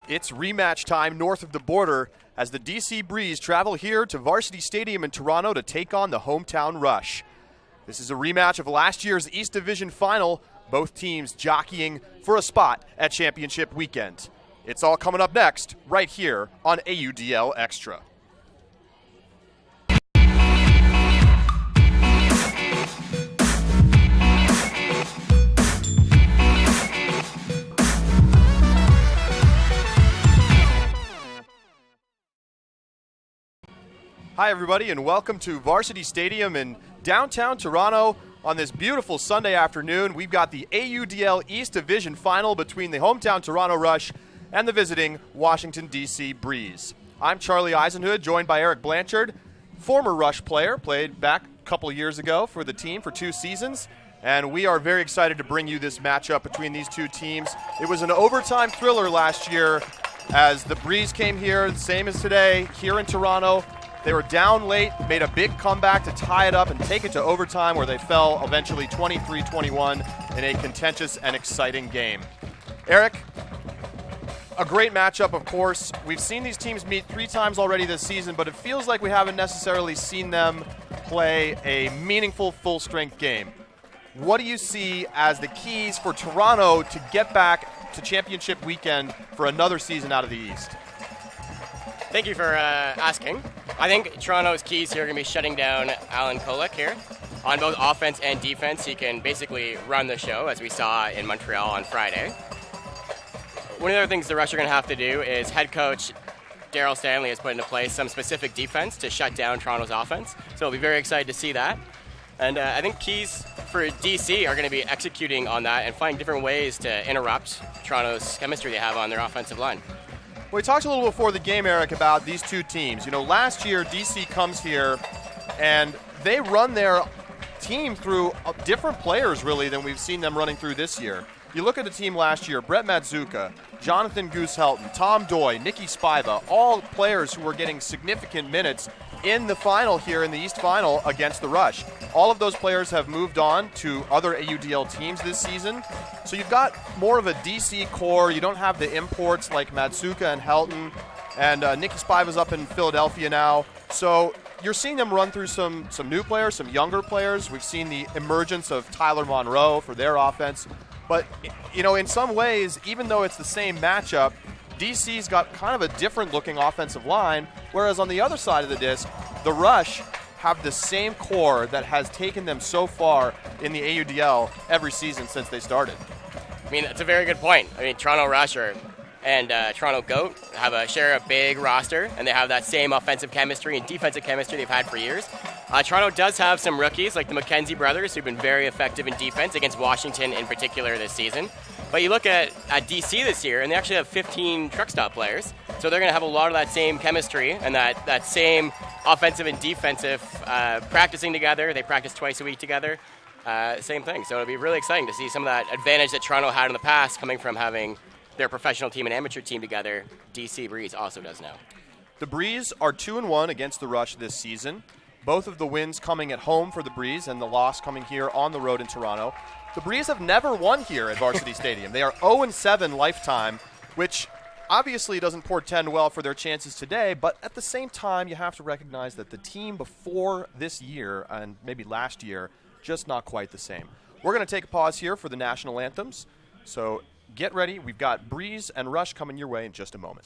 It's rematch time north of the border as the DC Breeze travel here to Varsity Stadium in Toronto to take on the hometown Rush. This is a rematch of last year's East Division final, both teams jockeying for a spot at championship weekend. It's all coming up next, right here on AUDL Extra. Hi everybody, and welcome to Varsity Stadium in downtown Toronto on this beautiful Sunday afternoon. We've got the AUDL East Division final between the hometown Toronto Rush and the visiting Washington, D.C. Breeze. I'm Charlie Eisenhood, joined by Eric Blanchard, former Rush player, played back a couple years ago for the team for 2 seasons, and we are very excited to bring you this matchup between these two teams. It was an overtime thriller last year as the Breeze came here, the same as today, here in Toronto. They were down late, made a big comeback to tie it up and take it to overtime, where they fell eventually 23-21 in a contentious and exciting game. Eric, a great matchup, of course. We've seen these teams meet 3 times already this season, but it feels like we haven't necessarily seen them play a meaningful full-strength game. What do you see as the keys for Toronto to get back to championship weekend for another season out of the East? Thank you for asking. I think Toronto's keys here are going to be shutting down Alan Kolek here. On both offense and defense, he can basically run the show, as we saw in Montreal on Friday. One of the other things the Rush are going to have to do is head coach Daryl Stanley has put into place some specific defense to shut down Toronto's offense. So we'll be very excited to see that. And I think keys for DC are going to be executing on that and finding different ways to interrupt Toronto's chemistry they have on their offensive line. We talked a little before the game, Eric, about these two teams. You know, last year, DC comes here, and they run their team through different players, really, than we've seen them running through this year. You look at the team last year, Brett Madzuka, Jonathan Goose-Helton, Tom Doy, Nicky Spiva, all players who were getting significant minutes in the final here in the East Final against the Rush. All of those players have moved on to other AUDL teams this season. So you've got more of a DC core. You don't have the imports like Madzuka and Helton, and Nicky Spiva's up in Philadelphia now. So you're seeing them run through some new players, some younger players. We've seen the emergence of Tyler Monroe for their offense. But, you know, in some ways, even though it's the same matchup, DC's got kind of a different looking offensive line, whereas on the other side of the disc, the Rush have the same core that has taken them so far in the AUDL every season since they started. I mean, that's a very good point. I mean, Toronto Rush and Toronto Goat share a big roster, and they have that same offensive chemistry and defensive chemistry they've had for years. Toronto does have some rookies like the McKenzie brothers who've been very effective in defense against Washington in particular this season. But you look at DC this year, and they actually have 15 truck stop players. So they're going to have a lot of that same chemistry and that same offensive and defensive practicing together. They practice twice a week together. Same thing. So it'll be really exciting to see some of that advantage that Toronto had in the past coming from having their professional team and amateur team together. DC Breeze also does now. The Breeze are 2-1 against the Rush this season. Both of the wins coming at home for the Breeze and the loss coming here on the road in Toronto. The Breeze have never won here at Varsity Stadium. They are 0-7 lifetime, which obviously doesn't portend well for their chances today, but at the same time, you have to recognize that the team before this year and maybe last year, just not quite the same. We're going to take a pause here for the national anthems, so get ready. We've got Breeze and Rush coming your way in just a moment.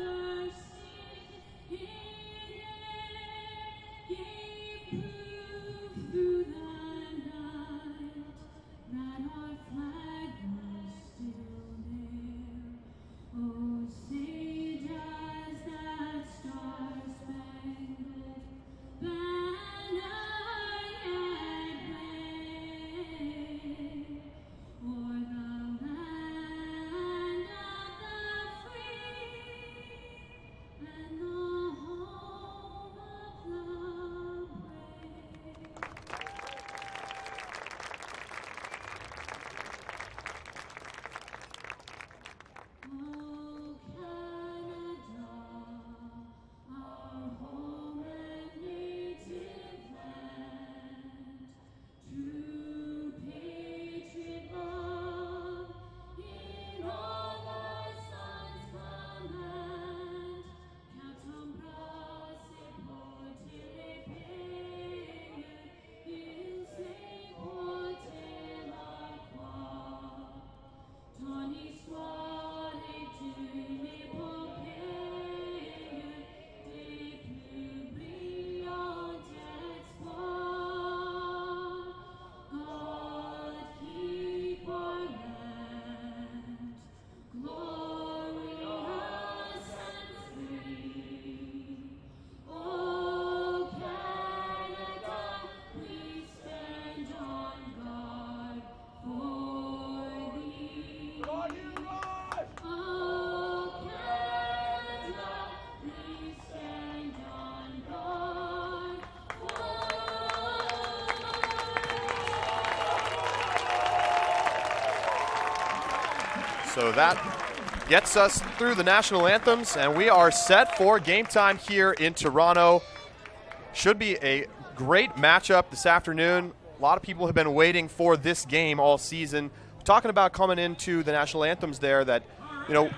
Burst So that gets us through the national anthems, and we are set for game time here in Toronto. Should be a great matchup this afternoon. A lot of people have been waiting for this game all season. Talking about coming into the national anthems there that, you know,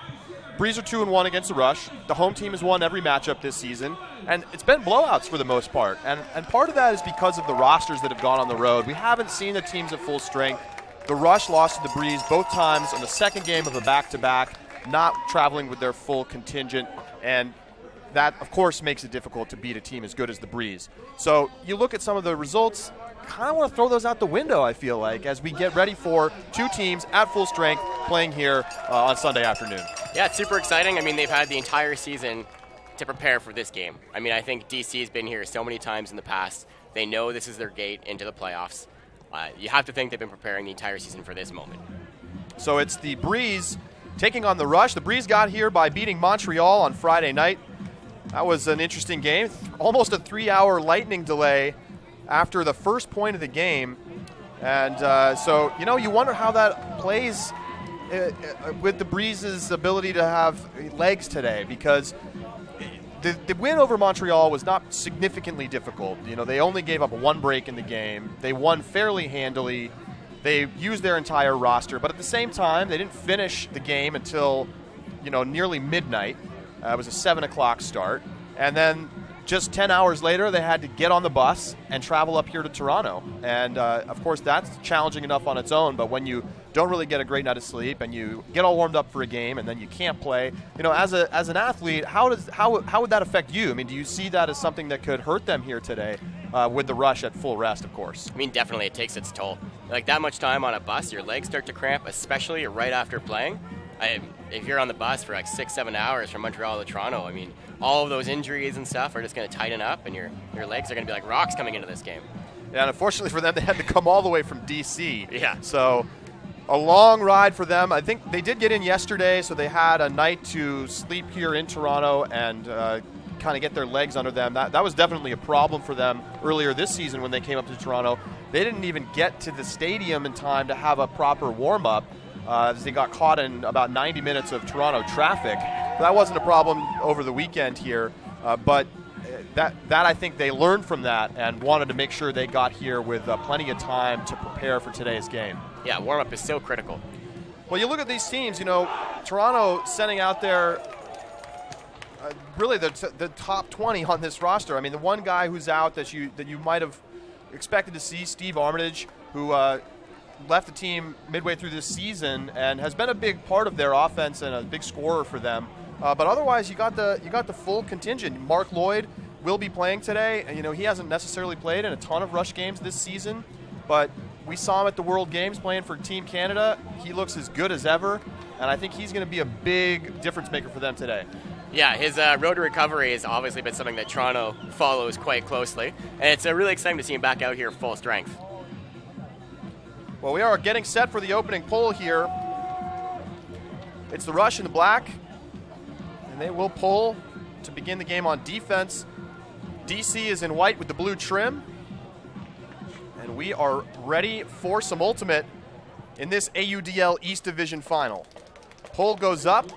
Breeze are 2-1 against the Rush. The home team has won every matchup this season, and it's been blowouts for the most part. And part of that is because of the rosters that have gone on the road. We haven't seen the teams at full strength. The Rush lost to the Breeze both times on the second game of a back-to-back, not traveling with their full contingent, and that, of course, makes it difficult to beat a team as good as the Breeze. So you look at some of the results, kind of want to throw those out the window, I feel like, as we get ready for two teams at full strength playing here on Sunday afternoon. Yeah, it's super exciting. I mean, they've had the entire season to prepare for this game. I mean, I think DC has been here so many times in the past. They know this is their gate into the playoffs. You have to think they've been preparing the entire season for this moment. So it's the Breeze taking on the Rush. The Breeze got here by beating Montreal on Friday night. That was an interesting game. Almost a 3-hour lightning delay after the first point of the game. And so, you know, you wonder how that plays with the Breeze's ability to have legs today, because the win over Montreal was not significantly difficult. You know, they only gave up one break in the game. They won fairly handily. They used their entire roster, but at the same time, they didn't finish the game until, you know, nearly midnight. It was a 7 o'clock start. And then just 10 hours later, they had to get on the bus and travel up here to Toronto. And, of course, that's challenging enough on its own, but when you don't really get a great night of sleep and you get all warmed up for a game and then you can't play, you know, as an athlete, how would that affect you? I mean, do you see that as something that could hurt them here today with the Rush at full rest, of course? I mean, definitely it takes its toll. Like, that much time on a bus, your legs start to cramp, especially right after playing. If you're on the bus for like 6-7 hours from Montreal to Toronto, I mean, all of those injuries and stuff are just going to tighten up, and your legs are going to be like rocks coming into this game. Yeah, and unfortunately for them, they had to come all the way from D.C. Yeah. So a long ride for them. I think they did get in yesterday, so they had a night to sleep here in Toronto and kind of get their legs under them. That was definitely a problem for them earlier this season when they came up to Toronto. They didn't even get to the stadium in time to have a proper warm-up. As they got caught in about 90 minutes of Toronto traffic. That wasn't a problem over the weekend here, but that I think they learned from that and wanted to make sure they got here with plenty of time to prepare for today's game. Yeah, warm-up is so critical. Well, you look at these teams, you know, Toronto sending out their really the top 20 on this roster. I mean, the one guy who's out that you might have expected to see, Steve Armitage, who left the team midway through this season and has been a big part of their offense and a big scorer for them. But otherwise, you got the full contingent. Mark Lloyd will be playing today. And, you know, he hasn't necessarily played in a ton of Rush games this season, but we saw him at the World Games playing for Team Canada. He looks as good as ever, and I think he's going to be a big difference maker for them today. Yeah, his road to recovery has obviously been something that Toronto follows quite closely, and it's really exciting to see him back out here full strength. Well, we are getting set for the opening poll here. It's the Rush in the black, and they will pull to begin the game on defense. DC is in white with the blue trim, and we are ready for some ultimate in this AUDL East Division final. Pull goes up.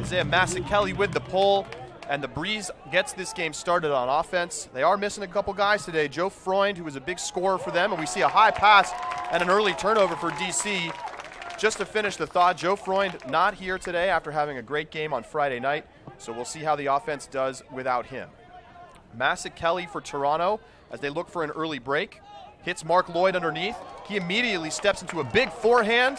Isaiah Massey-Kelly with the pull. And the Breeze gets this game started on offense. They are missing a couple guys today. Joe Freund, who was a big scorer for them, and we see a high pass and an early turnover for DC. Just to finish the thought, Joe Freund not here today after having a great game on Friday night, so we'll see how the offense does without him. Massey-Kelly for Toronto as they look for an early break. Hits Mark Lloyd underneath. He immediately steps into a big forehand,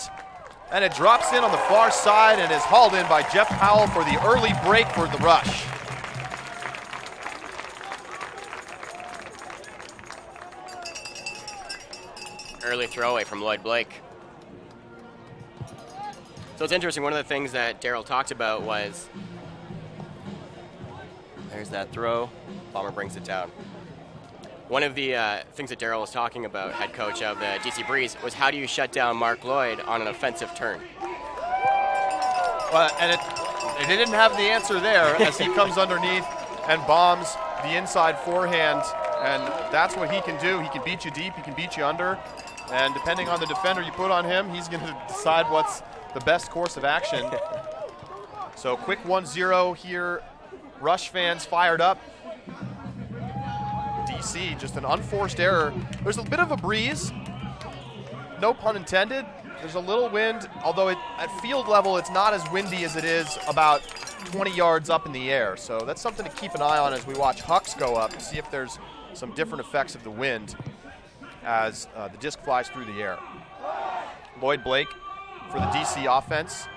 and it drops in on the far side and is hauled in by Jeff Powell for the early break for the Rush. Early throwaway from Lloyd Blake. So it's interesting, one of the things that Daryl talked about was, there's that throw, Bomber brings it down. One of the things that Daryl was talking about, head coach of the DC Breeze, was how do you shut down Mark Lloyd on an offensive turn? Well, and they didn't have the answer there as he comes underneath and bombs the inside forehand, and that's what he can do. He can beat you deep, he can beat you under. And depending on the defender you put on him, he's going to decide what's the best course of action. So quick 1-0 here. Rush fans fired up. DC, just an unforced error. There's a bit of a breeze. No pun intended. There's a little wind, although at field level it's not as windy as it is about 20 yards up in the air. So that's something to keep an eye on as we watch hucks go up, see if there's some different effects of the wind as the disc flies through the air. Lloyd Blake for the DC offense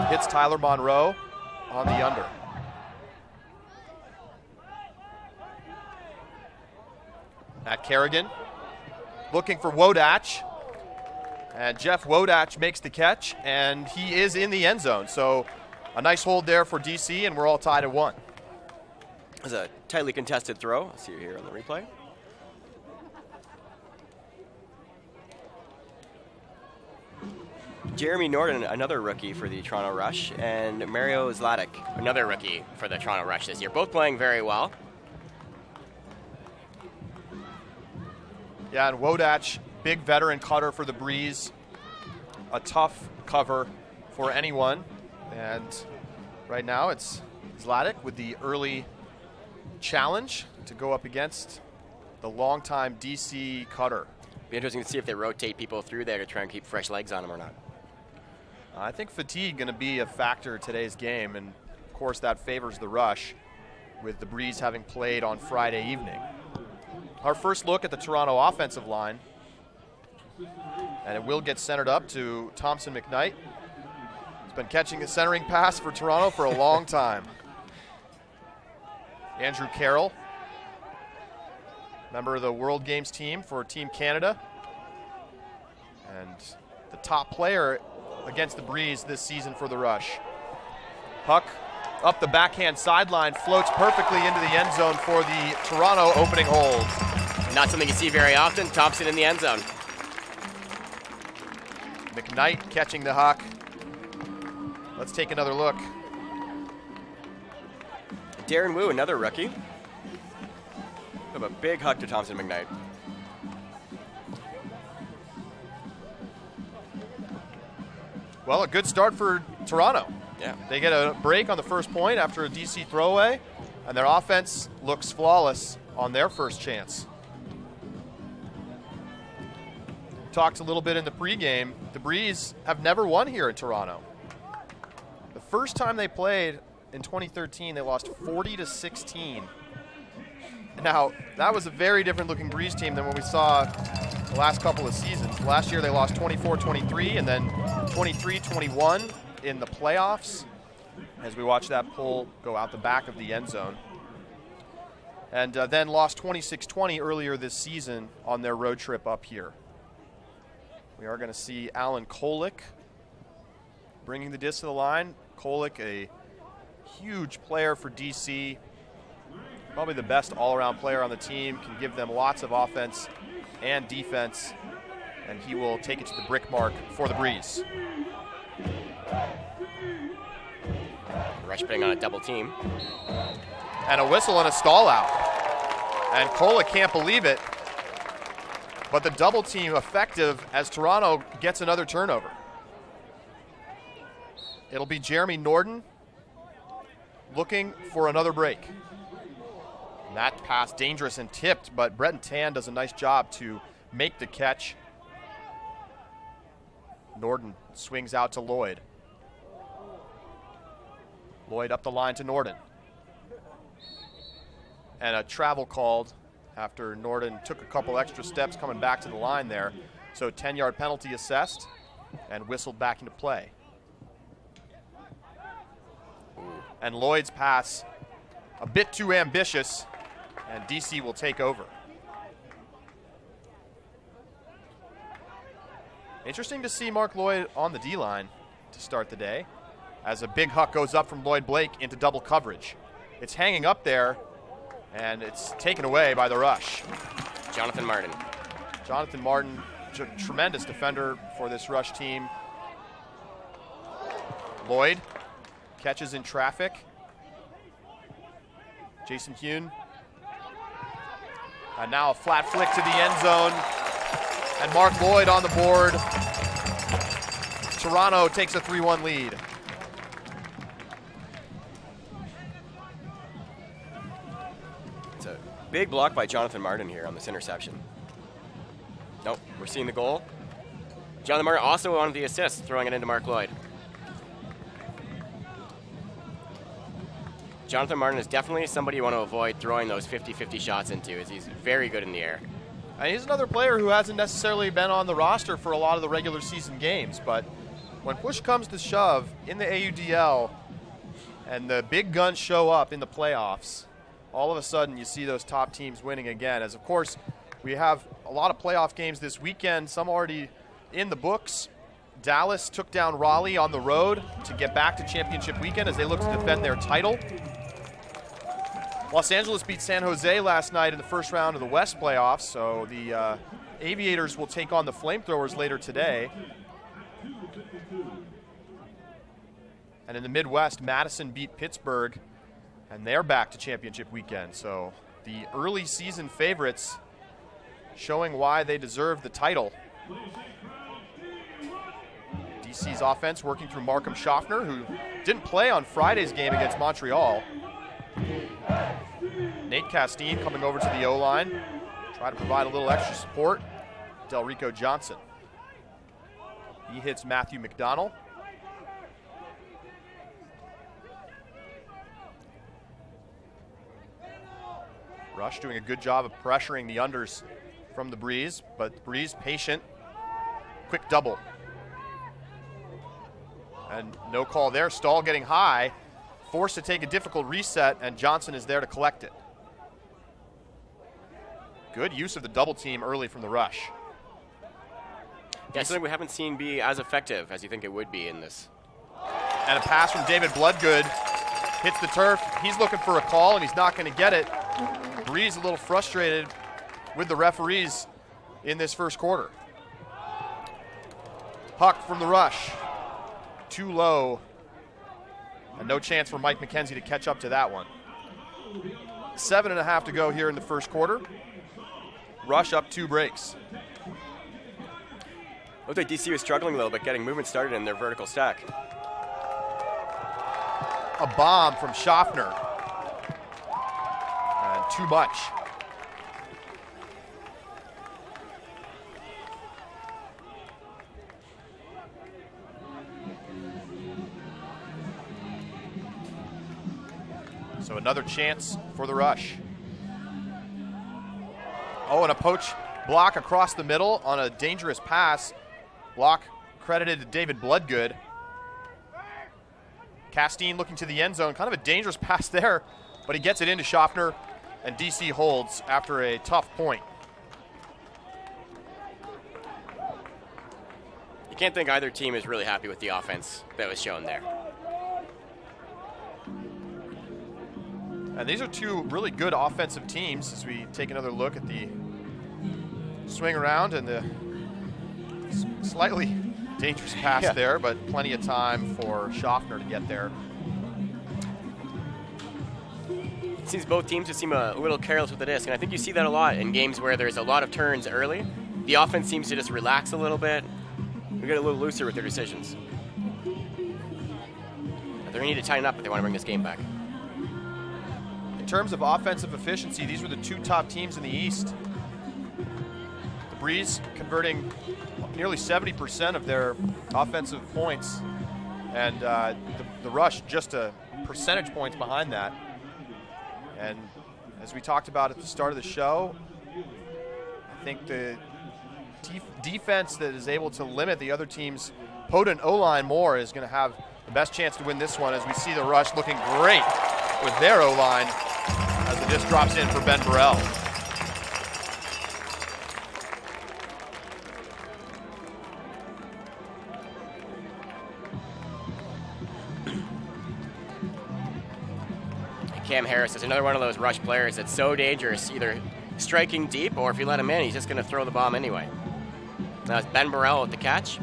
hits Tyler Monroe on the under. At Kerrigan, looking for Wodach. And Jeff Wodach makes the catch, and he is in the end zone. So a nice hold there for DC, and we're all tied at 1. It was a tightly contested throw. I'll see you here on the replay. Jeremy Norton, another rookie for the Toronto Rush, and Mario Zlatic, another rookie for the Toronto Rush this year. Both playing very well. Yeah, and Wodach, big veteran cutter for the Breeze. A tough cover for anyone. And right now it's Zlatic with the early challenge to go up against the longtime DC cutter. Be interesting to see if they rotate people through there to try and keep fresh legs on them or not. I think fatigue going to be a factor in today's game, and of course that favors the Rush with the Breeze having played on Friday evening. Our first look at the Toronto offensive line, and it will get centered up to Thompson McKnight. He's been catching a centering pass for Toronto for a long time. Andrew Carroll, member of the World Games team for Team Canada, and the top player against the Breeze this season for the Rush. Puck up the backhand sideline, floats perfectly into the end zone for the Toronto opening hold. Not something you see very often. Thompson in the end zone. McKnight catching the huck. Let's take another look. Darren Wu, another rookie. Have a big huck to Thompson McKnight. Well, a good start for Toronto. Yeah. They get a break on the first point after a DC throwaway, and their offense looks flawless on their first chance. Talked a little bit in the pregame. The Breeze have never won here in Toronto. The first time they played in 2013, they lost 40-16. Now, that was a very different looking Breeze team than what we saw the last couple of seasons. Last year they lost 24-23 and then 23-21 in the playoffs as we watch that pull go out the back of the end zone. And then lost 26-20 earlier this season on their road trip up here. We are going to see Alan Kolick bringing the disc to the line. Kolick, a huge player for DC, probably the best all-around player on the team, can give them lots of offense and defense, and he will take it to the brick mark for the Breeze. Rush putting on a double team. And a whistle and a stall out. And Kolick can't believe it, but the double team effective as Toronto gets another turnover. It'll be Jeremy Norton looking for another break. And that pass dangerous and tipped, but Breton Tan does a nice job to make the catch. Norton swings out to Lloyd. Lloyd up the line to Norton. And a travel called after Norton took a couple extra steps coming back to the line there. So 10-yard penalty assessed and whistled back into play. And Lloyd's pass a bit too ambitious, and DC will take over. Interesting to see Mark Lloyd on the D-line to start the day as a big huck goes up from Lloyd Blake into double coverage. It's hanging up there, and it's taken away by the Rush. Jonathan Martin. Jonathan Martin, tremendous defender for this Rush team. Lloyd catches in traffic. Jason Hune. And now a flat flick to the end zone. And Mark Lloyd on the board. Toronto takes a 3-1 lead. It's a big block by Jonathan Martin here on this interception. Nope, we're seeing the goal. Jonathan Martin also on the assist, throwing it into Mark Lloyd. Jonathan Martin is definitely somebody you want to avoid throwing those 50-50 shots into, as he's very good in the air. And he's another player who hasn't necessarily been on the roster for a lot of the regular season games, but when push comes to shove in the AUDL and the big guns show up in the playoffs, all of a sudden you see those top teams winning again. As of course, we have a lot of playoff games this weekend, some already in the books. Dallas took down Raleigh on the road to get back to championship weekend as they look to defend their title. Los Angeles beat San Jose last night in the first round of the West playoffs, so the Aviators will take on the FlameThrowers later today. And in the Midwest, Madison beat Pittsburgh, and they're back to championship weekend. So the early season favorites showing why they deserve the title. DC's offense working through Markham Schaffner, who didn't play on Friday's game against Montreal. Nate Castine coming over to the O-line, try to provide a little extra support. Delrico Johnson. He hits Matthew McDonald. Rush doing a good job of pressuring the unders from the Breeze, but Breeze patient. Quick double. And no call there. Stahl getting high, forced to take a difficult reset, and Johnson is there to collect it. Good use of the double team early from the rush. Yeah, something we haven't seen be as effective as you think it would be in this. And a pass from David Bloodgood hits the turf. He's looking for a call, and he's not going to get it. Breeze a little frustrated with the referees in this first quarter. Puck from the rush. Too low. And no chance for Mike McKenzie to catch up to that one. 7.5 to go here in the first quarter. Rush up 2 breaks. Looked like DC was struggling a little bit getting movement started in their vertical stack. A bomb from Schaffner. And too much. So another chance for the rush. Oh, and a poach block across the middle on a dangerous pass. Block credited to David Bloodgood. Castine looking to the end zone. Kind of a dangerous pass there, but he gets it into Schaffner, and DC holds after a tough point. You can't think either team is really happy with the offense that was shown there. And these are two really good offensive teams as we take another look at the swing around and the slightly dangerous pass there, but plenty of time for Schaffner to get there. It seems both teams just seem a little careless with the disc, and I think you see that a lot in games where there's a lot of turns early. The offense seems to just relax a little bit. We get a little looser with their decisions. But they're going to need to tighten up if they want to bring this game back. In terms of offensive efficiency, these were the two top teams in the East. The Breeze converting nearly 70% of their offensive points, and the Rush just a percentage points behind that. And as we talked about at the start of the show, I think the defense that is able to limit the other team's potent O-line more is going to have the best chance to win this one, as we see the Rush looking great with their O-line as the disc drops in for Ben Burrell. Cam Harris is another one of those Rush players that's so dangerous, either striking deep or if you let him in, he's just going to throw the bomb anyway. Now it's Ben Burrell with the catch.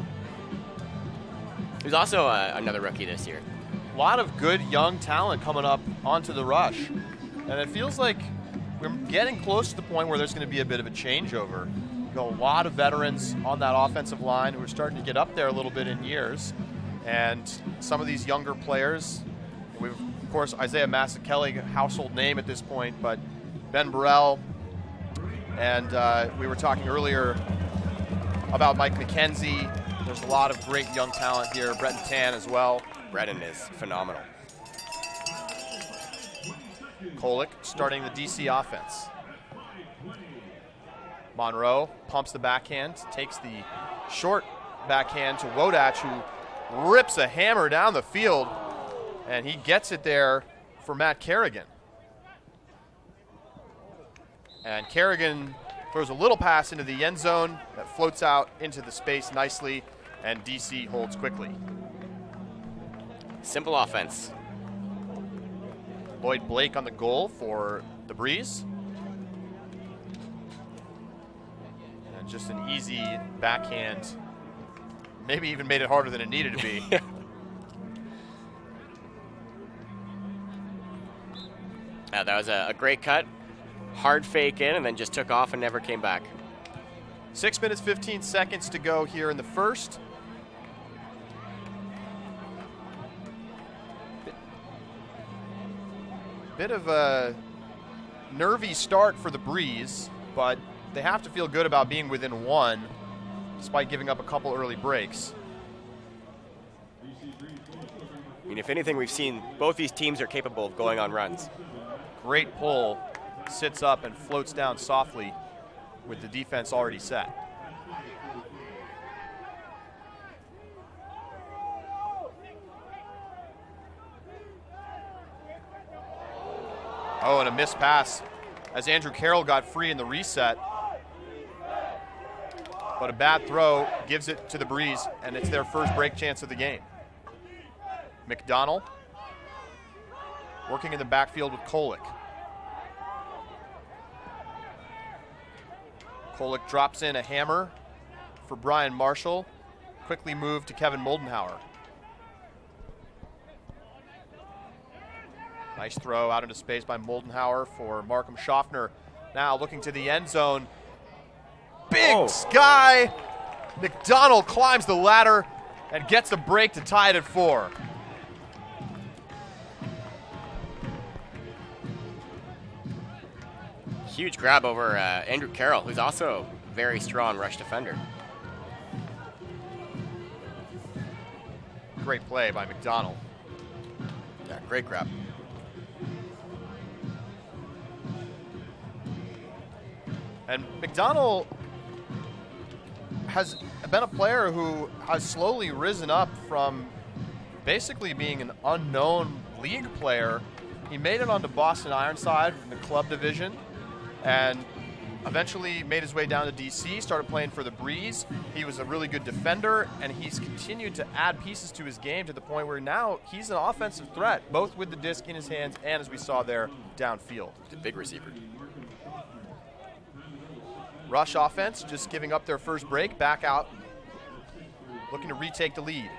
He's also another rookie this year. A lot of good young talent coming up onto the Rush. And it feels like we're getting close to the point where there's going to be a bit of a changeover a lot of veterans on that offensive line who are starting to get up there a little bit in years. And some of these younger players, we've, of course, Isaiah Massakelly, household name at this point, but Ben Burrell, and we were talking earlier about Mike McKenzie. There's a lot of great young talent here. Breton Tan as well. Breton is phenomenal. Kolick starting the DC offense. Monroe pumps the backhand, takes the short backhand to Wodach, who rips a hammer down the field, and he gets it there for Matt Kerrigan. And Kerrigan throws a little pass into the end zone that floats out into the space nicely, and DC holds quickly. Simple offense. Lloyd Blake on the goal for the Breeze. And just an easy backhand. Maybe even made it harder than it needed to be. That was a great cut. Hard fake in and then just took off and never came back. 6 minutes, 15 seconds to go here in the first. Bit of a nervy start for the Breeze, but they have to feel good about being within one, despite giving up a couple early breaks. I mean, if anything, we've seen both these teams are capable of going on runs. Great pull, sits up and floats down softly with the defense already set. Oh, and a missed pass as Andrew Carroll got free in the reset. But a bad throw gives it to the Breeze, and it's their first break chance of the game. McDonald working in the backfield with Kolick. Kolick drops in a hammer for Brian Marshall. Quickly moved to Kevin Moldenhauer. Nice throw out into space by Moldenhauer for Markham Schaffner. Now looking to the end zone. Big Sky. McDonald climbs the ladder and gets a break to tie it at 4. Huge grab over Andrew Carroll, who's also a very strong rush defender. Great play by McDonald. Yeah, great grab. And McDonald has been a player who has slowly risen up from basically being an unknown league player. He made it onto Boston Ironside in the club division and eventually made his way down to DC, started playing for the Breeze. He was a really good defender, and he's continued to add pieces to his game to the point where now he's an offensive threat, both with the disc in his hands and, as we saw there, downfield. He's a big receiver. Rush offense just giving up their first break, back out, looking to retake the lead.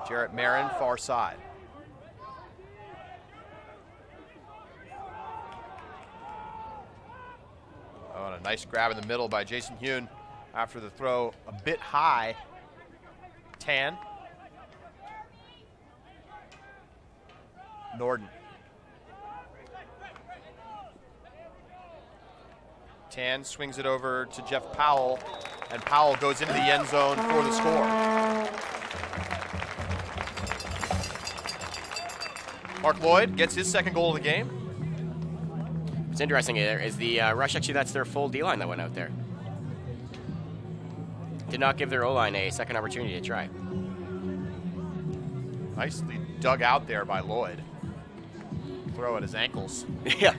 Jarrett Marin, far side. Oh, and a nice grab in the middle by Jason Hune after the throw a bit high. Tan. Norden. Tan swings it over to Jeff Powell, and Powell goes into the end zone for the score. Mark Lloyd gets his second goal of the game. What's interesting there is the rush, actually, that's their full D-line that went out there. Did not give their O-line a second opportunity to try. Nicely dug out there by Lloyd. Throw at his ankles. Yeah.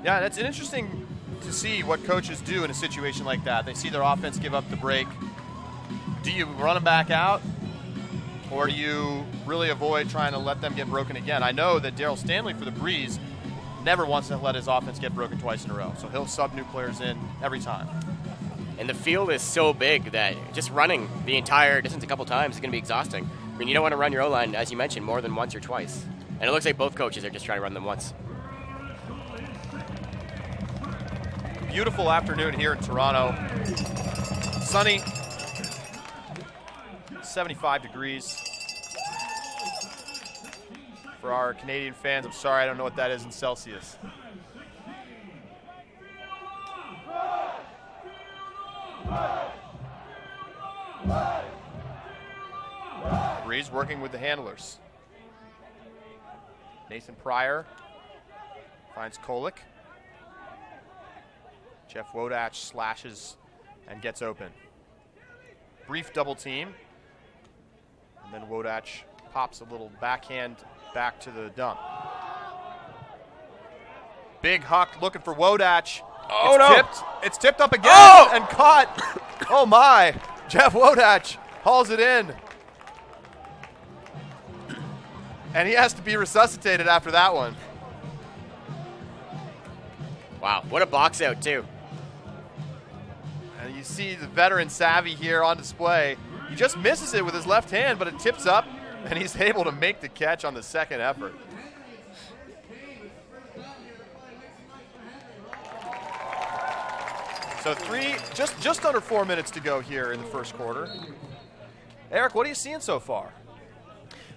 Yeah, and it's interesting to see what coaches do in a situation like that. They see their offense give up the break. Do you run them back out, or do you really avoid trying to let them get broken again? I know that Daryl Stanley for the Breeze never wants to let his offense get broken twice in a row, so he'll sub new players in every time. And the field is so big that just running the entire distance a couple times is going to be exhausting. I mean, you don't want to run your O-line, as you mentioned, more than once or twice. And it looks like both coaches are just trying to run them once. Beautiful afternoon here in Toronto. Sunny, 75 degrees. For our Canadian fans, I'm sorry, I don't know what that is in Celsius. Breeze working with the handlers. Nathan Pryor finds Kolick. Jeff Wodach slashes and gets open. Brief double team. And then Wodach pops a little backhand back to the dump. Big Huck looking for Wodach. Oh, it's no. Tipped. It's tipped up again and caught. Oh, my. Jeff Wodach hauls it in. And he has to be resuscitated after that one. Wow, what a box out, too. And you see the veteran savvy here on display. He just misses it with his left hand, but it tips up, and he's able to make the catch on the second effort. So just under 4 minutes to go here in the first quarter. Eric, what are you seeing so far?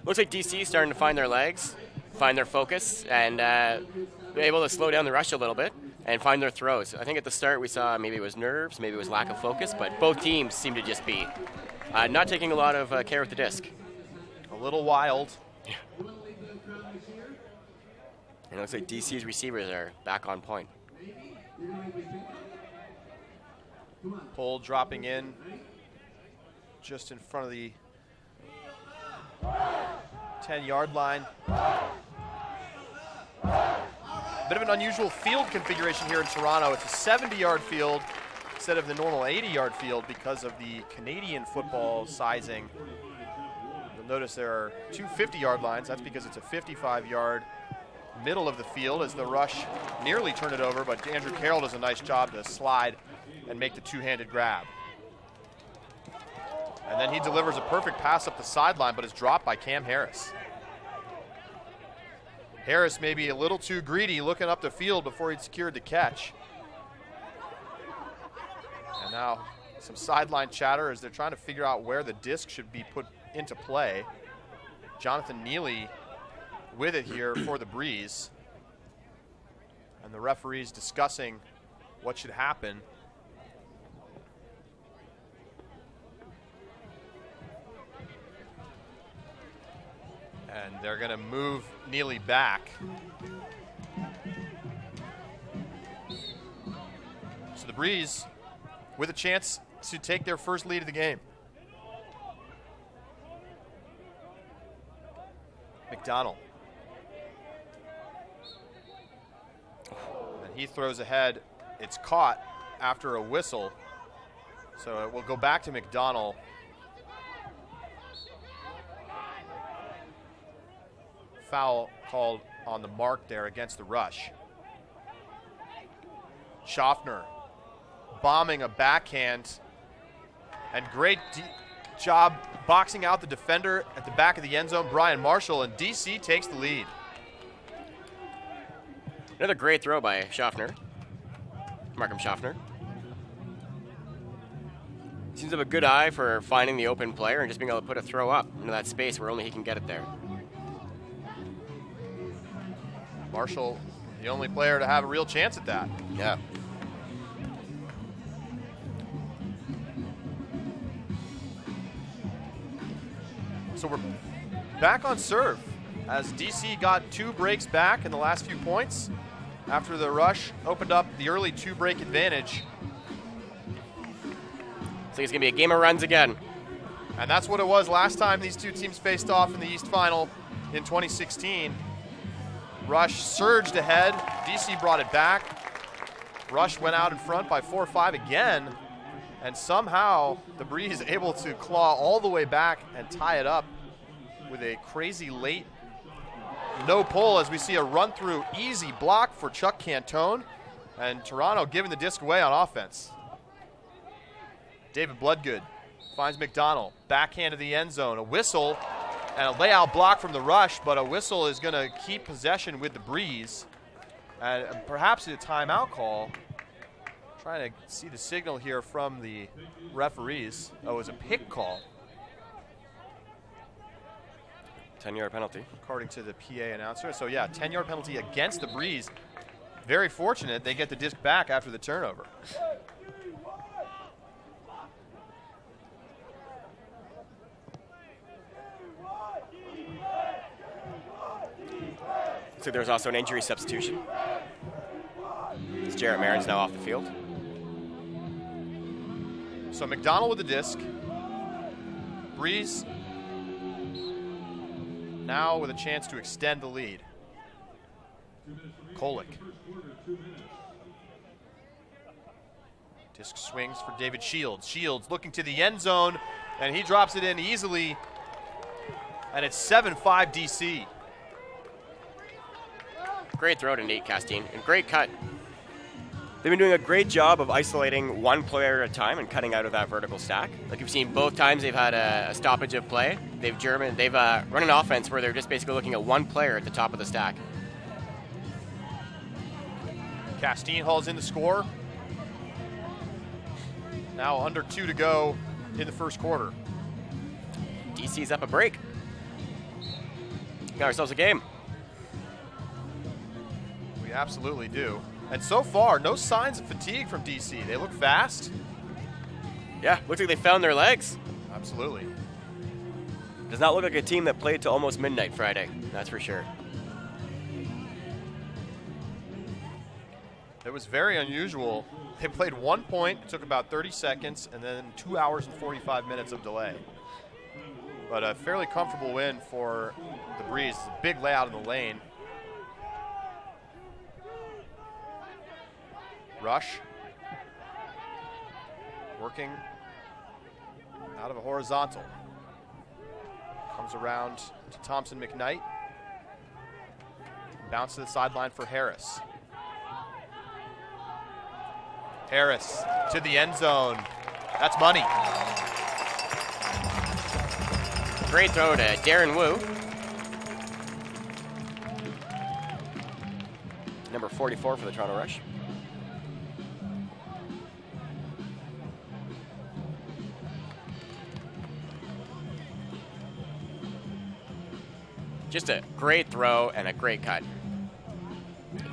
Looks like DC starting to find their legs, find their focus, and be able to slow down the rush a little bit and find their throws. I think at the start we saw maybe it was nerves, maybe it was lack of focus, but both teams seem to just be not taking a lot of care with the disc. A little wild. Yeah. And it looks like DC's receivers are back on point. Pole dropping in just in front of the 10-yard line. Bit of an unusual field configuration here in Toronto. It's a 70-yard field instead of the normal 80-yard field because of the Canadian football sizing. You'll notice there are two 50-yard lines. That's because it's a 55-yard middle of the field as the rush nearly turned it over, but Andrew Carroll does a nice job to slide and make the two-handed grab. And then he delivers a perfect pass up the sideline, but is dropped by Cam Harris. Harris may be a little too greedy looking up the field before he'd secured the catch. And now some sideline chatter as they're trying to figure out where the disc should be put into play. Jonathan Neely with it here for the Breeze. And the referees discussing what should happen. And they're going to move Neely back. So the Breeze with a chance to take their first lead of the game. McDonald. And he throws ahead. It's caught after a whistle. So it will go back to McDonald. Foul called on the mark there against the rush. Schaffner bombing a backhand, and great job boxing out the defender at the back of the end zone, Brian Marshall, and DC takes the lead. Another great throw by Schaffner, Markham Schaffner. Seems to have a good eye for finding the open player and just being able to put a throw up into that space where only he can get it there. Marshall, the only player to have a real chance at that. Yeah. So we're back on serve as DC got 2 breaks back in the last few points after the rush opened up the early 2-break advantage. So it's going to be a game of runs again. And that's what it was last time these two teams faced off in the East Final in 2016. Rush surged ahead. DC brought it back. Rush went out in front by 4 or 5 again. And somehow the Breeze able to claw all the way back and tie it up with a crazy late no pull as we see a run through easy block for Chuck Cantone. And Toronto giving the disc away on offense. David Bloodgood finds McDonald. Backhand of the end zone. A whistle. And a layout block from the Rush, but a whistle is going to keep possession with the Breeze. And perhaps a timeout call. Trying to see the signal here from the referees. Oh, it was a pick call. 10-yard penalty. According to the PA announcer. So, yeah, 10-yard penalty against the Breeze. Very fortunate they get the disc back after the turnover. So there's also an injury substitution. Jarrett Marin's now off the field. So McDonald with the disc. Breeze now with a chance to extend the lead. Kolick. Disc swings for David Shields. Shields looking to the end zone, and he drops it in easily. And it's 7-5 DC. Great throw to Nate Castine, and great cut. They've been doing a great job of isolating one player at a time and cutting out of that vertical stack. Like you've seen both times they've had a stoppage of play. They've run an offense where they're just basically looking at one player at the top of the stack. Castine hauls in the score. Now under 2 to go in the first quarter. DC's up a break. Got ourselves a game. We absolutely do. And so far, no signs of fatigue from DC. They look fast. Yeah, looks like they found their legs. Absolutely. Does not look like a team that played till almost midnight Friday, that's for sure. It was very unusual. They played 1 point, it took about 30 seconds, and then 2 hours and 45 minutes of delay. But a fairly comfortable win for the Breeze. It's a big layout in the lane. Rush. Working out of a horizontal. Comes around to Thompson McKnight. Bounce to the sideline for Harris. Harris to the end zone. That's money. Great throw to Darren Wu. Number 44 for the Toronto Rush. Just a great throw and a great cut.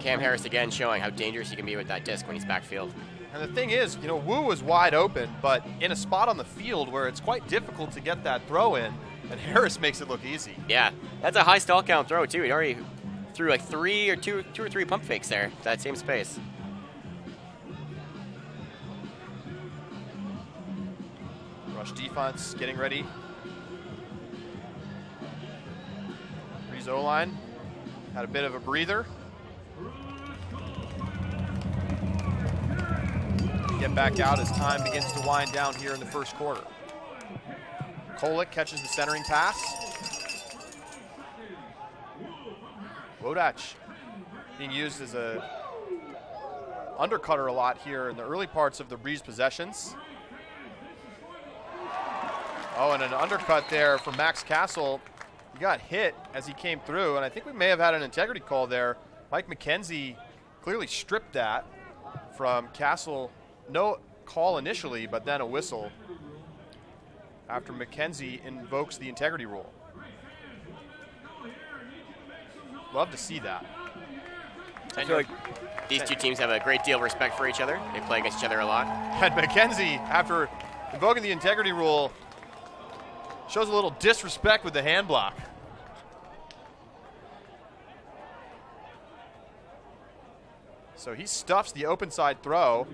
Cam Harris again showing how dangerous he can be with that disc when he's backfield. And the thing is, you know, Wu was wide open, but in a spot on the field where it's quite difficult to get that throw in, and Harris makes it look easy. Yeah, that's a high stall count throw too. He already threw like two or three pump fakes there, that same space. Rush defense getting ready. Breeze O-line had a bit of a breather. Get back out as time begins to wind down here in the first quarter. Kolick catches the centering pass. Wodach being used as a undercutter a lot here in the early parts of the Breeze possessions. Oh, and an undercut there from Max Castle. He got hit as he came through, and I think we may have had an integrity call there. Mike McKenzie clearly stripped that from Castle. No call initially, but then a whistle after McKenzie invokes the integrity rule. Love to see that. I feel like these two teams have a great deal of respect for each other. They play against each other a lot. And McKenzie, after invoking the integrity rule, shows a little disrespect with the hand block. So he stuffs the open side throw.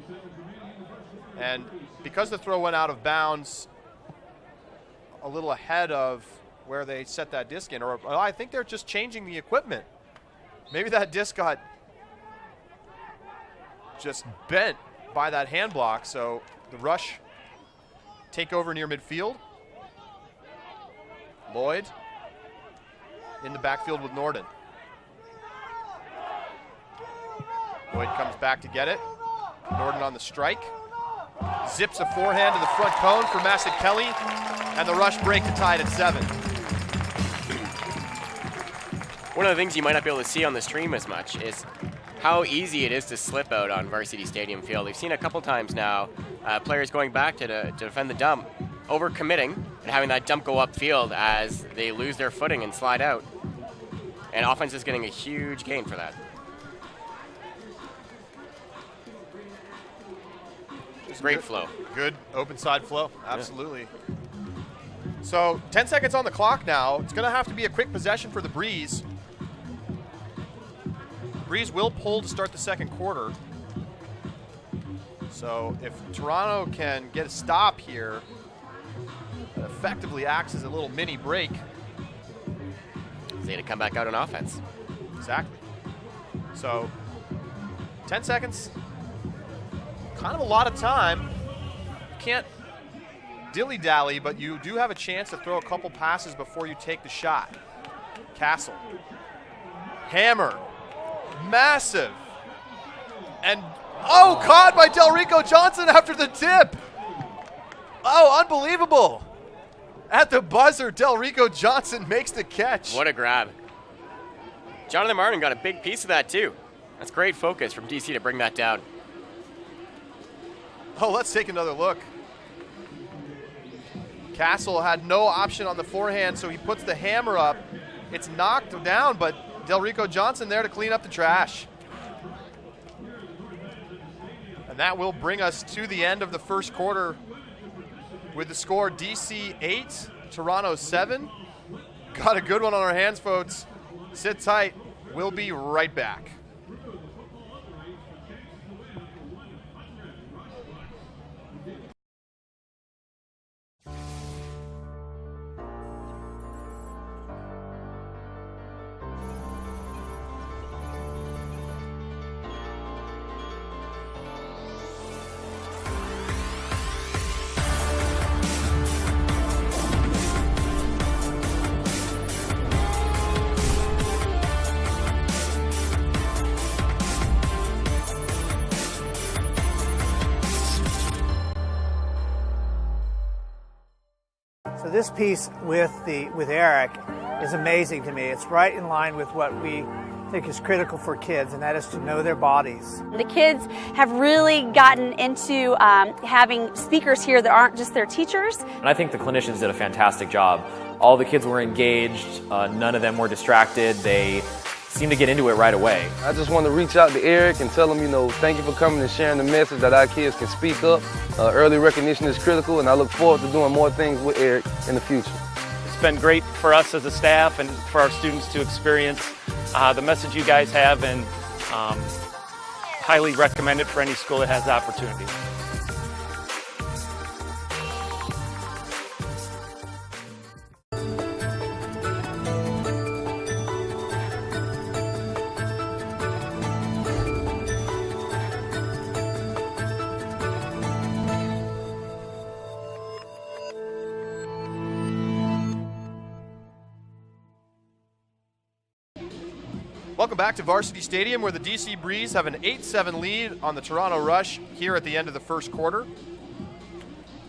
And because the throw went out of bounds a little ahead of where they set that disc in, or I think they're just changing the equipment. Maybe that disc got just bent by that hand block, so the Rush take over near midfield. Lloyd in the backfield with Norden. Lloyd comes back to get it. Norden on the strike. Zips a forehand to the front cone for Massett Kelly, and the Rush break to tie it at 7. one of the things you might not be able to see on the stream as much is how easy it is to slip out on Varsity Stadium field. We've seen a couple times now players going back to defend the dump, overcommitting and having that dump go upfield as they lose their footing and slide out. And offense is getting a huge gain for that. Great flow. Good open side flow, absolutely. Yeah. So 10 seconds on the clock now. It's going to have to be a quick possession for the Breeze. Breeze will pull to start the second quarter. So if Toronto can get a stop here, it effectively acts as a little mini break. They had to come back out on offense. Exactly. So 10 seconds, kind of a lot of time. Can't dilly-dally, but you do have a chance to throw a couple passes before you take the shot. Castle. Hammer. Massive. And, oh, caught by Delrico Johnson after the tip. Oh, unbelievable. At the buzzer, Delrico Johnson makes the catch. What a grab. Jonathan Martin got a big piece of that, too. That's great focus from DC to bring that down. Oh, let's take another look. Castle had no option on the forehand, so he puts the hammer up. It's knocked down, but Delrico Johnson there to clean up the trash. And that will bring us to the end of the first quarter with the score DC 8, Toronto 7. Got a good one on our hands, folks. Sit tight. We'll be right back. So this piece with Eric is amazing to me. It's right in line with what we think is critical for kids, and that is to know their bodies. The kids have really gotten into having speakers here that aren't just their teachers. And I think the clinicians did a fantastic job. All the kids were engaged, none of them were distracted. They seemed to get into it right away. I just want to reach out to Eric and tell him, thank you for coming and sharing the message that our kids can speak up. Early recognition is critical, and I look forward to doing more things with Eric in the future. It's been great for us as a staff and for our students to experience the message you guys have, and highly recommend it for any school that has the opportunity. Welcome back to Varsity Stadium, where the DC Breeze have an 8-7 lead on the Toronto Rush here at the end of the first quarter.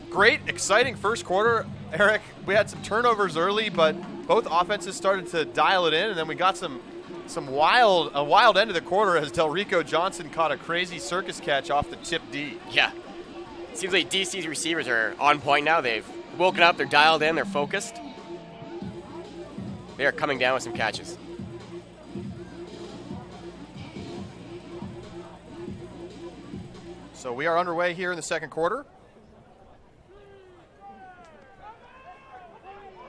Great, exciting first quarter. Eric, we had some turnovers early, but both offenses started to dial it in, and then we got a wild end of the quarter as Delrico Johnson caught a crazy circus catch off the tip D. Yeah. Seems like DC's receivers are on point now. They've woken up, they're dialed in, they're focused. They are coming down with some catches. So we are underway here in the second quarter.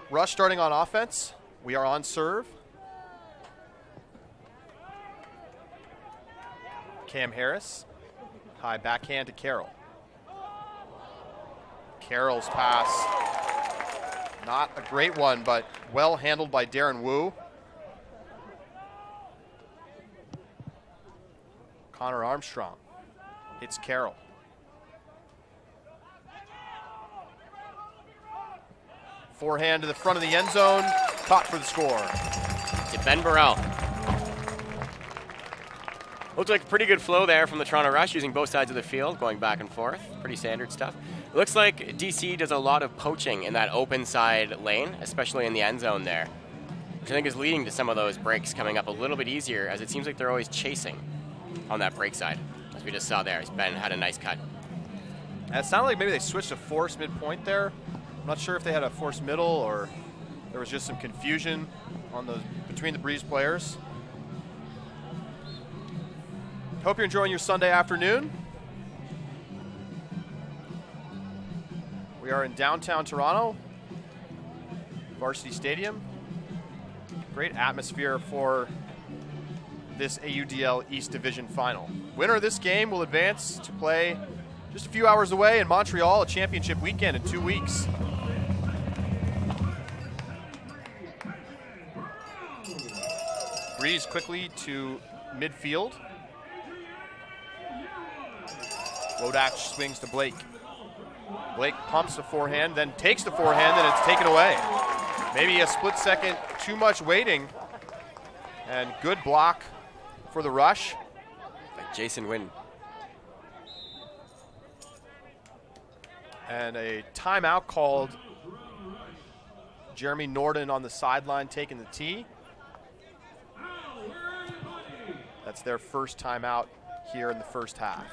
Rush starting on offense. We are on serve. Cam Harris. High backhand to Carroll. Carroll's pass. Not a great one, but well handled by Darren Wu. Connor Armstrong. It's Carroll. Forehand to the front of the end zone. Caught for the score. To Ben Burrell. Looked like a pretty good flow there from the Toronto Rush, using both sides of the field, going back and forth. Pretty standard stuff. It looks like DC does a lot of poaching in that open side lane, especially in the end zone there. which I think is leading to some of those breaks coming up a little bit easier, as it seems like they're always chasing on that break side, as we just saw there. Ben had a nice cut. And it sounded like maybe they switched to force midpoint there. I'm not sure if they had a force middle or there was just some confusion on between the Breeze players. Hope you're enjoying your Sunday afternoon. We are in downtown Toronto, Varsity Stadium. Great atmosphere for this AUDL East Division Final. Winner of this game will advance to play just a few hours away in Montreal, a championship weekend in 2 weeks. Breeze quickly to midfield. Wodach swings to Blake. Blake pumps the forehand, then takes the forehand, and it's taken away. Maybe a split second too much waiting. And good block for the rush. By Jason Wynn. And a timeout called. Jeremy Norden on the sideline taking the tee. That's their first timeout here in the first half.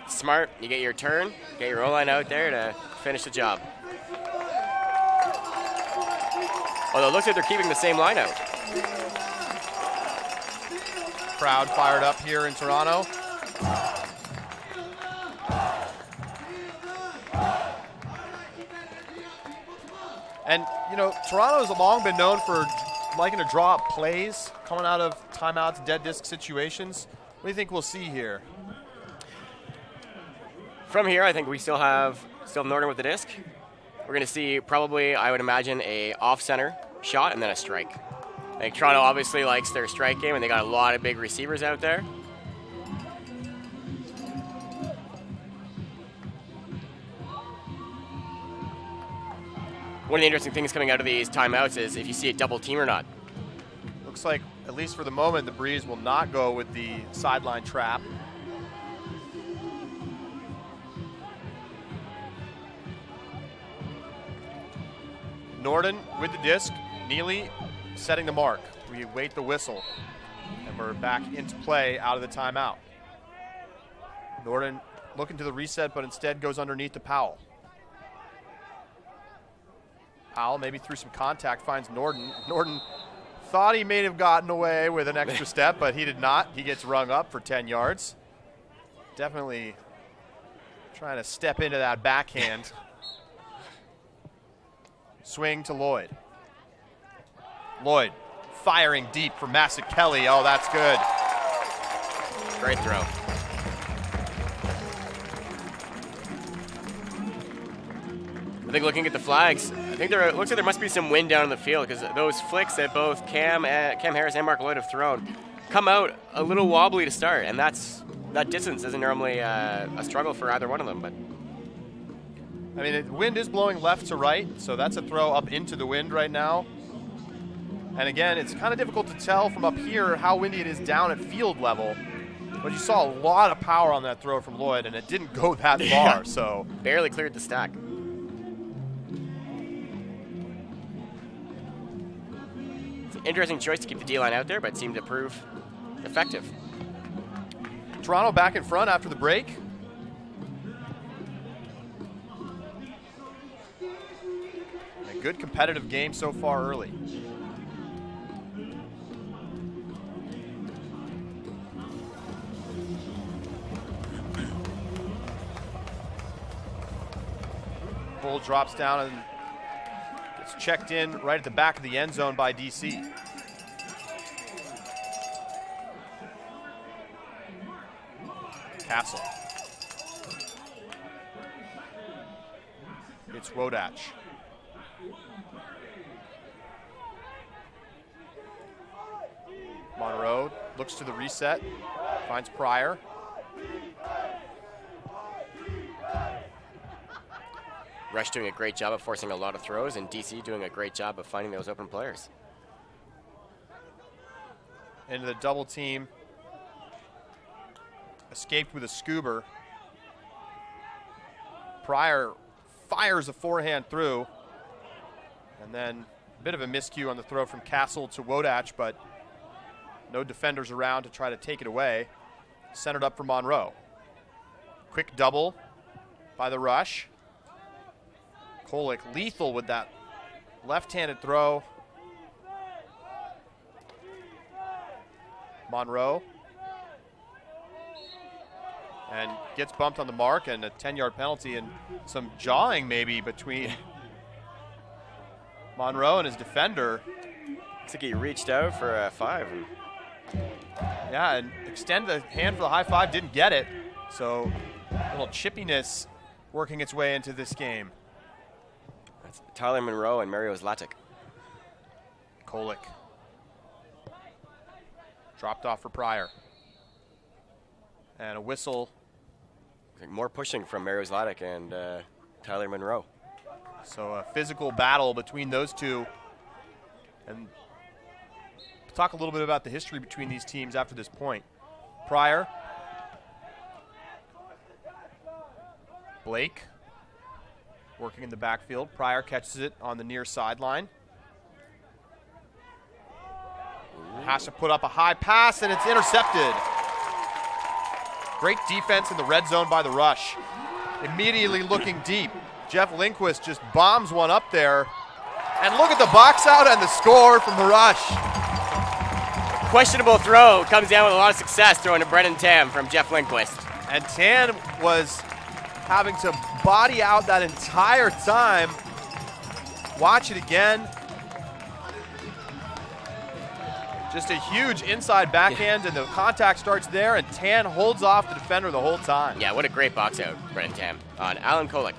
Smart, you get your turn, get your O-line out there to finish the job. Although it looks like they're keeping the same line out. Crowd fired up here in Toronto. And, you know, Toronto has long been known for liking to draw up plays coming out of timeouts, dead disc situations. What do you think we'll see here? From here, I think we still have Norden with the disc. We're going to see probably, I would imagine, a off-center shot and then a strike. I think Toronto obviously likes their strike game, and they got a lot of big receivers out there. One of the interesting things coming out of these timeouts is if you see a double team or not. Looks like, at least for the moment, the Breeze will not go with the sideline trap. Norden with the disc, Neely setting the mark. We wait the whistle, and we're back into play out of the timeout. Norden looking to the reset, but instead goes underneath to Powell. Powell, maybe through some contact, finds Norden. Norden thought he may have gotten away with an extra step, but he did not. He gets rung up for 10 yards. Definitely trying to step into that backhand. Swing to Lloyd. Lloyd firing deep for Massett Kelly. Oh, that's good. Great throw. I think looking at the flags, it looks like there must be some wind down in the field because those flicks that both Cam Harris and Mark Lloyd have thrown come out a little wobbly to start, and that distance isn't normally a struggle for either one of them. But I mean, the wind is blowing left to right, so that's a throw up into the wind right now. And again, it's kind of difficult to tell from up here how windy it is down at field level. But you saw a lot of power on that throw from Lloyd, and it didn't go that far. So barely cleared the stack. It's an interesting choice to keep the D-line out there, but it seemed to prove effective. Toronto back in front after the break. A good competitive game so far early. Bull drops down and gets checked in right at the back of the end zone by DC. Castle. It's Wodach. Monroe looks to the reset, finds Pryor. Rush doing a great job of forcing a lot of throws, and DC doing a great job of finding those open players. Into the double team. Escaped with a scuba. Pryor fires a forehand through, and then bit of a miscue on the throw from Castle to Wodach, but no defenders around to try to take it away. Centered up for Monroe. Quick double by the Rush. Kolick lethal with that left-handed throw. Monroe. And gets bumped on the mark, and a 10-yard penalty and some jawing maybe between Monroe and his defender. Looks like he reached out for a 5. Yeah, and extend the hand for the high five, didn't get it. So a little chippiness working its way into this game. That's Tyler Monroe and Mario Zlatic. Kolick. Dropped off for Pryor. And a whistle. More pushing from Mario Zlatic and Tyler Monroe. So a physical battle between those two. And we'll talk a little bit about the history between these teams after this point. Pryor. Blake working in the backfield. Pryor catches it on the near sideline. Has to put up a high pass, and it's intercepted. Great defense in the red zone by the Rush. Immediately looking deep. Jeff Lindquist just bombs one up there. And look at the box out and the score from the Rush. Questionable throw. Comes down with a lot of success throwing to Brennan Tam from Jeff Lindquist. And Tan was having to body out that entire time. Watch it again. Just a huge inside backhand, and the contact starts there, and Tan holds off the defender the whole time. Yeah, what a great box out, Brennan Tam, on Alan Kolick.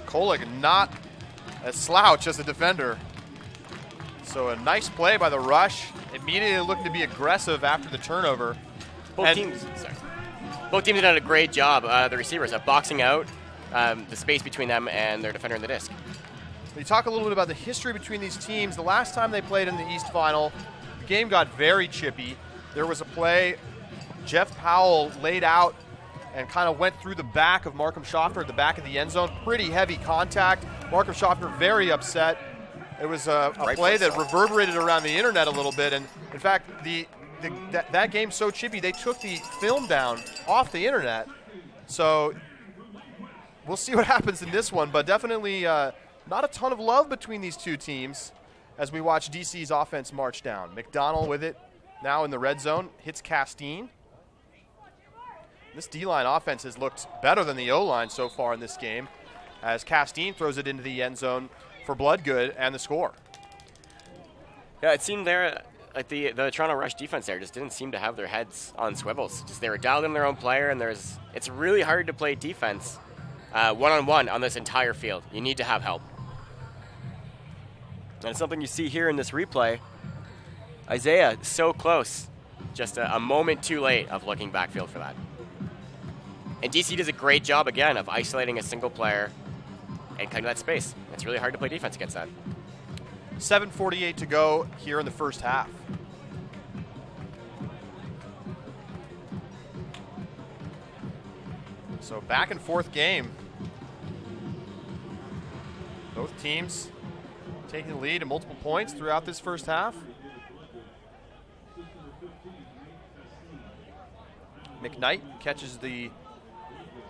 Kolick not a slouch as a defender. So a nice play by the Rush, immediately looking to be aggressive after the turnover. Both teams have done a great job, the receivers, of boxing out the space between them and their defender in the disc. We talk a little bit about the history between these teams. The last time they played in the East Final, the game got very chippy. There was a play, Jeff Powell laid out and kind of went through the back of Markham Schaffner at the back of the end zone. Pretty heavy contact. Markham Schaffner very upset. It was a play that reverberated around the internet a little bit. And in fact, that game's so chippy, they took the film down off the internet. So we'll see what happens in this one, but definitely not a ton of love between these two teams as we watch DC's offense march down. McDonald with it now in the red zone, hits Castine. This D-line offense has looked better than the O-line so far in this game as Castine throws it into the end zone for Bloodgood and the score. Yeah, it seemed there, like the Toronto Rush defense there just didn't seem to have their heads on swivels. Just they were dialed in their own player, and it's really hard to play defense one-on-one on this entire field. You need to have help. And it's something you see here in this replay. Isaiah so close, just a moment too late of looking backfield for that. And DC does a great job again of isolating a single player and cutting that space. It's really hard to play defense against that. 7:48 to go here in the first half. So back and forth game. Both teams taking the lead in multiple points throughout this first half. McKnight catches the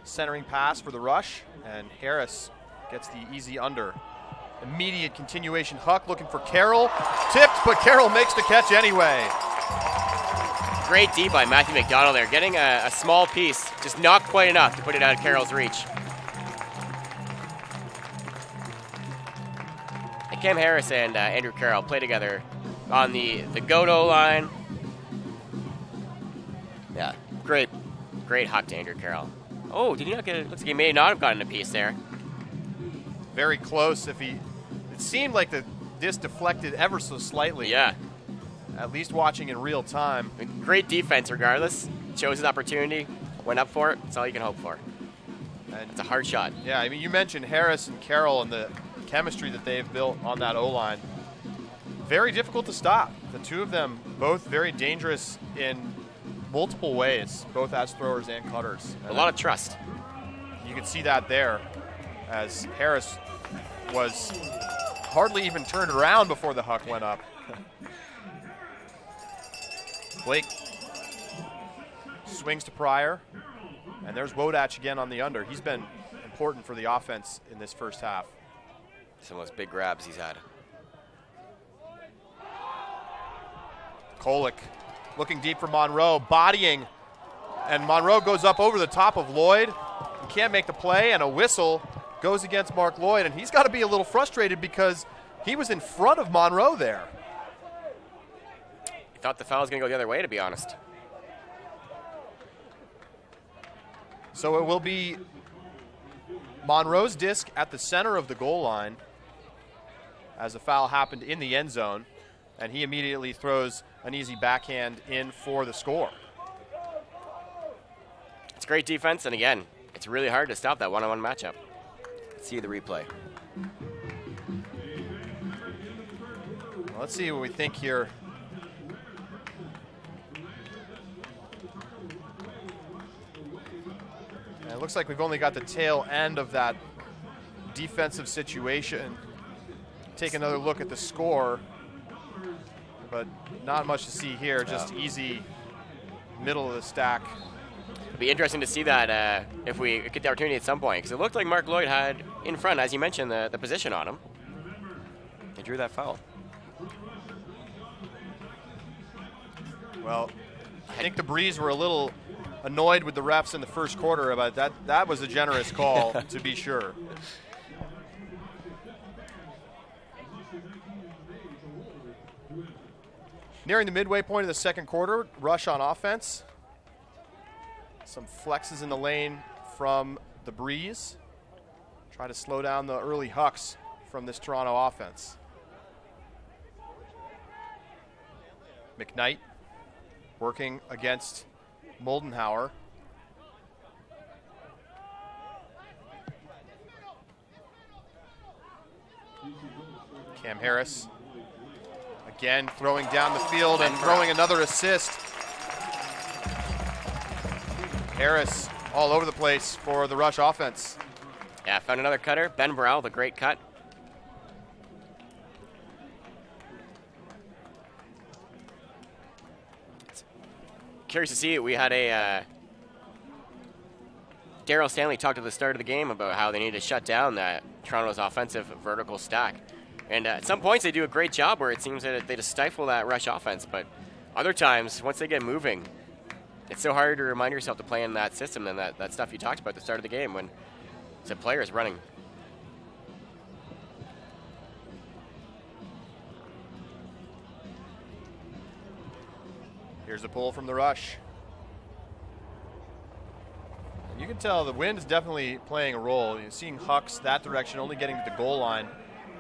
centering pass for the Rush, and Harris gets the easy under. Immediate continuation. Huck looking for Carroll. Tipped, but Carroll makes the catch anyway. Great D by Matthew McDonald there, getting a small piece, just not quite enough to put it out of Carroll's reach. And Cam Harris and Andrew Carroll play together on the Godo line. Yeah, great huck to Andrew Carroll. Oh, did he not get it? Looks like he may not have gotten a piece there. Very close. It seemed like the disc deflected ever so slightly. Yeah. At least watching in real time. Great defense regardless. Chose his opportunity, went up for it. That's all you can hope for. And it's a hard shot. Yeah, I mean, you mentioned Harris and Carroll and the chemistry that they've built on that O-line. Very difficult to stop. The two of them both very dangerous in multiple ways, both as throwers and cutters. A lot of trust. You can see that there as Harris was hardly even turned around before the huck went up. Blake swings to Pryor, and there's Wodach again on the under. He's been important for the offense in this first half. Some of those big grabs he's had. Kolick looking deep for Monroe, bodying, and Monroe goes up over the top of Lloyd. He can't make the play, and a whistle goes against Mark Lloyd, and he's got to be a little frustrated because he was in front of Monroe there. He thought the foul was going to go the other way, to be honest. So it will be Monroe's disc at the center of the goal line as a foul happened in the end zone, and he immediately throws an easy backhand in for the score. It's great defense, and again, it's really hard to stop that one-on-one matchup. Let's see the replay. Well, let's see what we think here. And it looks like we've only got the tail end of that defensive situation. Take another look at the score, but not much to see here, just easy middle of the stack. It'll be interesting to see that if we get the opportunity at some point, because it looked like Mark Lloyd had in front, as you mentioned, the position on him. They drew that foul. Well, I think the Breeze were a little annoyed with the refs in the first quarter about that. That was a generous call, to be sure. Nearing the midway point of the second quarter, Rush on offense. Some flexes in the lane from the Breeze. Try to slow down the early hucks from this Toronto offense. McKnight working against Moldenhauer. Cam Harris again throwing down the field and throwing another assist. Harris all over the place for the Rush offense. Yeah, found another cutter. Ben Burrell, the great cut. Curious to see it. We had a Daryl Stanley talked at the start of the game about how they need to shut down that Toronto's offensive vertical stack. And at some points they do a great job where it seems that they just stifle that Rush offense. But other times, once they get moving, it's so hard to remind yourself to play in that system and that stuff you talked about at the start of the game when it's a player is running. Here's a pull from the Rush. You can tell the wind is definitely playing a role. You're seeing hucks that direction only getting to the goal line,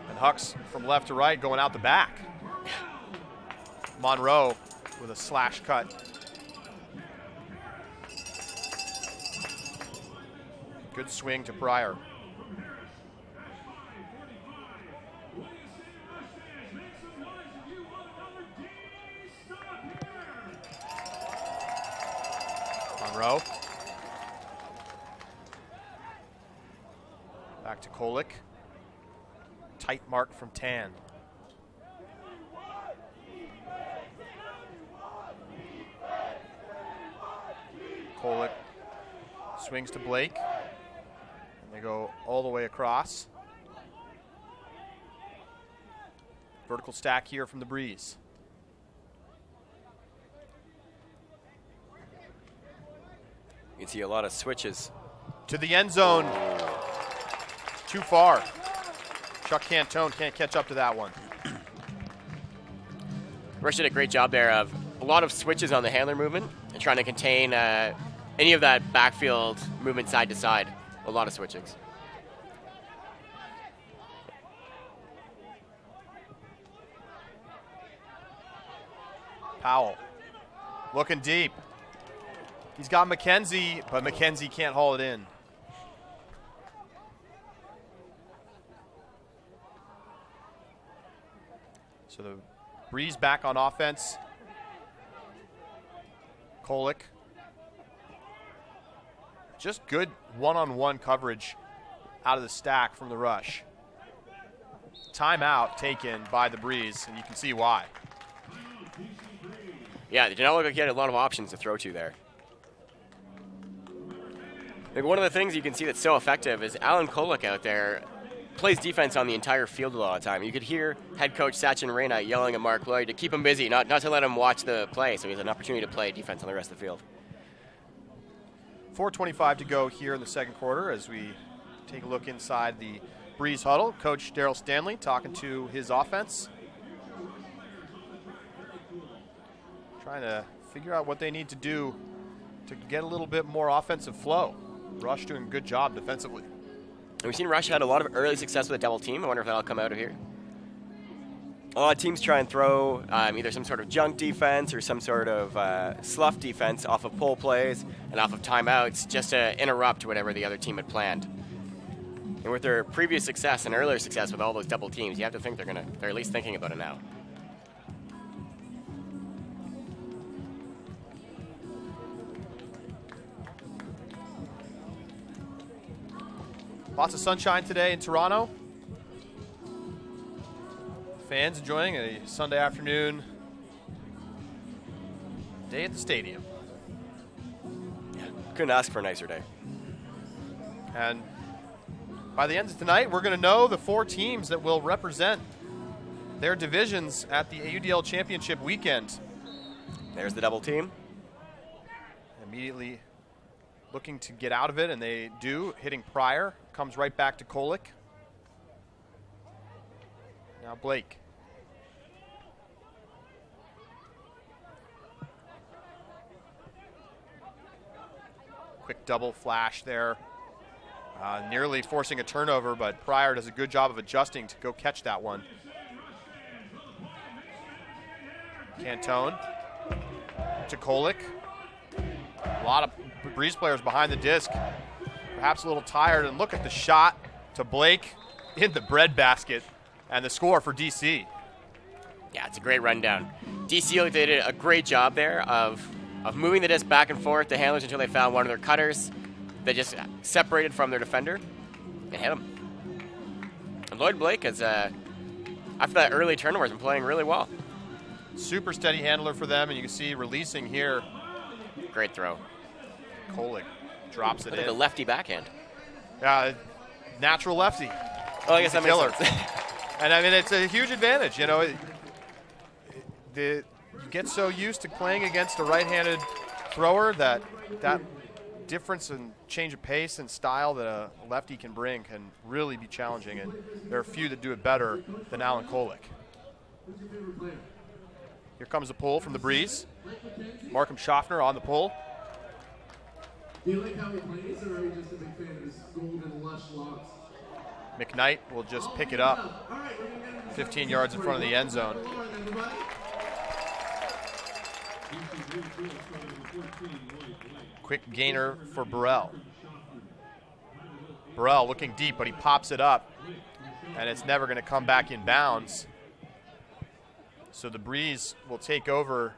and hucks from left to right going out the back. Monroe with a slash cut. Good swing to Pryor. Monroe. Back to Kolick. Tight mark from Tan. Kolick swings to Blake. And they go all the way across. Vertical stack here from the Breeze. You can see a lot of switches. To the end zone. Too far. Chuck Cantone can't catch up to that one. Rush did a great job there of a lot of switches on the handler movement and trying to contain any of that backfield movement side to side. A lot of switchings. Powell looking deep. He's got McKenzie, but McKenzie can't haul it in. So the Breeze back on offense. Kolick. Just good one-on-one coverage out of the stack from the Rush. timeout taken by the Breeze, and you can see why. Yeah, it did not look like he had a lot of options to throw to there. I think one of the things you can see that's so effective is Alan Kolek out there plays defense on the entire field a lot of the time. You could hear head coach Sachin Reyna yelling at Mark Lloyd to keep him busy, not to let him watch the play, so he has an opportunity to play defense on the rest of the field. 4:25 to go here in the second quarter as we take a look inside the Breeze huddle. Coach Daryl Stanley talking to his offense. Trying to figure out what they need to do to get a little bit more offensive flow. Rush doing a good job defensively. And we've seen Rush had a lot of early success with a double team. I wonder if that'll come out of here. A lot of teams try and throw either some sort of junk defense or some sort of slough defense off of pull plays and off of timeouts just to interrupt whatever the other team had planned. And with their previous success and earlier success with all those double teams, you have to think they're at least thinking about it now. Lots of sunshine today in Toronto. Fans enjoying a Sunday afternoon day at the stadium. Yeah, couldn't ask for a nicer day. And by the end of tonight, we're going to know the 4 teams that will represent their divisions at the AUDL Championship weekend. There's the double team. Immediately looking to get out of it, and they do, hitting Pryor. Comes right back to Kolek. Now Blake. Quick double flash there. Nearly forcing a turnover, but Pryor does a good job of adjusting to go catch that one. Cantone to Kolek. A lot of Breeze players behind the disc. Perhaps a little tired, and look at the shot to Blake in the breadbasket and the score for DC. Yeah, it's a great rundown. DC did a great job there of moving the disc back and forth to handlers until they found one of their cutters. They just separated from their defender and hit him. And Lloyd Blake has, after that early turnover, has been playing really well. Super steady handler for them, and you can see releasing here. Great throw. Kolek drops it in. A lefty backhand. Natural lefty. Oh, I guess that makes sense. And I mean, it's a huge advantage. You know, you get so used to playing against a right-handed thrower that difference in change of pace and style that a lefty can bring can really be challenging. And there are a few that do it better than Alan Kolek. Here comes the pull from the Breeze. Markham Schaffner on the pull. Do you like how he plays, or are you just a big fan of his golden lush locks? McKnight will just pick it up 15 yards in front of the end zone. Quick gainer for Burrell. Burrell looking deep, but he pops it up, and it's never going to come back in bounds. So the Breeze will take over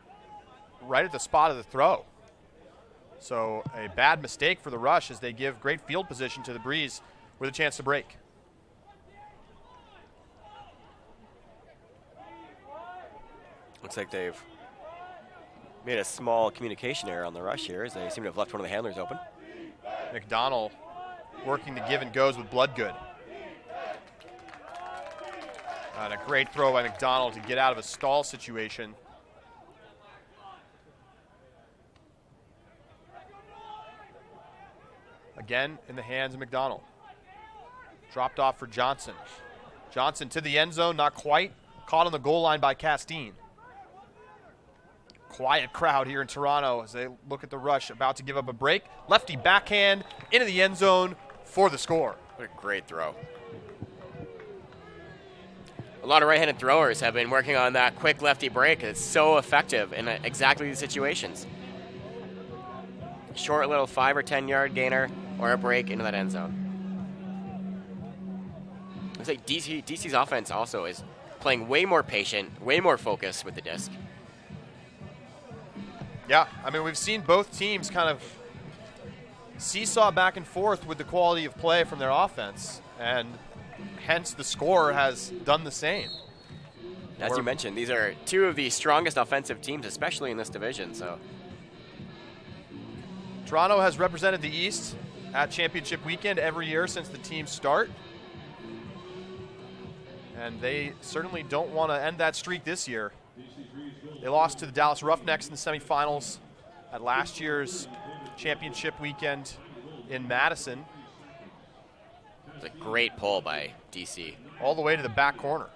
right at the spot of the throw. So a bad mistake for the Rush as they give great field position to the Breeze with a chance to break. Looks like they've made a small communication error on the Rush here as they seem to have left one of the handlers open. McDonald working the give and goes with Bloodgood. And a great throw by McDonald to get out of a stall situation. Again, in the hands of McDonald. Dropped off for Johnson. Johnson to the end zone, not quite. Caught on the goal line by Castine. Quiet crowd here in Toronto as they look at the Rush about to give up a break. Lefty backhand into the end zone for the score. What a great throw. A lot of right-handed throwers have been working on that quick lefty break. It's so effective in exactly these situations. Short little 5 or 10 yard gainer or a break into that end zone. Looks like DC's offense also is playing way more patient, way more focused with the disc. Yeah, I mean, we've seen both teams kind of seesaw back and forth with the quality of play from their offense. And hence the score has done the same. As you mentioned, these are two of the strongest offensive teams, especially in this division. So Toronto has represented the East at championship weekend every year since the teams start. And they certainly don't want to end that streak this year. They lost to the Dallas Roughnecks in the semifinals at last year's championship weekend in Madison. it's a great pull by DC. All the way to the back corner.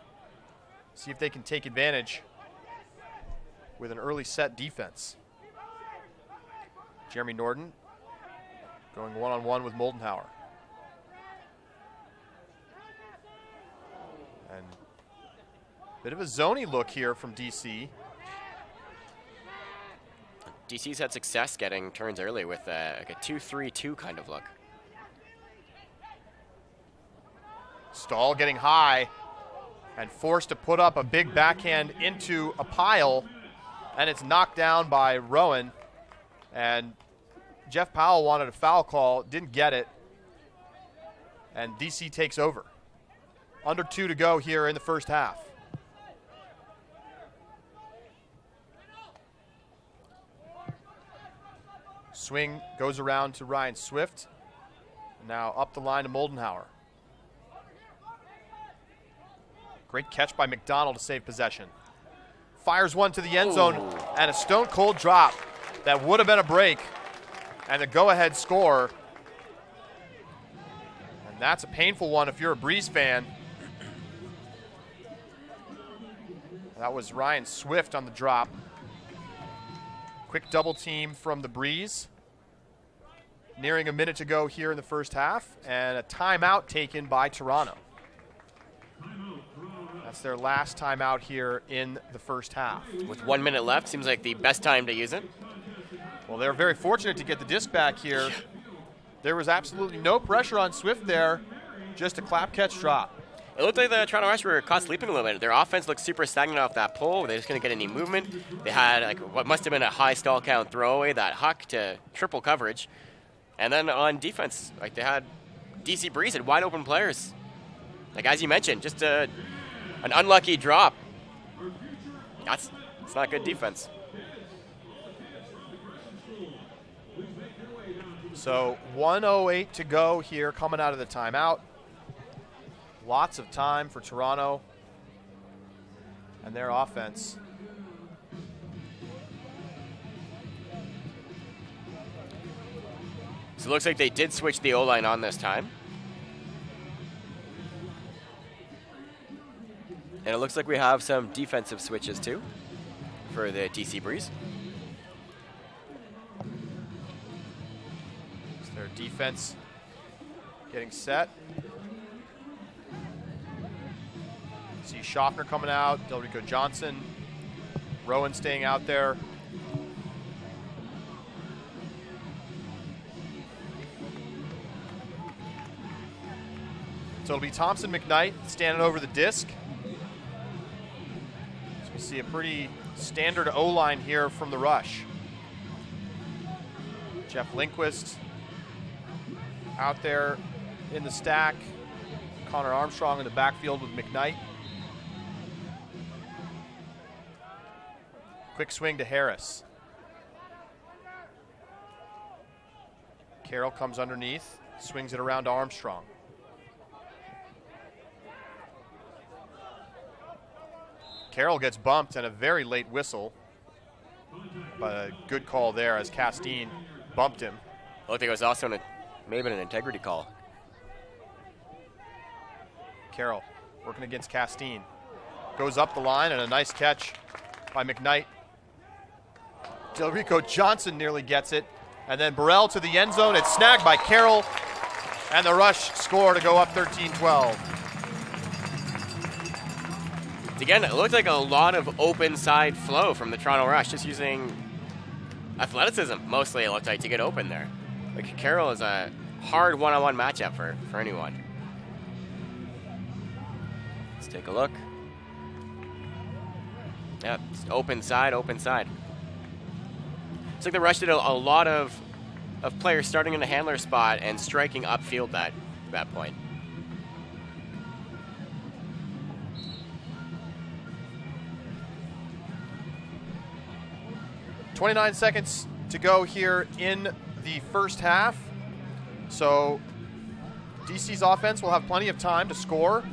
See if they can take advantage with an early set defense. Jeremy Norden going one-on-one with Moldenhauer. And bit of a zony look here from DC. DC's had success getting turns early with like a 2-3-2 kind of look. Stahl getting high and forced to put up a big backhand into a pile, and it's knocked down by Rowan. And Jeff Powell wanted a foul call, didn't get it, and DC takes over. Under 2 to go here in the first half. Swing goes around to Ryan Swift. Now up the line to Moldenhauer. Great catch by McDonald to save possession. Fires one to the end zone, and a stone-cold drop that would have been a break, and a go-ahead score. And that's a painful one if you're a Breeze fan. That was Ryan Swift on the drop. Quick double team from the Breeze. Nearing a minute to go here in the first half, and a timeout taken by Toronto. That's their last timeout here in the first half. With 1 minute left, seems like the best time to use it. Well, they're very fortunate to get the disc back here. There was absolutely no pressure on Swift there, just a clap catch drop. It looked like the Toronto Rush were caught sleeping a little bit. Their offense looked super stagnant off that pull. They just couldn't get any movement. They had like what must have been a high stall count throwaway, that huck to triple coverage. And then on defense, like they had DC Breeze had wide open players. Like as you mentioned, just an unlucky drop. It's not good defense. So 1:08 to go here coming out of the timeout. Lots of time for Toronto and their offense. So it looks like they did switch the O-line on this time. And it looks like we have some defensive switches too for the DC Breeze. It's their defense getting set. See Schaffner coming out, Delrico Johnson, Rowan staying out there. So it'll be Thompson McKnight standing over the disc. So we see a pretty standard O-line here from the Rush. Jeff Lindquist out there in the stack. Connor Armstrong in the backfield with McKnight. Quick swing to Harris. Carroll comes underneath, swings it around to Armstrong. Carroll gets bumped and a very late whistle. But a good call there as Castine bumped him. I think it was also maybe an integrity call. Carroll working against Castine. Goes up the line and a nice catch by McKnight. Delrico Johnson nearly gets it. And then Burrell to the end zone. It's snagged by Carroll. And the Rush score to go up 13-12. Again, it looked like a lot of open side flow from the Toronto Rush, just using athleticism mostly, it looked like, to get open there. Like Carroll is a hard one-on-one matchup for anyone. Let's take a look. Yep, open side, open side. It's like the Rush did a lot of players starting in the handler spot and striking upfield that point. 29 seconds to go here in the first half. So DC's offense will have plenty of time to score.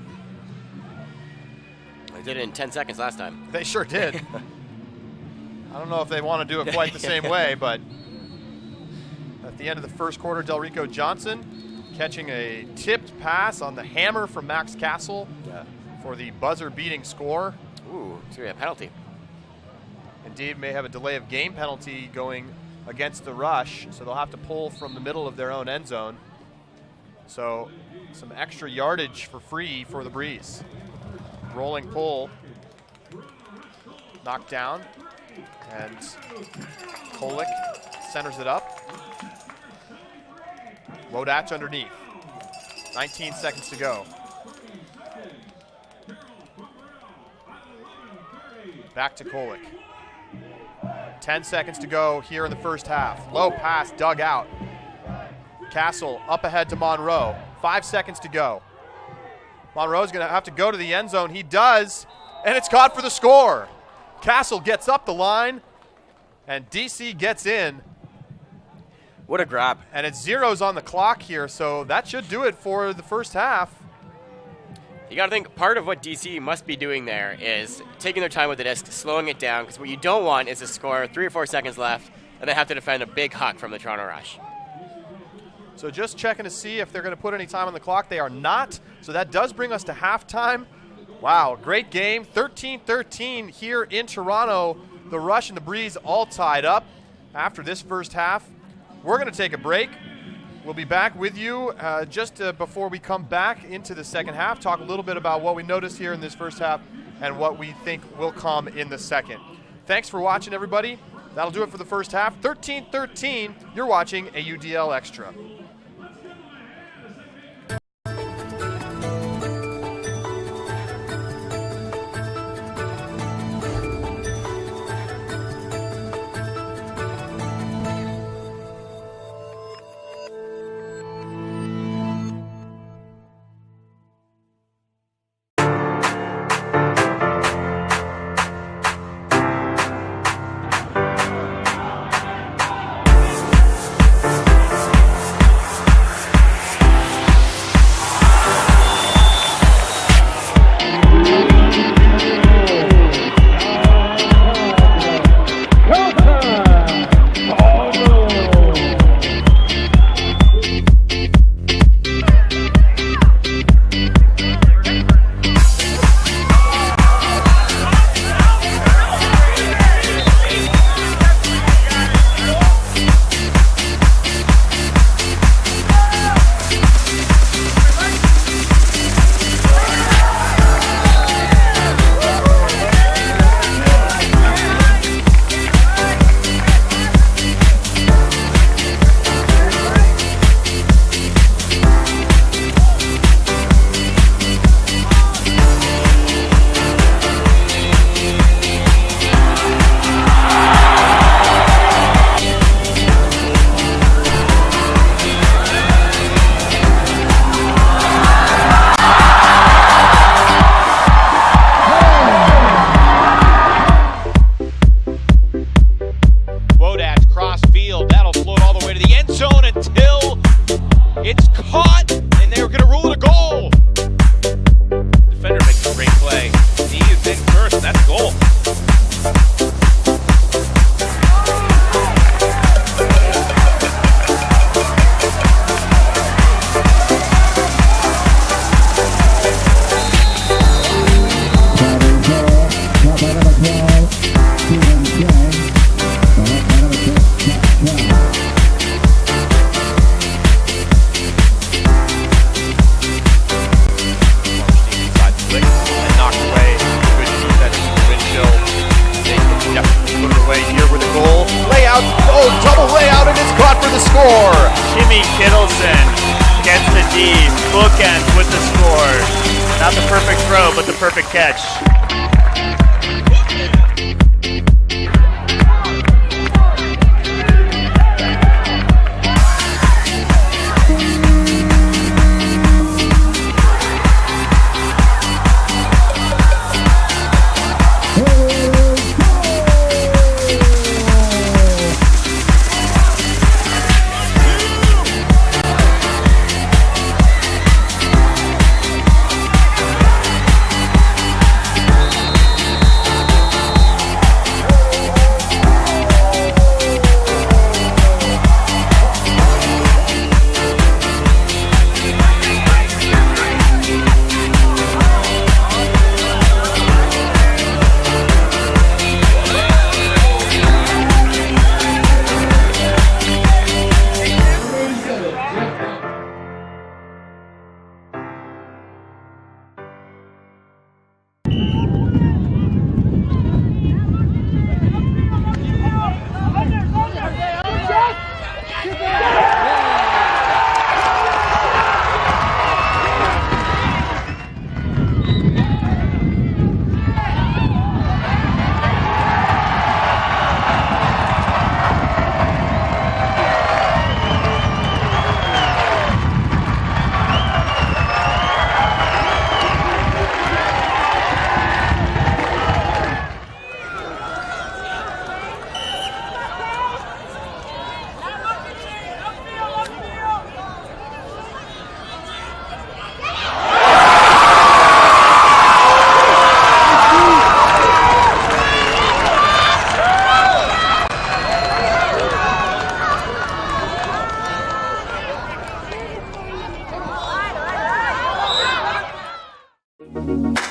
They did it in 10 seconds last time. They sure did. I don't know if they want to do it quite the same way, but at the end of the first quarter, Delrico Johnson catching a tipped pass on the hammer from Max Castle for the buzzer-beating score. Ooh, it's going to be a penalty. Indeed, may have a delay of game penalty going against the Rush, so they'll have to pull from the middle of their own end zone. So some extra yardage for free for the Breeze. Rolling pull, knocked down, and Kolick centers it up. Wodach underneath. 19 seconds to go. Back to Kolick. 10 seconds to go here in the first half. Low pass dug out. Castle up ahead to Monroe. 5 seconds to go. Monroe's going to have to go to the end zone. He does, and it's caught for the score. Castle gets up the line, and DC gets in. What a grab. And it's zeros on the clock here, so that should do it for the first half. You got to think part of what DC must be doing there is taking their time with the disc, slowing it down, because what you don't want is to score 3 or 4 seconds left, and they have to defend a big huck from the Toronto Rush. So just checking to see if they're going to put any time on the clock. They are not, so that does bring us to halftime. Wow, great game. 13-13 here in Toronto. The Rush and the Breeze all tied up after this first half. We're going to take a break. We'll be back with you just before we come back into the second half, talk a little bit about what we noticed here in this first half and what we think will come in the second. Thanks for watching, everybody. That'll do it for the first half. 13-13, you're watching AUDL Extra.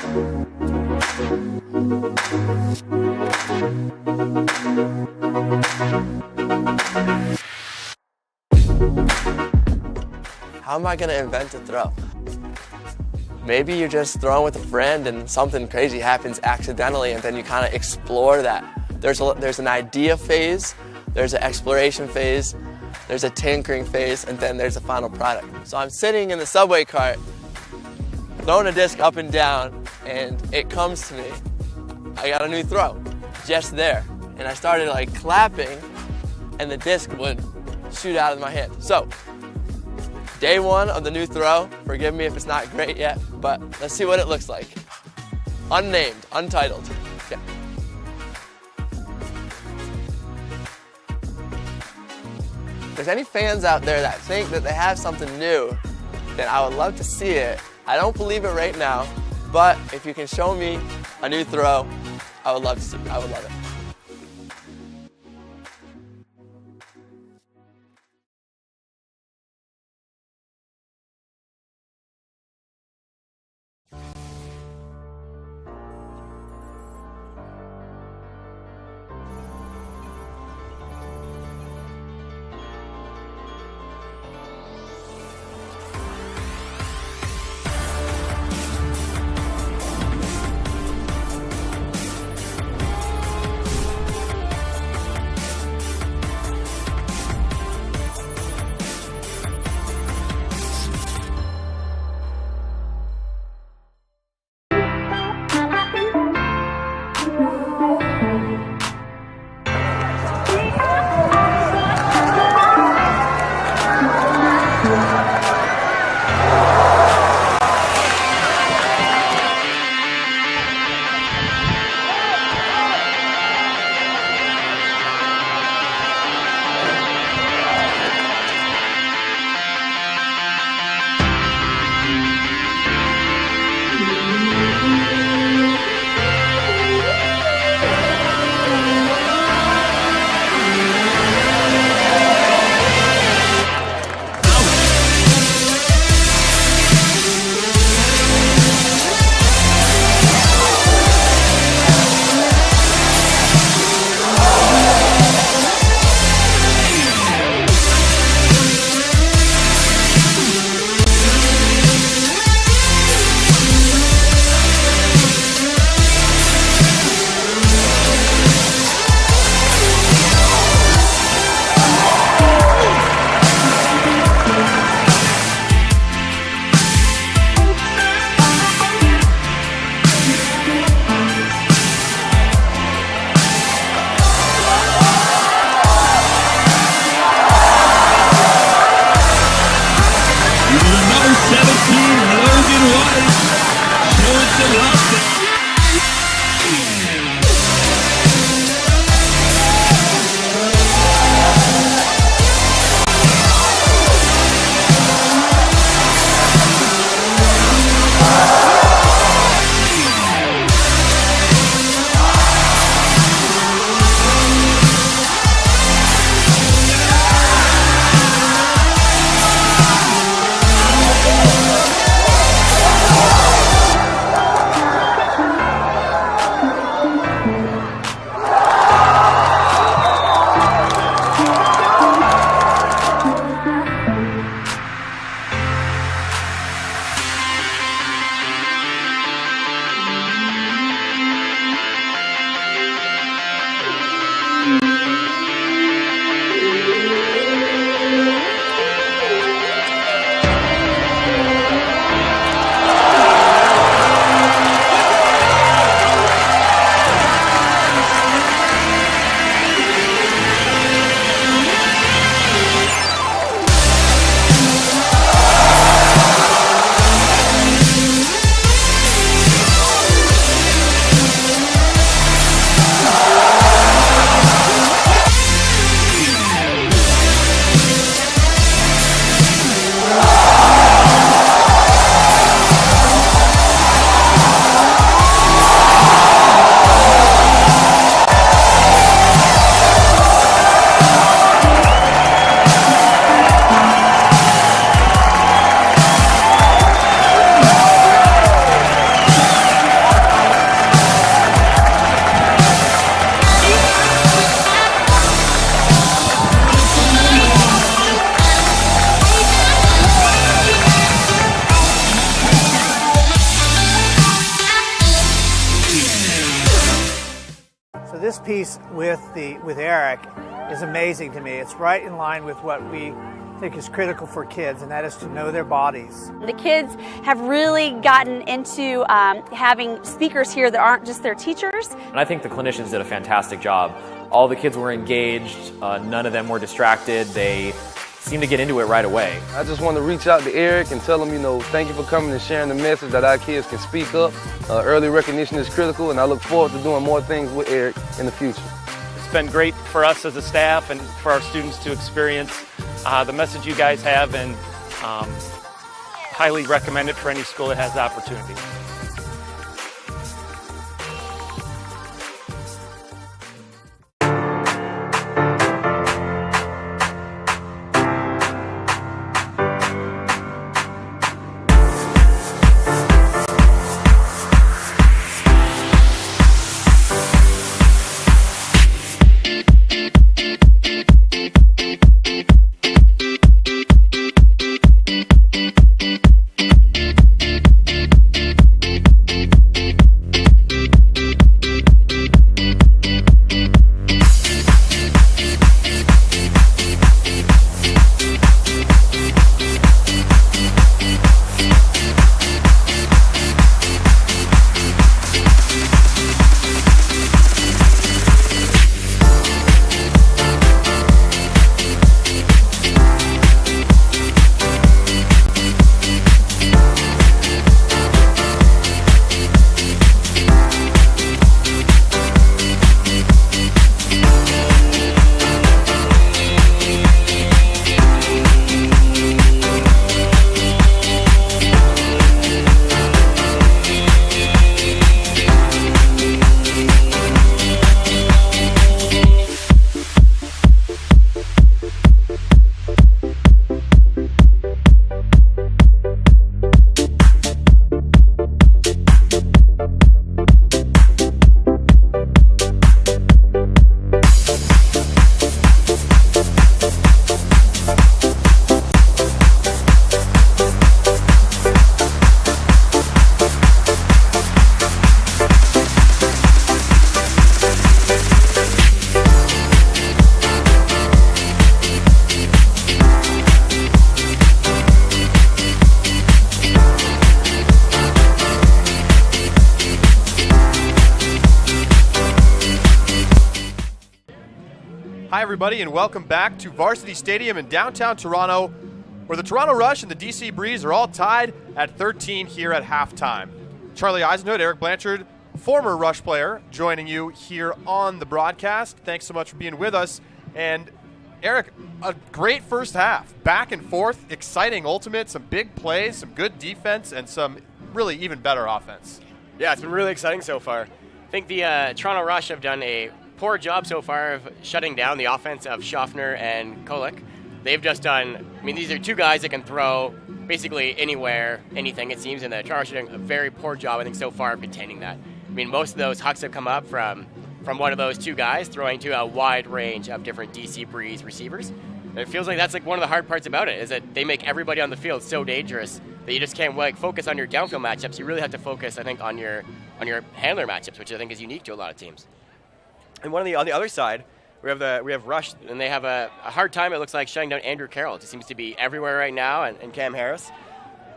How am I going to invent a throw? Maybe you're just throwing with a friend and something crazy happens accidentally, and then you kind of explore that. There's an idea phase, there's an exploration phase, there's a tinkering phase, and then there's a final product. So I'm sitting in the subway cart, throwing a disc up and down, and it comes to me. I got a new throw, just there. And I started like clapping, and the disc would shoot out of my hand. So, day one of the new throw. Forgive me if it's not great yet, but let's see what it looks like. Unnamed, untitled. Okay. If there's any fans out there that think that they have something new, then I would love to see it. I don't believe it right now, but if you can show me a new throw, I would love to see it. I would love it. This piece with Eric is amazing to me. It's right in line with what we think is critical for kids, and that is to know their bodies. The kids have really gotten into having speakers here that aren't just their teachers. And I think the clinicians did a fantastic job. All the kids were engaged, none of them were distracted. They seemed to get into it right away. I just want to reach out to Eric and tell him, thank you for coming and sharing the message that our kids can speak up. Early recognition is critical, and I look forward to doing more things with Eric in the future. It's been great for us as a staff and for our students to experience the message you guys have, and highly recommend it for any school that has the opportunity. Hi, everybody, and welcome back to Varsity Stadium in downtown Toronto, where the Toronto Rush and the DC Breeze are all tied at 13 here at halftime. Charlie Eisenhood, Eric Blanchard, former Rush player, joining you here on the broadcast. Thanks so much for being with us. And Eric, a great first half. Back and forth, exciting ultimate, some big plays, some good defense, and some really even better offense. Yeah, it's been really exciting so far. I think the Toronto Rush have done a poor job so far of shutting down the offense of Schaffner and Kolek. They've just done, these are two guys that can throw basically anywhere, anything it seems, and the Toronto Rush are doing a very poor job, I think, so far of containing that. Most of those hucks have come up from one of those two guys throwing to a wide range of different DC Breeze receivers. And it feels like that's one of the hard parts about it, is that they make everybody on the field so dangerous that you just can't focus on your downfield matchups. You really have to focus, I think, on your handler matchups, which I think is unique to a lot of teams. And on the other side, we have Rush, and they have a hard time, it looks like, shutting down Andrew Carroll. It seems to be everywhere right now, and Cam Harris.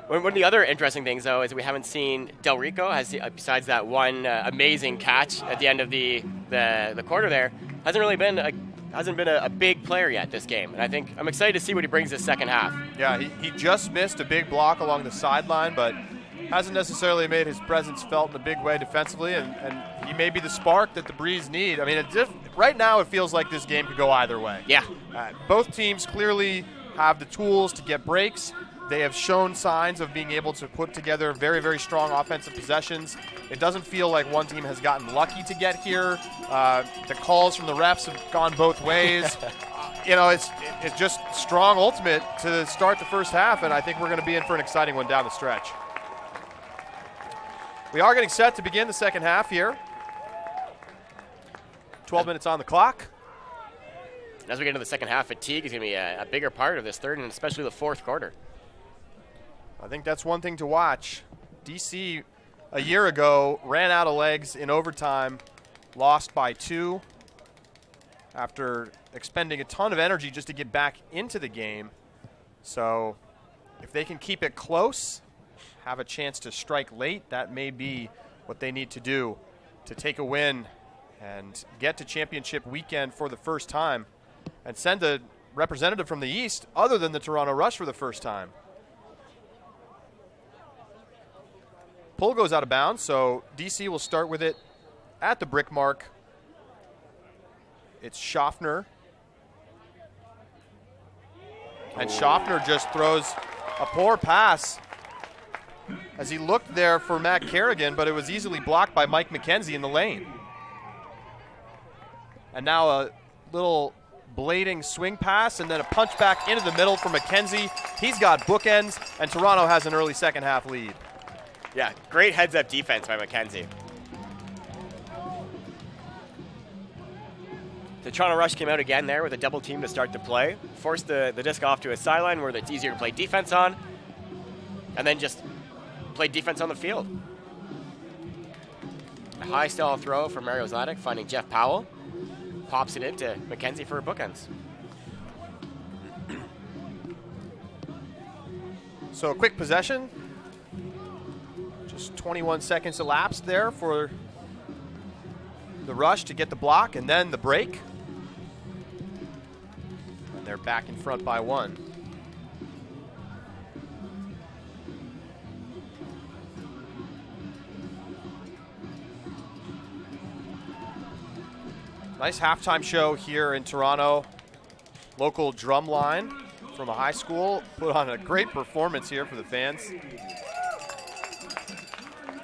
One of the other interesting things, though, is we haven't seen Del Rico, besides that one amazing catch at the end of the quarter there, hasn't been a big player yet this game. And I think I'm excited to see what he brings this second half. Yeah, he just missed a big block along the sideline, but hasn't necessarily made his presence felt in a big way defensively, and he may be the spark that the Breeze need. Right now it feels like this game could go either way. Yeah. Both teams clearly have the tools to get breaks. They have shown signs of being able to put together very, very strong offensive possessions. It doesn't feel like one team has gotten lucky to get here. The calls from the refs have gone both ways. It's just strong ultimate to start the first half, and I think we're going to be in for an exciting one down the stretch. We are getting set to begin the second half here. 12 minutes on the clock. As we get into the second half, fatigue is going to be a bigger part of this third and especially the fourth quarter. I think that's one thing to watch. DC a year ago ran out of legs in overtime lost by 2 after expending a ton of energy just to get back into the game. So if they can keep it close, have a chance to strike late, that may be what they need to do to take a win and get to championship weekend for the first time and send a representative from the East other than the Toronto Rush for the first time. Pull goes out of bounds, so DC will start with it at the brick mark. It's Schaffner. And Schaffner just throws a poor pass as he looked there for Matt Kerrigan, but it was easily blocked by Mike McKenzie in the lane. And now a little blading swing pass and then a punch back into the middle for McKenzie. He's got bookends, and Toronto has an early second half lead. Yeah, great heads-up defense by McKenzie. The Toronto Rush came out again there with a double team to start the play, forced the disc off to a sideline where it's easier to play defense on, and then just play defense on the field. A high stall throw from Mario Zlatic, finding Jeff Powell. Pops it into McKenzie for bookends. So a quick possession. Just 21 seconds elapsed there for the Rush to get the block and then the break. And they're back in front by 1. Nice halftime show here in Toronto. Local drum line from a high school put on a great performance here for the fans.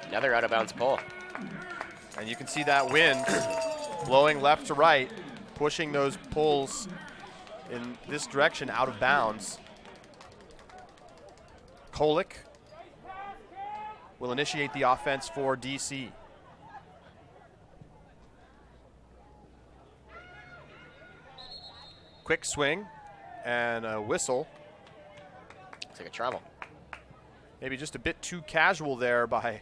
Another out-of-bounds pull. And you can see that wind blowing left to right, pushing those pulls in this direction out of bounds. Kolick will initiate the offense for DC. Quick swing and a whistle. Looks like a travel. Maybe just a bit too casual there by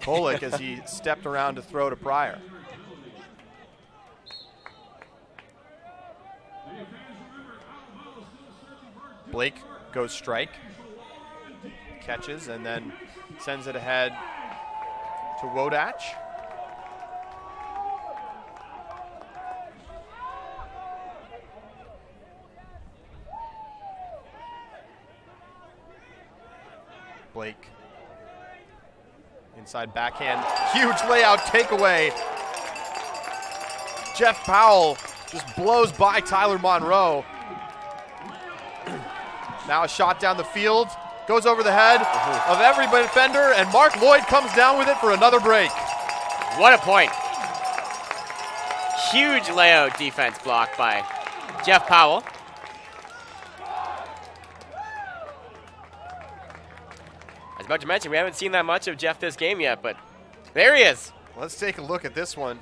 Kolick as he stepped around to throw to Pryor. Blake goes strike, catches, and then sends it ahead to Wodach. Blake. Inside backhand, huge layout takeaway. Jeff Powell just blows by Tyler Monroe. Now a shot down the field, goes over the head of every defender, and Mark Lloyd comes down with it for another break. What a point. Huge layout defense block by Jeff Powell. I was about to mention, we haven't seen that much of Jeff this game yet, but there he is. Let's take a look at this one.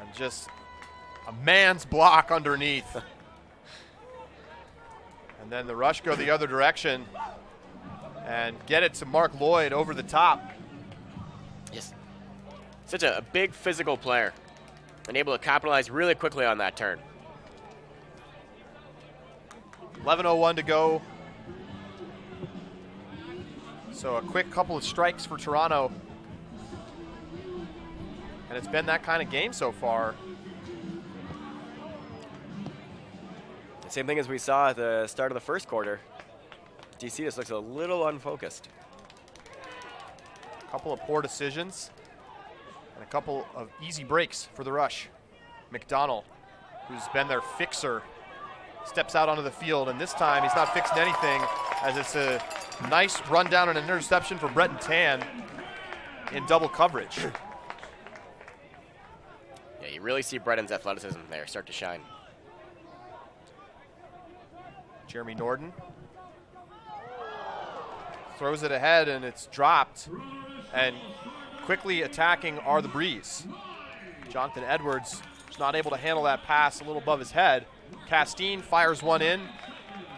And just a man's block underneath. And then the Rush go the other direction and get it to Mark Lloyd over the top. Yes. Such a big physical player and able to capitalize really quickly on that turn. 11:01 to go. So a quick couple of strikes for Toronto. And it's been that kind of game so far. Same thing as we saw at the start of the first quarter. DC just looks a little unfocused. A couple of poor decisions and a couple of easy breaks for the Rush. McDonald, who's been their fixer, steps out onto the field, and this time he's not fixing anything as it's a nice run down and an interception for Breton Tan in double coverage. Yeah, you really see Breton's athleticism there start to shine. Jeremy Norden throws it ahead and it's dropped, and quickly attacking are the Breeze. Jonathan Edwards is not able to handle that pass a little above his head. Castine fires one in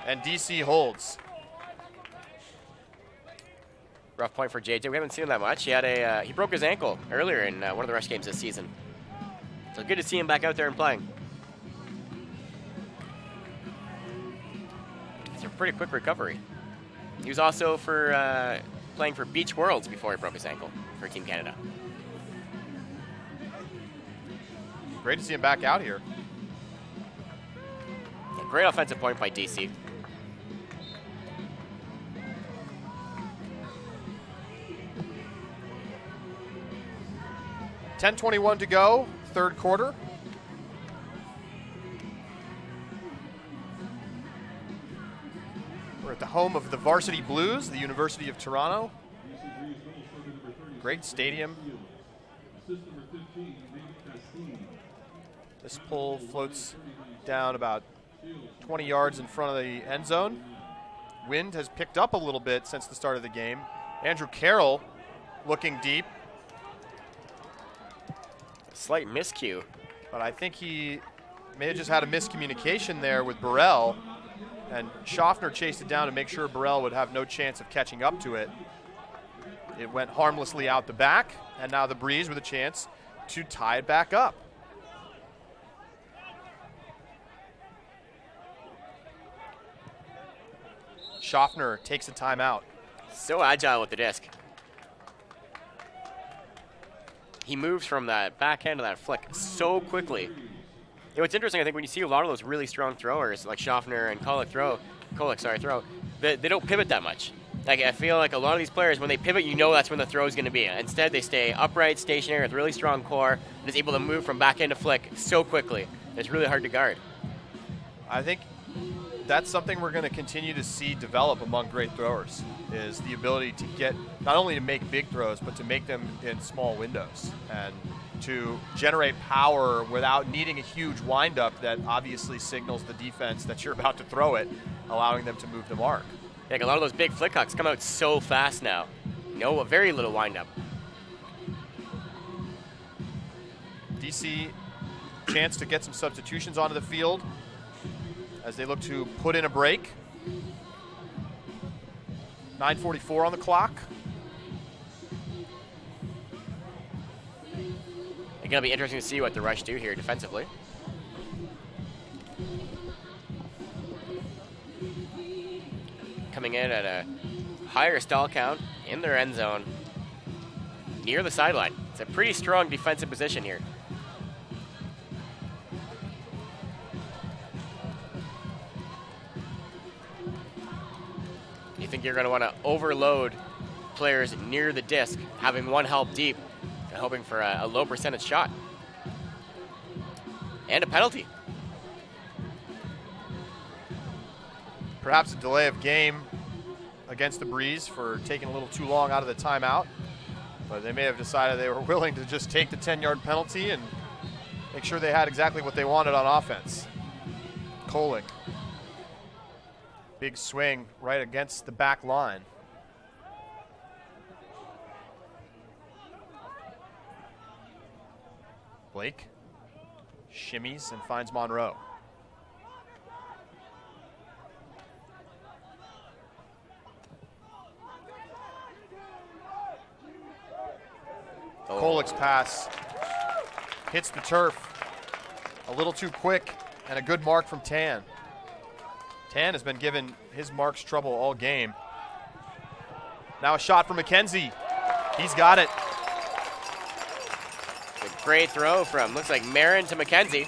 and DC holds. Rough point for JJ. We haven't seen him that much. He had he broke his ankle earlier in one of the Rush games this season. So good to see him back out there and playing. It's a pretty quick recovery. He was also playing for Beach Worlds before he broke his ankle for Team Canada. Great to see him back out here. Yeah, great offensive point by DC. .10:21 to go, third quarter. We're at the home of the Varsity Blues, the University of Toronto. Great stadium. This pole floats down about 20 yards in front of the end zone. Wind has picked up a little bit since the start of the game. Andrew Carroll looking deep. Slight miscue. But I think he may have just had a miscommunication there with Burrell. And Schaffner chased it down to make sure Burrell would have no chance of catching up to it. It went harmlessly out the back, and now the Breeze with a chance to tie it back up. Schaffner takes a timeout. So agile with the disc. He moves from that backhand to that flick so quickly. You know, it's interesting, I think, when you see a lot of those really strong throwers, like Schaffner and Kolick throw, they don't pivot that much. Like, I feel like a lot of these players, when they pivot, you know that's when the throw is going to be. Instead, they stay upright, stationary, with a really strong core, and is able to move from backhand to flick so quickly. It's really hard to guard. I think that's something we're going to continue to see develop among great throwers, is the ability to get, not only to make big throws, but to make them in small windows and to generate power without needing a huge windup that obviously signals the defense that you're about to throw it, allowing them to move the mark. Like, a lot of those big flick hooks come out so fast now. No, very little windup. DC, chance to get some substitutions onto the field as they look to put in a break. 9:44 on the clock. It's going to be interesting to see what the Rush do here defensively. Coming in at a higher stall count in their end zone near the sideline. It's a pretty strong defensive position here. You think you're going to want to overload players near the disc, having one help deep, and hoping for a low percentage shot. And a penalty. Perhaps a delay of game against the Breeze for taking a little too long out of the timeout. But they may have decided they were willing to just take the 10-yard penalty and make sure they had exactly what they wanted on offense. Kolick. Big swing right against the back line. Blake shimmies and finds Monroe. Kolick's pass hits the turf a little too quick, and a good mark from Tan. Tan has been giving his marks trouble all game. Now a shot from McKenzie. He's got it. A great throw from, looks like Marin to McKenzie.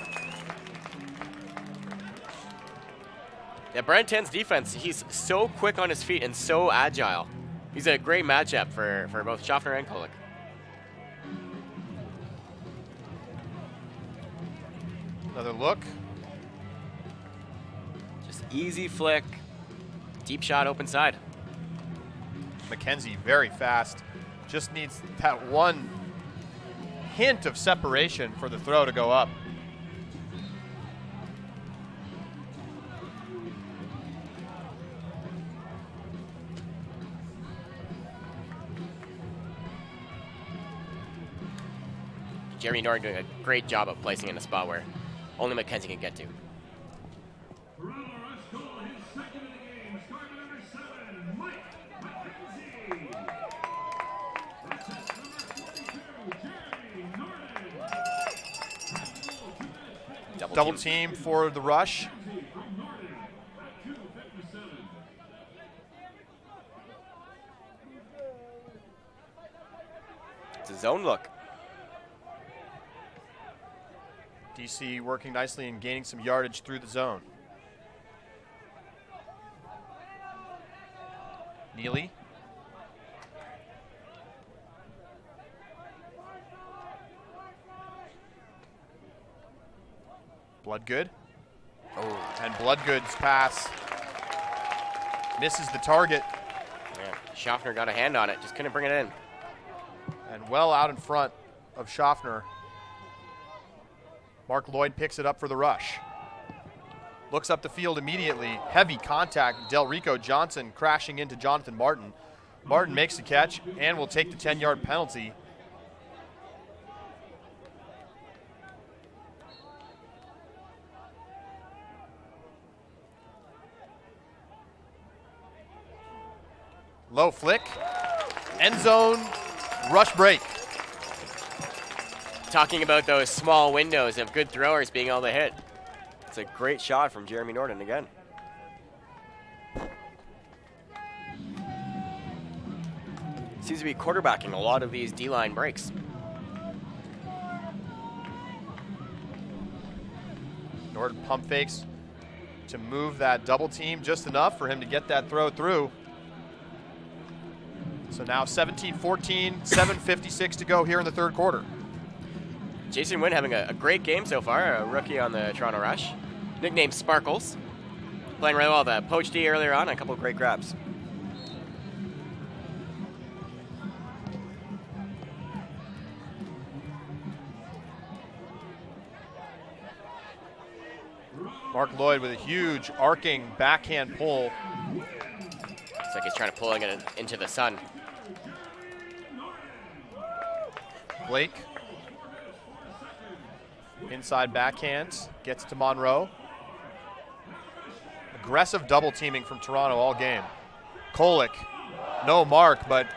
Yeah, Brian Tan's defense, he's so quick on his feet and so agile. He's a great matchup for both Schaffner and Kolick. Another look. Just easy flick, deep shot open side. McKenzie very fast. Just needs that one hint of separation for the throw to go up. Jeremy Norton doing a great job of placing in a spot where only McKenzie can get to. Double team for the rush. It's a zone look. DC working nicely and gaining some yardage through the zone. Neely. Bloodgood. Oh, and Bloodgood's pass misses the target. Yeah, Schaffner got a hand on it, just couldn't bring it in. And well out in front of Schaffner. Mark Lloyd picks it up for the rush. Looks up the field immediately. Heavy contact. Del Rico Johnson crashing into Jonathan Martin. Martin makes the catch and will take the 10-yard penalty. Low flick. End zone. Rush break. Talking about those small windows of good throwers being able to hit. It's a great shot from Jeremy Norton again. Seems to be quarterbacking a lot of these D-line breaks. Norton pump fakes to move that double team just enough for him to get that throw through. So now 17-14, 7:56 to go here in the third quarter. Jason Wynn having a great game so far, a rookie on the Toronto Rush. Nicknamed Sparkles. Playing really well. The poach D earlier on, a couple of great grabs. Mark Lloyd with a huge arcing backhand pull. Looks like he's trying to pull it into the sun. Blake. Inside backhand, gets to Monroe. Aggressive double teaming from Toronto all game. Kolick, no mark, but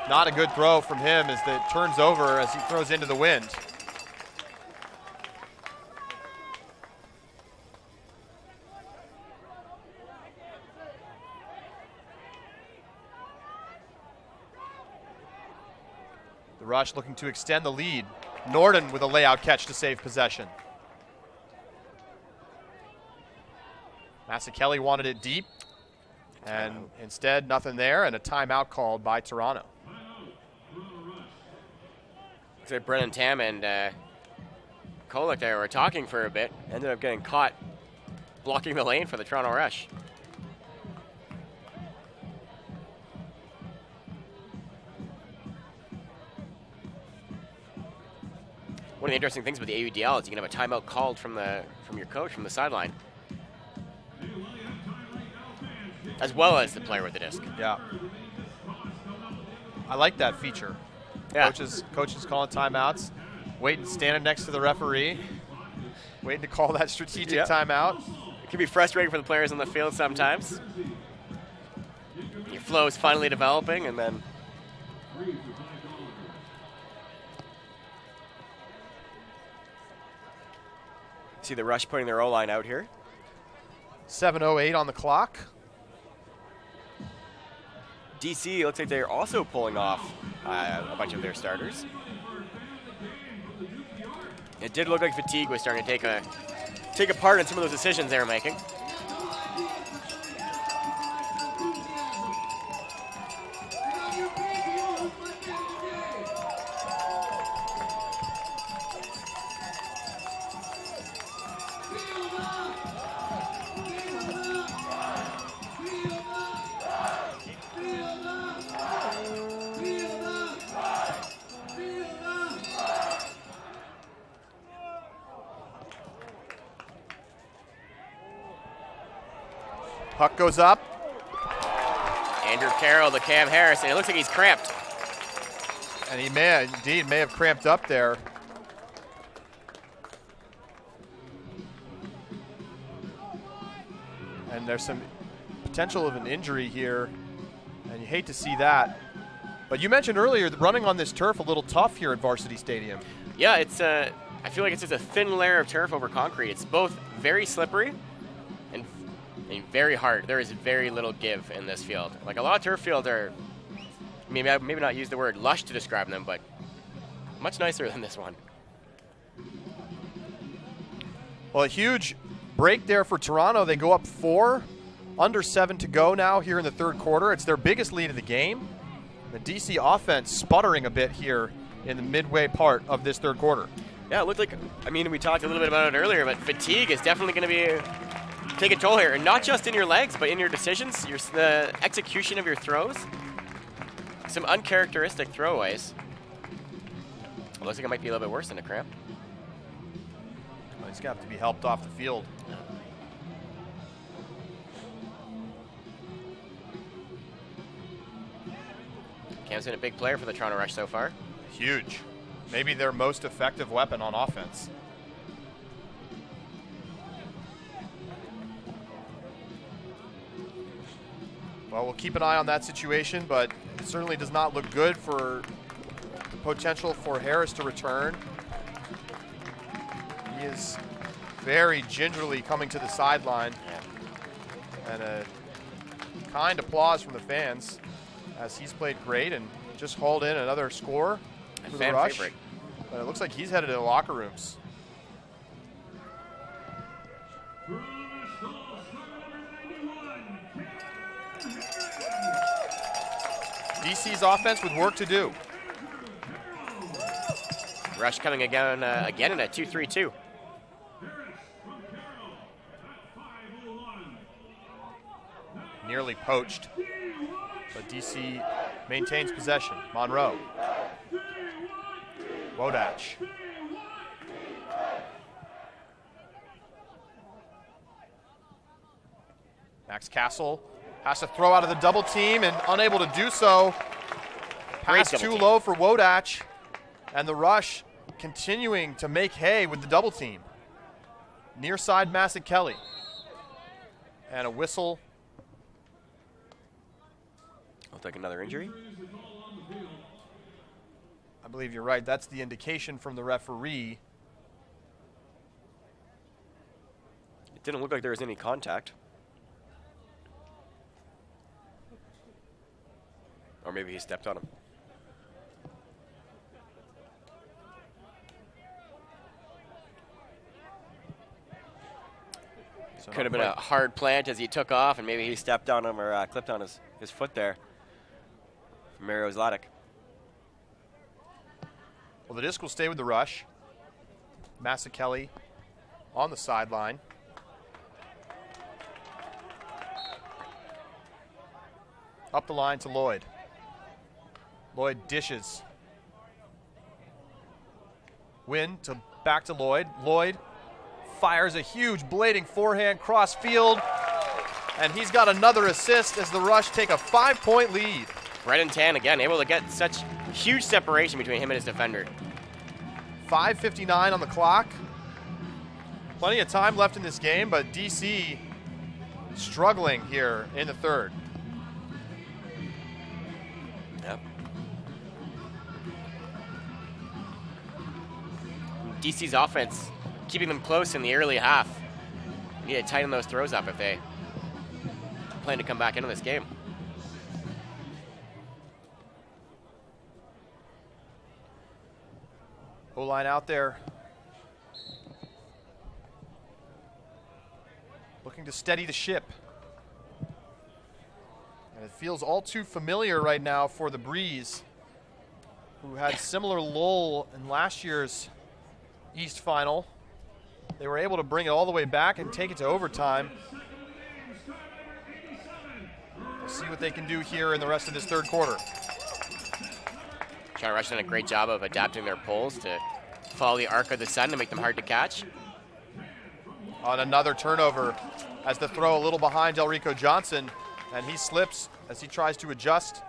not a good throw from him as it turns over as he throws into the wind. The Rush looking to extend the lead. Norton with a layout catch to save possession. Masekeli wanted it deep, and instead nothing there, and a timeout called by Toronto. Looks like Brennan Tam and Kolick there were talking for a bit, ended up getting caught blocking the lane for the Toronto Rush. One of the interesting things about the AUDL is you can have a timeout called from your coach from the sideline, as well as the player with the disc. Yeah, I like that feature. Yeah. Coaches calling timeouts, standing next to the referee, waiting to call that strategic timeout. It can be frustrating for the players on the field sometimes. Your flow is finally developing, and then see the Rush putting their O-line out here. 7:08 on the clock. DC looks like they're also pulling off a bunch of their starters. It did look like fatigue was starting to take a part in some of those decisions they were making. Puck goes up. Andrew Carroll to Cam Harris, and it looks like he's cramped. And he may have cramped up there. And there's some potential of an injury here, and you hate to see that. But you mentioned earlier that running on this turf a little tough here at Varsity Stadium. Yeah, it's I I feel like it's just a thin layer of turf over concrete. It's both very slippery and very hard. There is very little give in this field. Like a lot of turf fields are, maybe not use the word lush to describe them, but much nicer than this one. Well, a huge break there for Toronto. They go up 4, under 7 to go now here in the third quarter. It's their biggest lead of the game. The DC offense sputtering a bit here in the midway part of this third quarter. Yeah, it looked like, I mean, we talked a little bit about it earlier, but fatigue is definitely going to take a toll here. And not just in your legs, but in your decisions, the execution of your throws. Some uncharacteristic throwaways. It looks like it might be a little bit worse than a cramp. Well, he's got to be helped off the field. Cam's been a big player for the Toronto Rush so far. Huge. Maybe their most effective weapon on offense. Well, we'll keep an eye on that situation, but it certainly does not look good for the potential for Harris to return. He is very gingerly coming to the sideline. And a kind applause from the fans as he's played great and just hauled in another score for the Rush. Favorite. But it looks like he's headed to the locker rooms. DC's offense with work to do. Rush coming again in a 2-3-2. Nearly poached, but DC maintains possession. Monroe. Wodach. Max Castle has to throw out of the double team and unable to do so. Pass too low for Wodach, and the Rush continuing to make hay with the double team. Near side Massett Kelly. And a whistle. Looks like another injury. I believe you're right. That's the indication from the referee. It didn't look like there was any contact. Or maybe he stepped on him. So could have been a hard plant as he took off, and maybe he stepped on him or clipped on his foot there. Mario Zlatic. Well, the disc will stay with the Rush. Massett Kelly on the sideline. Up the line to Lloyd. Lloyd dishes. Win to back to Lloyd. Lloyd fires a huge blading forehand cross field, and he's got another assist as the Rush take a 5-point lead. Brennan Tan again able to get such huge separation between him and his defender. 5:59 on the clock. Plenty of time left in this game, but DC struggling here in the third. Yep. DC's offense keeping them close in the early half. They need to tighten those throws up if they plan to come back into this game. O-line out there. Looking to steady the ship. And it feels all too familiar right now for the Breeze, who had similar lull in last year's East Final. They were able to bring it all the way back and take it to overtime. We'll see what they can do here in the rest of this third quarter. Toronto Rush done a great job of adapting their poles to follow the arc of the sun to make them hard to catch. On another turnover as the throw a little behind Elrico Johnson, and he slips as he tries to adjust.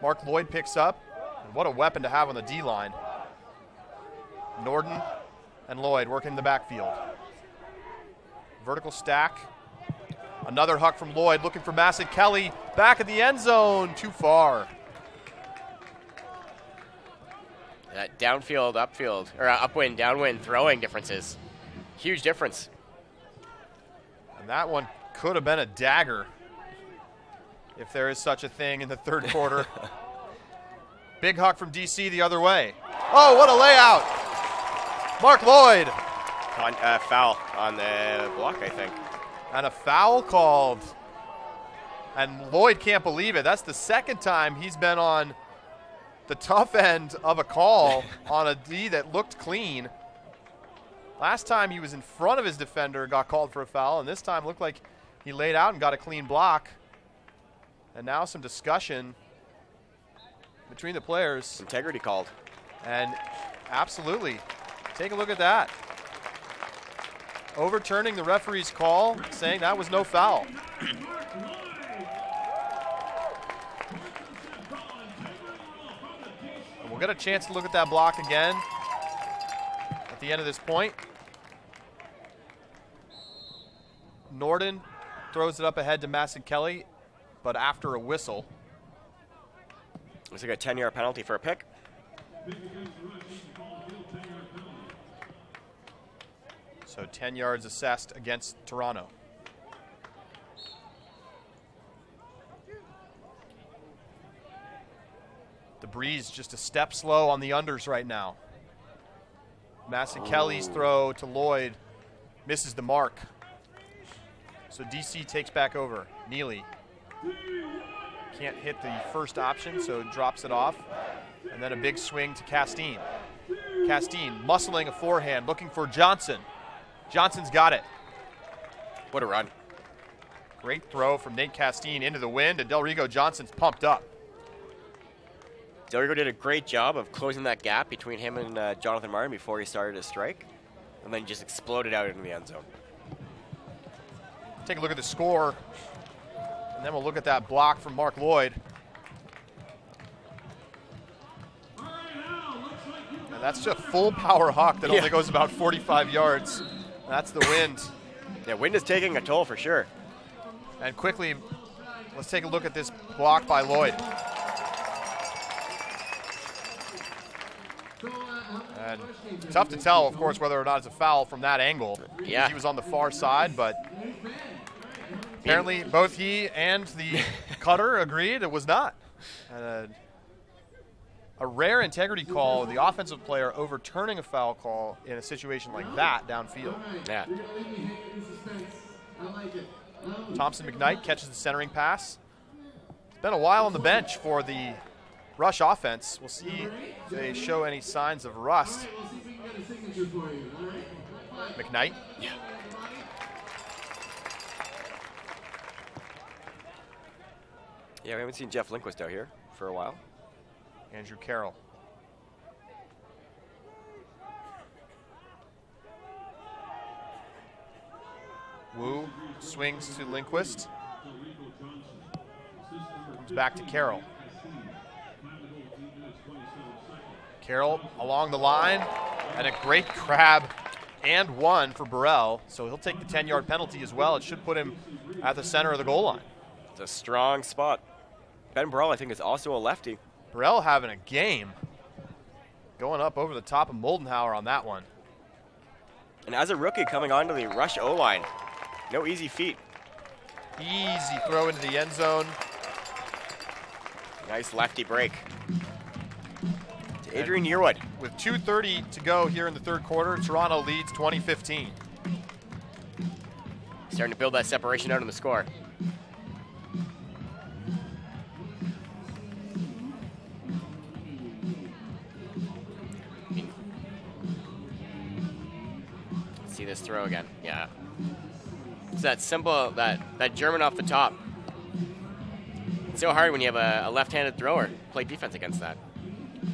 Mark Lloyd picks up, and what a weapon to have on the D-line. Norden and Lloyd working in the backfield. Vertical stack. Another huck from Lloyd looking for Massett Kelly. Back of the end zone, too far. That downfield, upfield, or upwind, downwind throwing differences. Huge difference. And that one could have been a dagger if there is such a thing in the third quarter. Big huck from DC the other way. Oh, what a layout. Mark Lloyd. Foul on the block, I think. And a foul called. And Lloyd can't believe it. That's the second time he's been on the tough end of a call on a D that looked clean. Last time he was in front of his defender, got called for a foul, and this time looked like he laid out and got a clean block. And now some discussion between the players. Integrity called. And absolutely. Take a look at that. Overturning the referee's call, saying that was no foul. And we'll get a chance to look at that block again at the end of this point. Norden throws it up ahead to Madison Kelly, but after a whistle. Looks like a 10-yard penalty for a pick. So 10 yards assessed against Toronto. The breeze just a step slow on the unders right now. Madison Kelly's throw to Lloyd misses the mark. So DC takes back over. Neely can't hit the first option, so drops it off. And then a big swing to Castine. Castine muscling a forehand, looking for Johnson. Johnson's got it. What a run. Great throw from Nate Castine into the wind, and Delrigo Johnson's pumped up. Delrigo did a great job of closing that gap between him and Jonathan Martin before he started his strike, and then just exploded out into the end zone. Take a look at the score, and then we'll look at that block from Mark Lloyd. And that's just a full power huck that only goes about 45 yards. That's the wind. Yeah, wind is taking a toll for sure. And quickly, let's take a look at this block by Lloyd. And tough to tell, of course, whether or not it's a foul from that angle. Yeah. He was on the far side, but apparently both he and the cutter agreed it was not. And a rare integrity call, the offensive player overturning a foul call in a situation like that downfield. Yeah. Thompson McKnight catches the centering pass. It's been a while on the bench for the Rush offense. We'll see if they show any signs of rust. McKnight. Yeah. Yeah, we haven't seen Jeff Lindquist out here for a while. Andrew Carroll. Wu swings to Lindquist. Comes back to Carroll. Carroll along the line, and a great grab and one for Burrell. So he'll take the 10-yard penalty as well. It should put him at the center of the goal line. It's a strong spot. Ben Burrell, I think, is also a lefty. Burrell having a game. Going up over the top of Moldenhauer on that one. And as a rookie coming onto the Rush O-line, no easy feat. Easy throw into the end zone. Nice lefty break. To Adrian Yearwood. With 2:30 to go here in the third quarter, Toronto leads 20-15. Starting to build that separation out in the score. See this throw again. Yeah. It's that simple, that German off the top. It's so hard when you have a left-handed thrower. Play defense against that.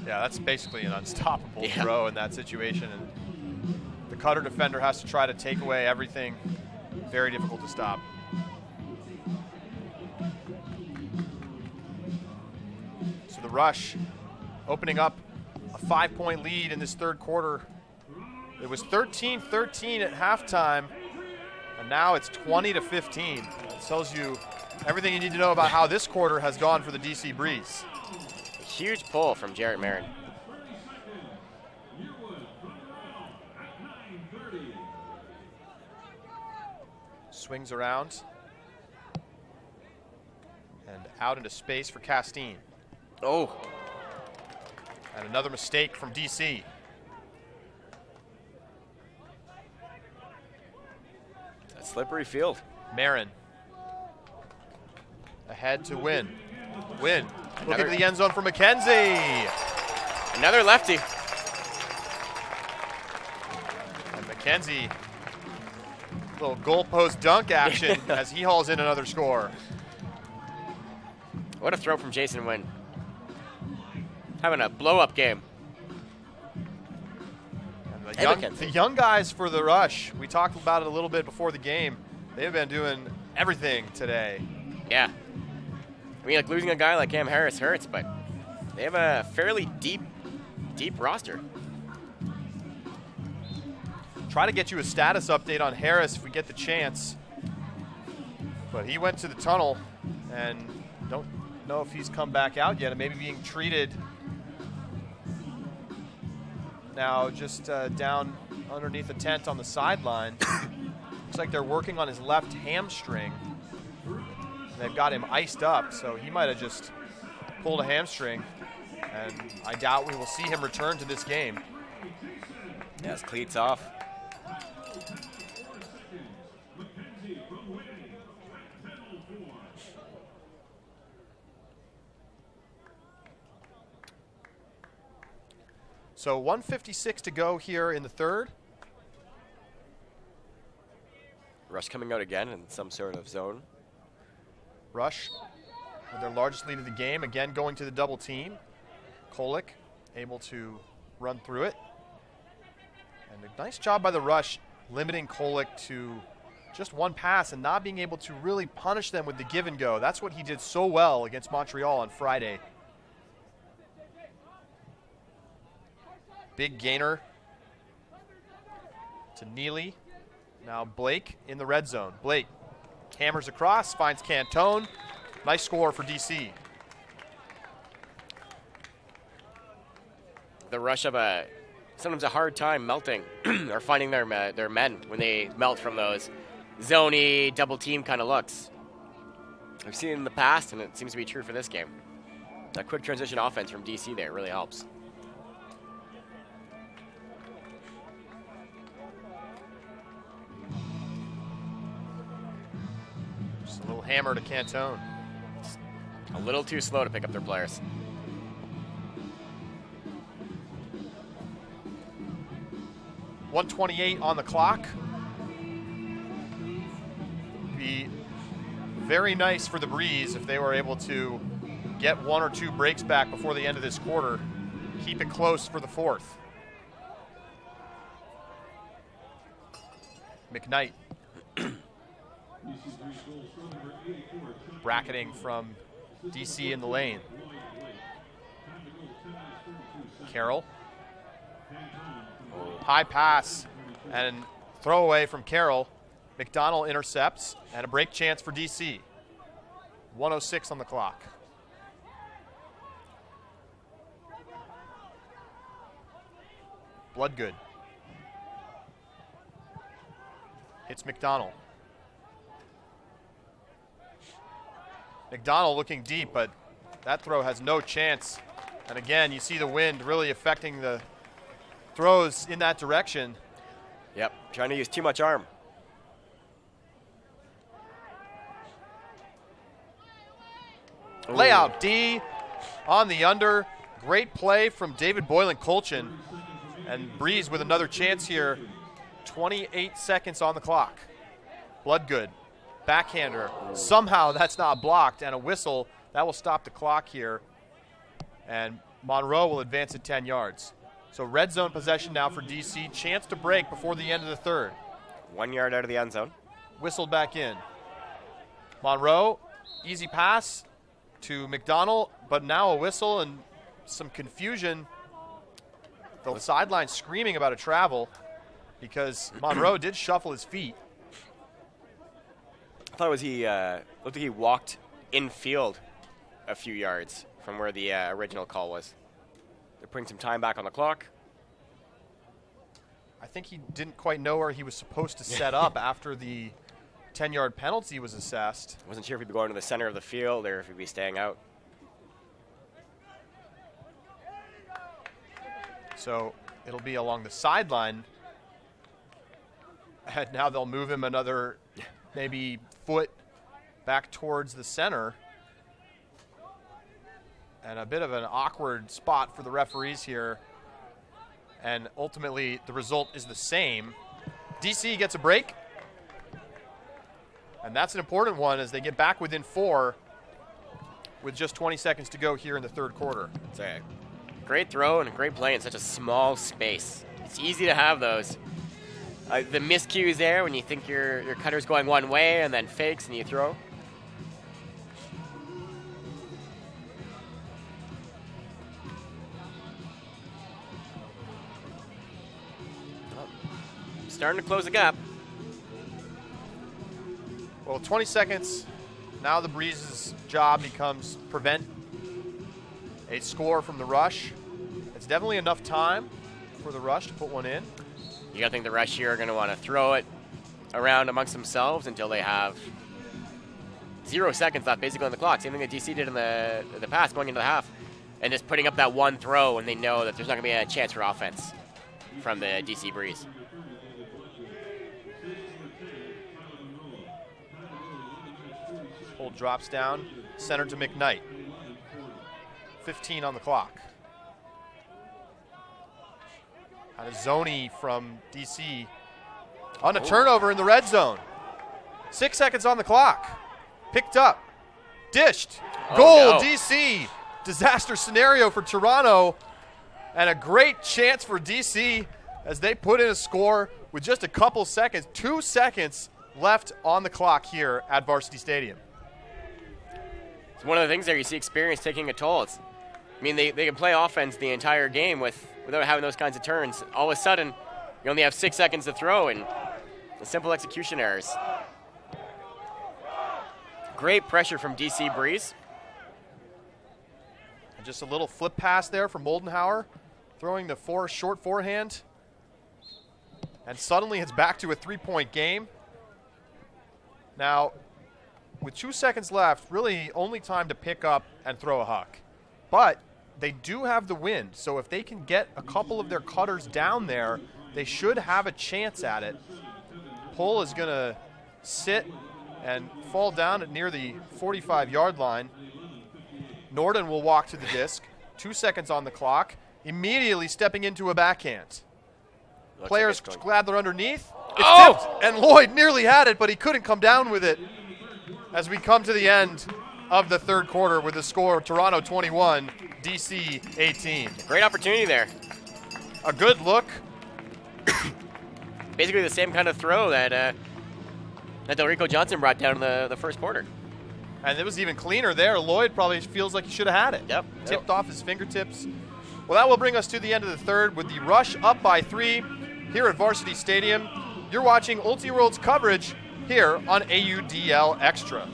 Yeah, that's basically an unstoppable throw in that situation. And the cutter defender has to try to take away everything. Very difficult to stop. So the Rush opening up a 5-point lead in this third quarter. It was 13-13 at halftime, and now it's 20-15. It tells you everything you need to know about how this quarter has gone for the DC Breeze. A huge pull from Jarrett Marin. Swings around. And out into space for Castine. Oh. And another mistake from DC. A slippery field. Marin. Ahead to Wynn. Wynn. Looking to the end zone for McKenzie. Another lefty. And McKenzie, little goalpost dunk action as he hauls in another score. What a throw from Jason Wynn. Having a blow-up game. And the young guys for the Rush, we talked about it a little bit before the game. They've been doing everything today. Yeah. I mean, like losing a guy like Cam Harris hurts, but they have a fairly deep roster. Try to get you a status update on Harris if we get the chance. But he went to the tunnel and don't know if he's come back out yet. And maybe being treated now just down underneath the tent on the sideline. Looks like they're working on his left hamstring. They've got him iced up, so he might have just pulled a hamstring. And I doubt we will see him return to this game. Yeah, his cleats off. So 1:56 to go here in the third. Rush coming out again in some sort of zone. Rush with their largest lead of the game, again going to the double team. Kolick able to run through it. And a nice job by the Rush limiting Kolick to just one pass and not being able to really punish them with the give and go. That's what he did so well against Montreal on Friday. Big gainer to Neely. Now Blake in the red zone. Blake hammers across, finds Cantone. Nice score for DC. The Rush have sometimes a hard time melting or finding their men when they melt from those zony double team kind of looks. I've seen it in the past, and it seems to be true for this game. That quick transition offense from DC there really helps. Just a little hammer to Cantone. A little too slow to pick up their players. .128 on the clock. Be very nice for the Breeze if they were able to get one or two breaks back before the end of this quarter. Keep it close for the fourth. McKnight. Bracketing from DC in the lane. Carroll. High pass and throwaway from Carroll. McDonald intercepts and a break chance for DC. 1:06 on the clock. Bloodgood. Hits McDonald. McDonald looking deep, but that throw has no chance. And again, you see the wind really affecting the throws in that direction. Yep, trying to use too much arm. Layout D on the under. Great play from David Boylan-Colchin. And Breeze with another chance here. 28 seconds on the clock. Bloodgood. Backhander. Somehow that's not blocked. And a whistle. That will stop the clock here. And Monroe will advance at 10 yards. So red zone possession now for DC. Chance to break before the end of the third. 1 yard out of the end zone. Whistled back in. Monroe, easy pass to McDonald, but now a whistle and some confusion. The sideline screaming about a travel because Monroe did shuffle his feet. I thought it was looked like he walked infield a few yards from where the original call was. They're putting some time back on the clock. I think he didn't quite know where he was supposed to set up after the 10-yard penalty was assessed. Wasn't sure if he'd be going to the center of the field or if he'd be staying out. So it'll be along the sideline. And now they'll move him another maybe foot back towards the center. And a bit of an awkward spot for the referees here. And ultimately, the result is the same. DC gets a break. And that's an important one as they get back within 4 with just 20 seconds to go here in the third quarter. It's a great throw and a great play in such a small space. It's easy to have those. The miscues there when you think your cutter's going one way and then fakes and you throw. Starting to close the gap. Well, 20 seconds. Now the Breeze's job becomes prevent a score from the Rush. It's definitely enough time for the Rush to put one in. You gotta think the Rush here are gonna want to throw it around amongst themselves until they have 0 seconds left basically on the clock. Same thing that DC did in the past going into the half. And just putting up that one throw when they know that there's not gonna be a chance for offense from the DC Breeze. Hold drops down, center to McKnight. 15 on the clock. Out of Zoney from DC. On a turnover in the red zone. 6 seconds on the clock. Picked up. Dished. Goal, no. DC. Disaster scenario for Toronto. And a great chance for DC as they put in a score with just a couple seconds. 2 seconds left on the clock here at Varsity Stadium. It's one of the things there you see experience taking a toll. I mean, they can play offense the entire game without having those kinds of turns. All of a sudden, you only have 6 seconds to throw and simple execution errors. Great pressure from DC Breeze. And just a little flip pass there from Moldenhauer, throwing the short forehand. And suddenly it's back to a 3-point game. Now, with 2 seconds left, really only time to pick up and throw a huck. But they do have the wind, so if they can get a couple of their cutters down there, they should have a chance at it. Pull is going to sit and fall down at near the 45-yard line. Norden will walk to the disc. 2 seconds on the clock. Immediately stepping into a backhand. Players glad they're underneath. It's tipped, and Lloyd nearly had it, but he couldn't come down with it. As we come to the end of the third quarter with the score Toronto 21, DC 18. Great opportunity there. A good look. Basically the same kind of throw that Delrico Johnson brought down in the first quarter. And it was even cleaner there. Lloyd probably feels like he should have had it. Yep. Tipped off his fingertips. Well, that will bring us to the end of the third with the Rush up by 3 here at Varsity Stadium. You're watching Ultiworld's coverage here on AUDL Extra.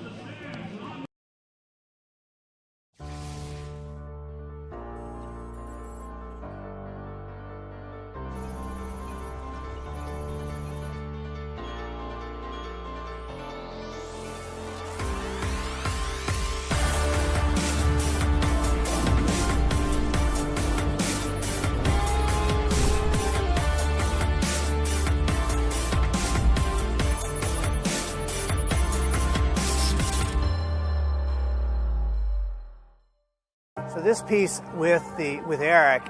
So this piece with Eric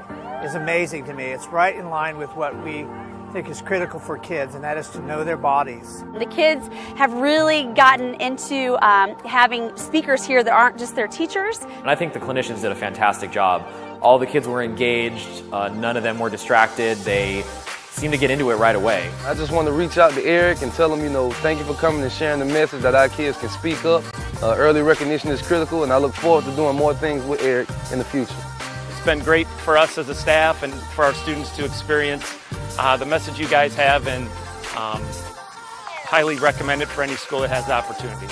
is amazing to me. It's right in line with what we think is critical for kids, and that is to know their bodies. The kids have really gotten into having speakers here that aren't just their teachers. And I think the clinicians did a fantastic job. All the kids were engaged, none of them were distracted. They seemed to get into it right away. I just want to reach out to Eric and tell him, thank you for coming and sharing the message that our kids can speak up. Early recognition is critical, and I look forward to doing more things with Eric in the future. It's been great for us as a staff and for our students to experience the message you guys have, and highly recommend it for any school that has the opportunity.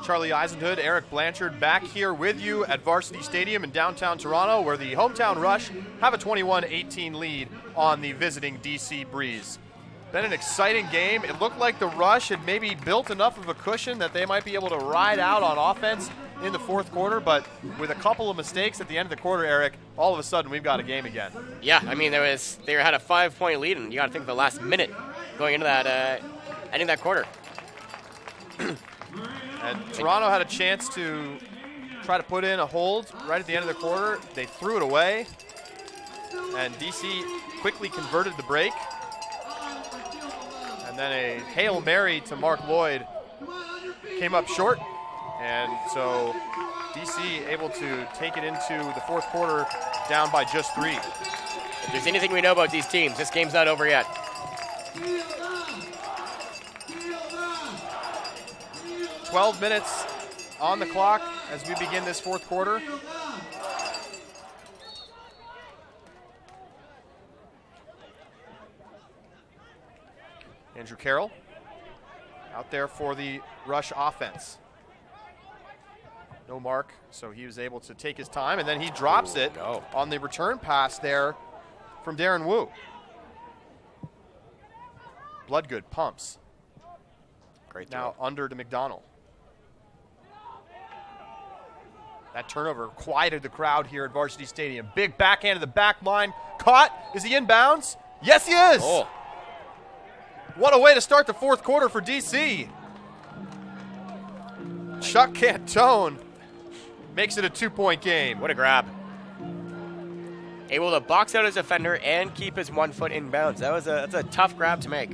Charlie Eisenhood, Eric Blanchard back here with you at Varsity Stadium in downtown Toronto, where the hometown Rush have a 21-18 lead on the visiting DC Breeze. Been an exciting game. It looked like the Rush had maybe built enough of a cushion that they might be able to ride out on offense in the fourth quarter, but with a couple of mistakes at the end of the quarter, Eric, all of a sudden we've got a game again. Yeah, I mean, they had a 5-point lead, and you got to think of the last minute going into that, ending that quarter. And Toronto had a chance to try to put in a hold right at the end of the quarter. They threw it away, and DC quickly converted the break. And then a Hail Mary to Mark Lloyd came up short. And so DC able to take it into the fourth quarter down by just 3. If there's anything we know about these teams, this game's not over yet. 12 minutes on the clock as we begin this fourth quarter. Andrew Carroll out there for the Rush offense. No mark, so he was able to take his time, and then he drops it on the return pass there from Darren Wu. Bloodgood pumps. Great now under to McDonald. That turnover quieted the crowd here at Varsity Stadium. Big backhand to the back line. Caught. Is he in bounds? Yes, he is. Oh. What a way to start the fourth quarter for DC. Chuck Cantone makes it a 2-point game. What a grab. Able to box out his defender and keep his 1 foot in bounds. That's a tough grab to make.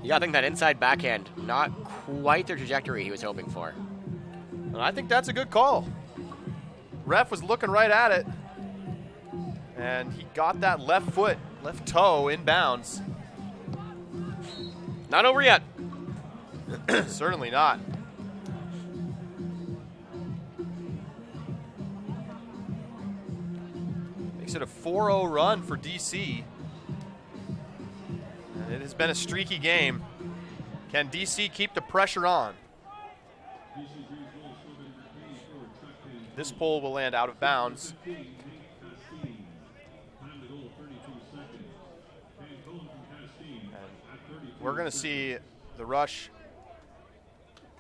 You gotta think that inside backhand, not quite the trajectory he was hoping for. And I think that's a good call. Ref was looking right at it, and he got that left toe in bounds. Not over yet. Certainly not. Makes it a 4-0 run for DC. And it has been a streaky game. Can DC keep the pressure on? This pole will land out of bounds. We're going to see the Rush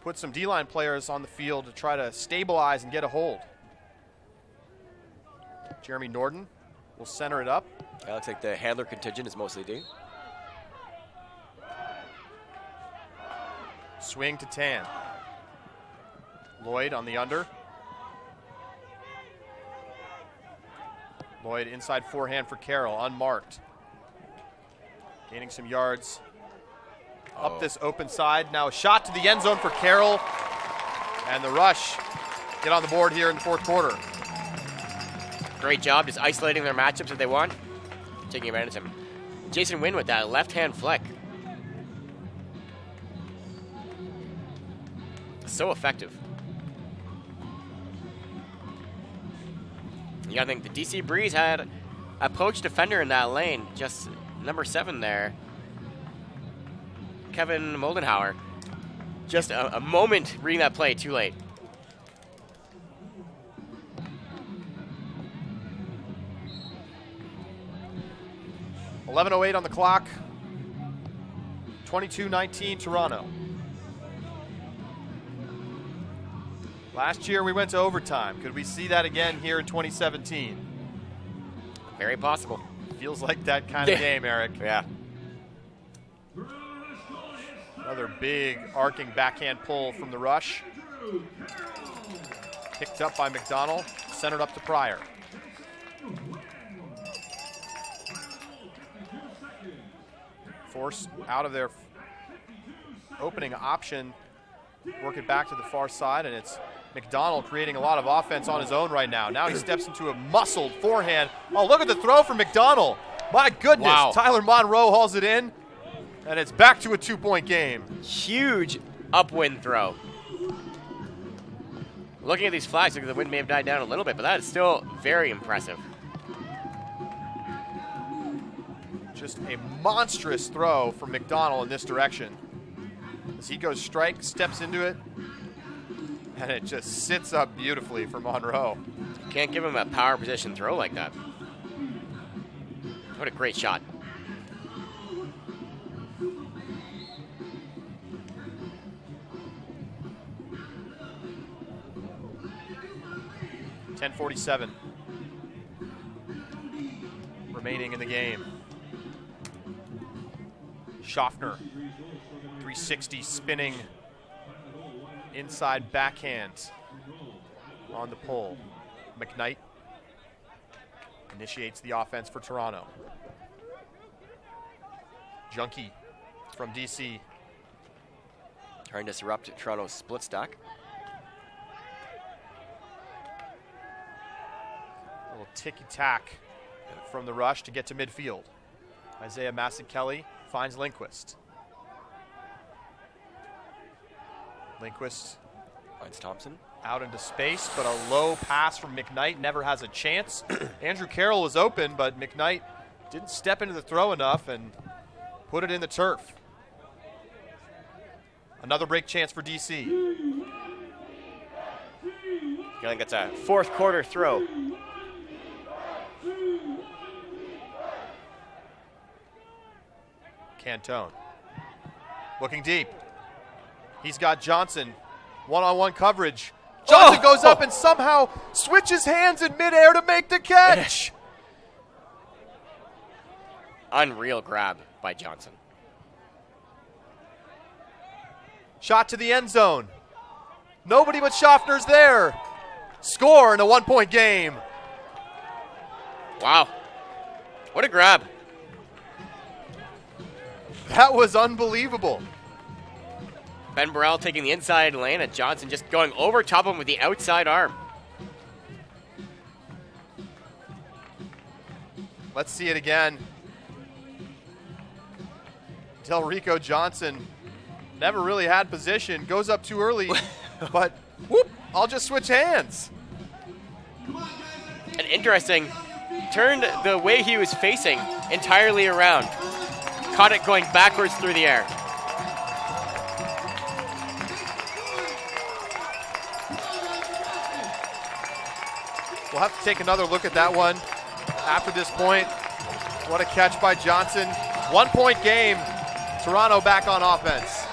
put some D-line players on the field to try to stabilize and get a hold. Jeremy Norden will center it up. Yeah, looks like the handler contingent is mostly D. Swing to Tan. Lloyd on the under. Lloyd inside forehand for Carroll, unmarked. Gaining some yards. Up this open side. Now a shot to the end zone for Carroll. And the Rush get on the board here in the fourth quarter. Great job just isolating their matchups if they want. Taking advantage of him. Jason Wynn with that left-hand flick. So effective. You gotta think the DC Breeze had a poached defender in that lane, just number 7 there. Kevin Moldenhauer. Just a moment reading that play too late. .11:08 on the clock. 22-19 Toronto. Last year we went to overtime. Could we see that again here in 2017? Very possible. Feels like that kind of game, Eric. Yeah. Another big arcing backhand pull from the Rush. Picked up by McDonald, centered up to Pryor. Forced out of their opening option. Work it back to the far side, and it's McDonald creating a lot of offense on his own right now. Now he steps into a muscled forehand. Oh, look at the throw from McDonald. My goodness. Wow. Tyler Monroe hauls it in, and it's back to a 2-point game. Huge upwind throw. Looking at these flags, the wind may have died down a little bit, but that is still very impressive. Just a monstrous throw from McDonald in this direction. As he goes strike, steps into it, and it just sits up beautifully for Monroe. You can't give him a power position throw like that. What a great shot. .10:47 remaining in the game. Schaffner, 360 spinning inside backhand on the pull. McKnight initiates the offense for Toronto. Junkie from DC. Trying to disrupt Toronto's split stack. A little ticky-tack from the rush to get to midfield. Isaiah Masson-Kelly finds Lindquist. Lindquist finds Thompson. Out into space, but a low pass from McKnight never has a chance. Andrew Carroll was open, but McKnight didn't step into the throw enough and put it in the turf. Another break chance for DC. I think it's a fourth quarter throw. Cantone looking deep. He's got Johnson. One-on-one coverage. Johnson goes up and somehow switches hands in midair to make the catch. Unreal grab by Johnson. Shot to the end zone. Nobody but Schaffner's there. Score in a 1-point game. Wow. What a grab. That was unbelievable. Ben Burrell taking the inside lane and Johnson just going over top of him with the outside arm. Let's see it again. Delrico Johnson never really had position, goes up too early, but whoop, I'll just switch hands. And interesting, turned the way he was facing entirely around. Caught it going backwards through the air. We'll have to take another look at that one after this point. What a catch by Johnson. 1-point game. Toronto back on offense.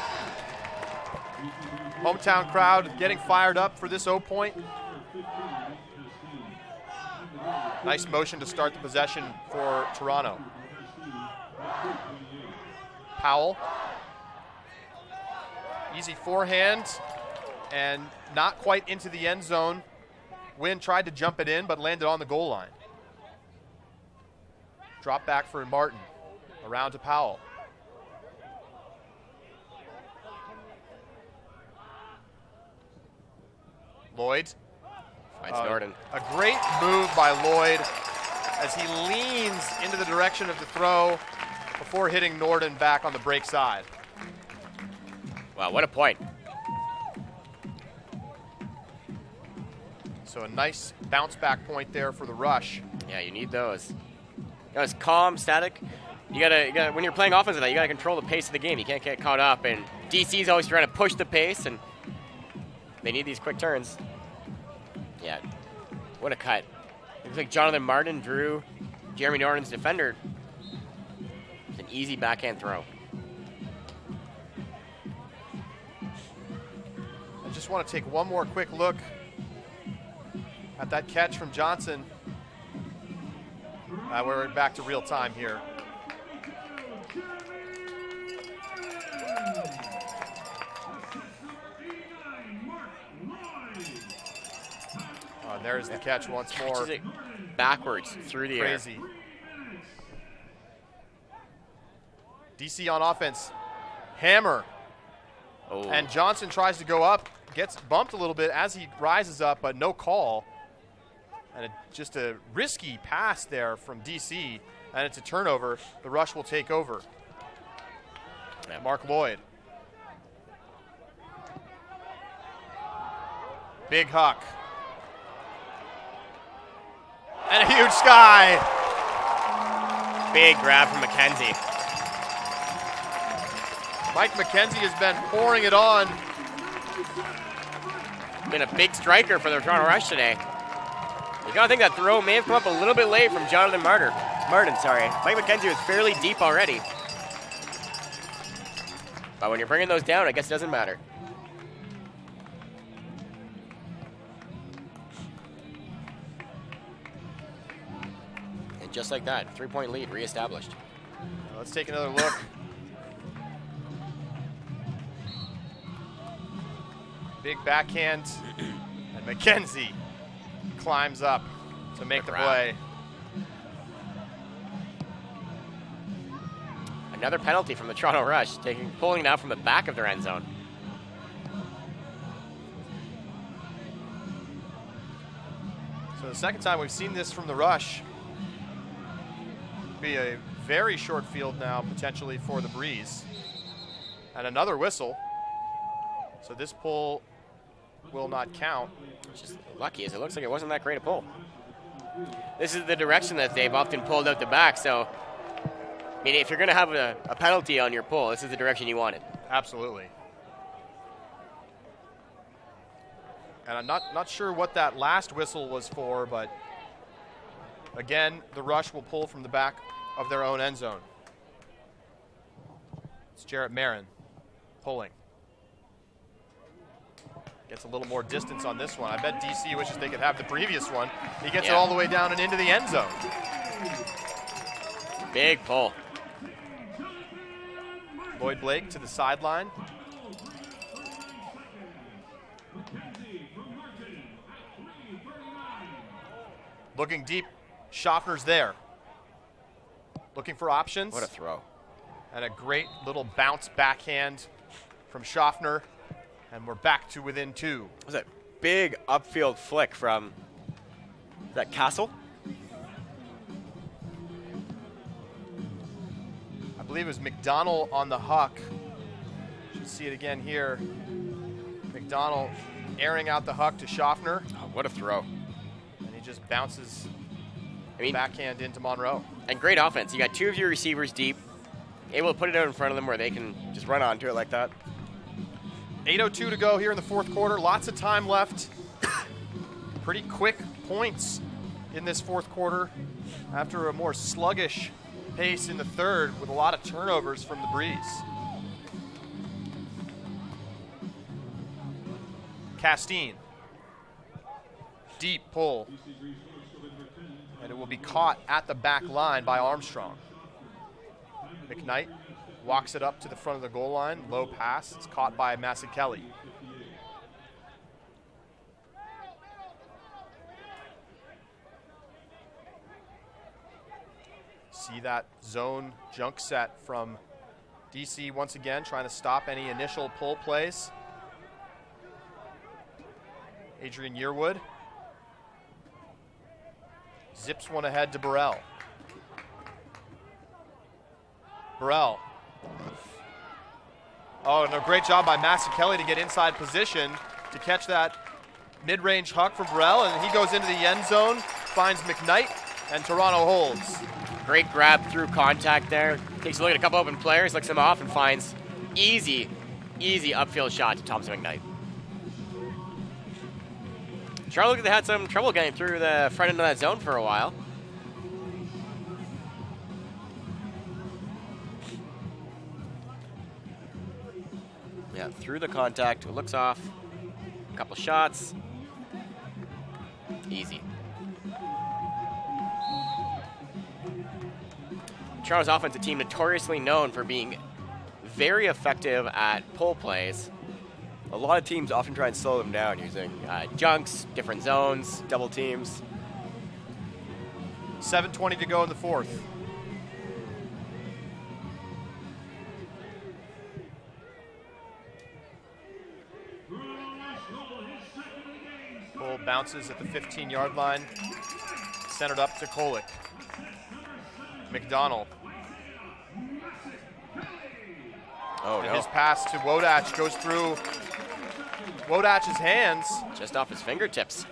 Hometown crowd getting fired up for this 0-point. Nice motion to start the possession for Toronto. Powell. Easy forehand and not quite into the end zone. Wynn tried to jump it in, but landed on the goal line. Drop back for Martin. Around to Powell. Lloyd. Finds Norden. A great move by Lloyd as he leans into the direction of the throw before hitting Norden back on the break side. Wow, what a point. So a nice bounce back point there for the Rush. Yeah, you need those. It's calm, static. You gotta when you're playing offense like that, you gotta control the pace of the game. You can't get caught up, and DC's always trying to push the pace, and they need these quick turns. Yeah, what a cut. Looks like Jonathan Martin drew Jeremy Norton's defender. It's an easy backhand throw. I just want to take one more quick look at that catch from Johnson. We're back to real time here. And there's the catch once more. Catches it backwards through the air. Crazy. DC on offense. Hammer. Oh. And Johnson tries to go up, gets bumped a little bit as he rises up, but no call. And just a risky pass there from DC, and it's a turnover. The Rush will take over. Yeah. Mark Lloyd. Big Huck. And a huge sky. Big grab from McKenzie. Mike McKenzie has been pouring it on. Been a big striker for the Toronto Rush today. You gotta think that throw may have come up a little bit late from Jonathan Martin. Mike McKenzie was fairly deep already. But when you're bringing those down, I guess it doesn't matter. And just like that, 3-point lead reestablished. Let's take another look. Big backhand, and McKenzie climbs up to make the play. Another penalty from the Toronto Rush, pulling it out from the back of their end zone. So the second time we've seen this from the Rush. Be a very short field now, potentially, for the Breeze. And another whistle. So this pull will not count. Which is lucky, as it looks like it wasn't that great a pull. This is the direction that they've often pulled out the back, so I mean, if you're going to have a penalty on your pull, this is the direction you want it. Absolutely. And I'm not sure what that last whistle was for, but again, the Rush will pull from the back of their own end zone. It's Jarrett Marin pulling. Gets a little more distance on this one. I bet DC wishes they could have the previous one. He gets it all the way down and into the end zone. Big pull. Lloyd Blake to the sideline. Looking deep. Schaffner's there. Looking for options. What a throw. And a great little bounce backhand from Schaffner. And we're back to within 2. Was that big upfield flick from that Castle? I believe it was McDonald on the huck. Should see it again here. McDonald airing out the huck to Schaffner. Oh, what a throw. And he just bounces backhand into Monroe. And great offense. You got 2 of your receivers deep, able to put it out in front of them where they can just run onto it like that. 8:02 to go here in the fourth quarter. Lots of time left. Pretty quick points in this fourth quarter after a more sluggish pace in the third with a lot of turnovers from the Breeze. Castine. Deep pull. And it will be caught at the back line by Armstrong. McKnight walks it up to the front of the goal line. Low pass. It's caught by Masekeli. See that zone junk set from DC once again, trying to stop any initial pull plays. Adrian Yearwood zips one ahead to Burrell. Burrell. Oh, no, great job by Masekeli to get inside position to catch that mid-range huck from Burrell, and he goes into the end zone, finds McKnight, and Toronto holds. Great grab through contact there. Takes a look at a couple open players, looks them off, and finds easy upfield shot to Thompson McKnight. Charlotte looked like they had some trouble getting through the front end of that zone for a while. Yeah, through the contact, looks off, a couple shots, easy. Toronto's offensive team notoriously known for being very effective at pull plays. A lot of teams often try and slow them down using junks, different zones, double teams. 7:20 to go in the fourth. Bull bounces at the 15-yard line. Centered up to Kolick. McDonald. Oh, and no. His pass to Wodach goes through Wodach's hands. Just off his fingertips.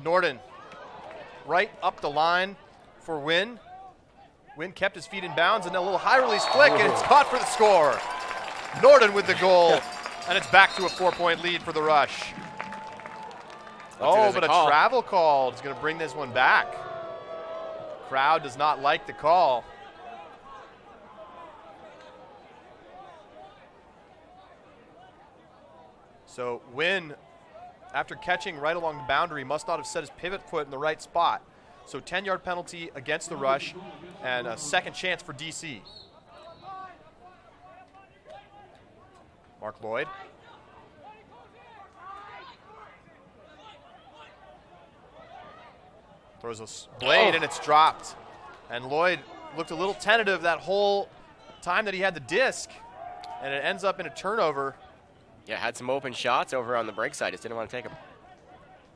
Norden right up the line for Wynn. Wynn kept his feet in bounds, and a little high release flick, and it's caught for the score. Norden with the goal, and it's back to a 4-point lead for the Rush. Oh, but a travel call is going to bring this one back. Crowd does not like the call. So Wynn, after catching right along the boundary, must not have set his pivot foot in the right spot. So 10-yard penalty against the Rush and a second chance for DC. Mark Lloyd. Throws a blade and it's dropped. And Lloyd looked a little tentative that whole time that he had the disc, and it ends up in a turnover. Yeah, had some open shots over on the break side. Just didn't want to take them.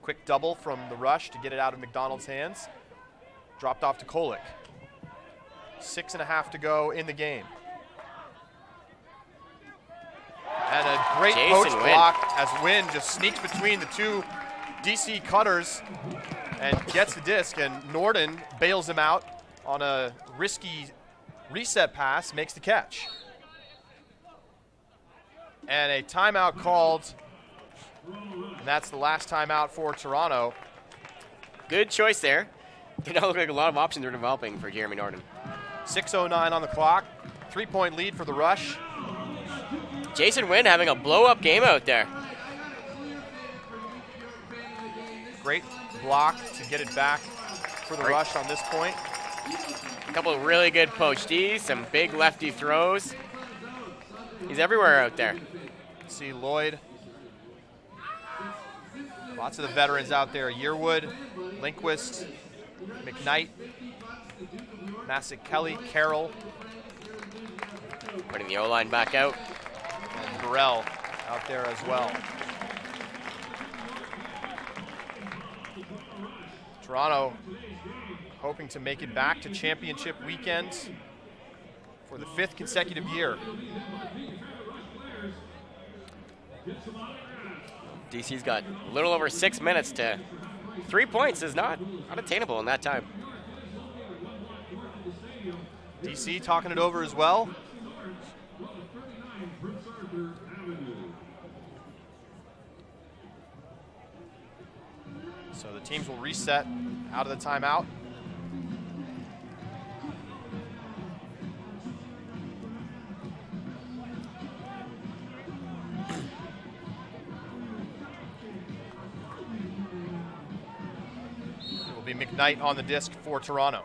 Quick double from the Rush to get it out of McDonald's hands. Dropped off to Kolick. 6.5 to go in the game. And a great poach block as Wynn just sneaks between the two DC cutters and gets the disc, and Norden bails him out on a risky reset pass, makes the catch. And a timeout called, and that's the last timeout for Toronto. Good choice there. Did not look like a lot of options are developing for Jeremy Norden. 6:09 on the clock, 3-point lead for the Rush. Jason Wynn having a blow-up game out there. Great block to get it back for the Rush on this point. A couple of really good poach Ds, some big lefty throws. He's everywhere out there. See Lloyd. Lots of the veterans out there. Yearwood, Lindquist, McKnight, Massick Kelly, Carroll. Putting the O-line back out. And Burrell out there as well. Toronto hoping to make it back to championship weekend for the 5th consecutive year. DC's got a little over 6 minutes to 3 points is not unattainable in that time. DC talking it over as well. So the teams will reset out of the timeout. It will be McKnight on the disc for Toronto.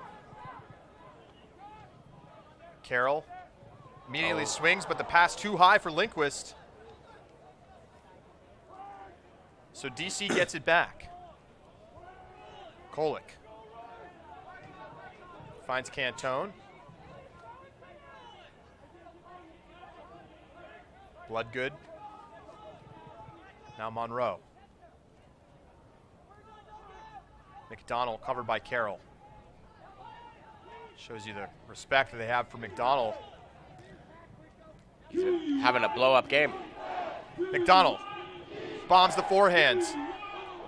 Carroll immediately swings, but the pass too high for Lindquist. So DC gets it back. Kolick finds Cantone. Bloodgood. Now Monroe. McDonald covered by Carroll. Shows you the respect that they have for McDonald. He's having a blow-up game. McDonald bombs the forehands.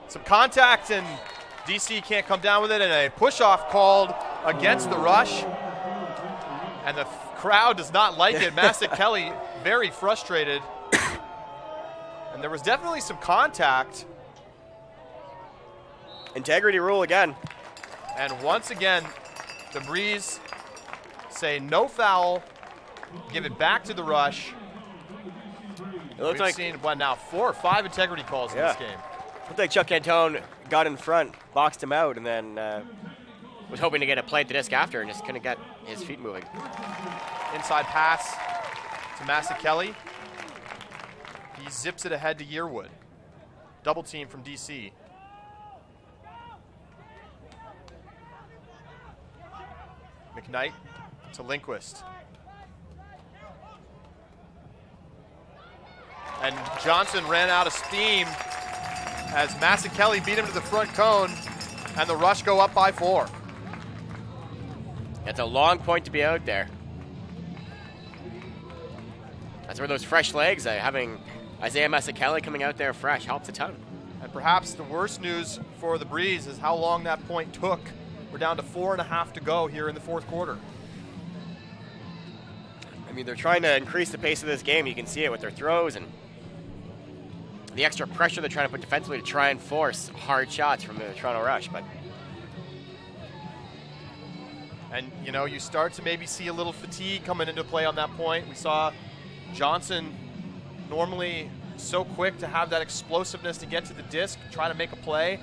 Some contact, and DC can't come down with it, and a push-off called against the Rush. And the crowd does not like it. Massick Kelly very frustrated. And there was definitely some contact. Integrity rule again. And once again, the Breeze say no foul, give it back to the Rush. It looks like seen, what now, 4 or 5 integrity calls in this game. Looked like Chuck Cantone got in front, boxed him out, and then was hoping to get a play at the disc after and just couldn't get his feet moving. Inside pass to Massick Kelly. He zips it ahead to Yearwood. Double team from DC. McKnight to Lindquist. And Johnson ran out of steam as Massick Kelly beat him to the front cone, and the Rush go up by 4. It's a long point to be out there. That's where those fresh legs, having Isaiah Massick Kelly coming out there fresh, helps a ton. And perhaps the worst news for the Breeze is how long that point took, We're down to 4.5 to go here in the fourth quarter. I mean, they're trying to increase the pace of this game. You can see it with their throws and the extra pressure they're trying to put defensively to try and force hard shots from the Toronto Rush. And, you know, you start to maybe see a little fatigue coming into play on that point. We saw Johnson, normally so quick to have that explosiveness to get to the disc, try to make a play.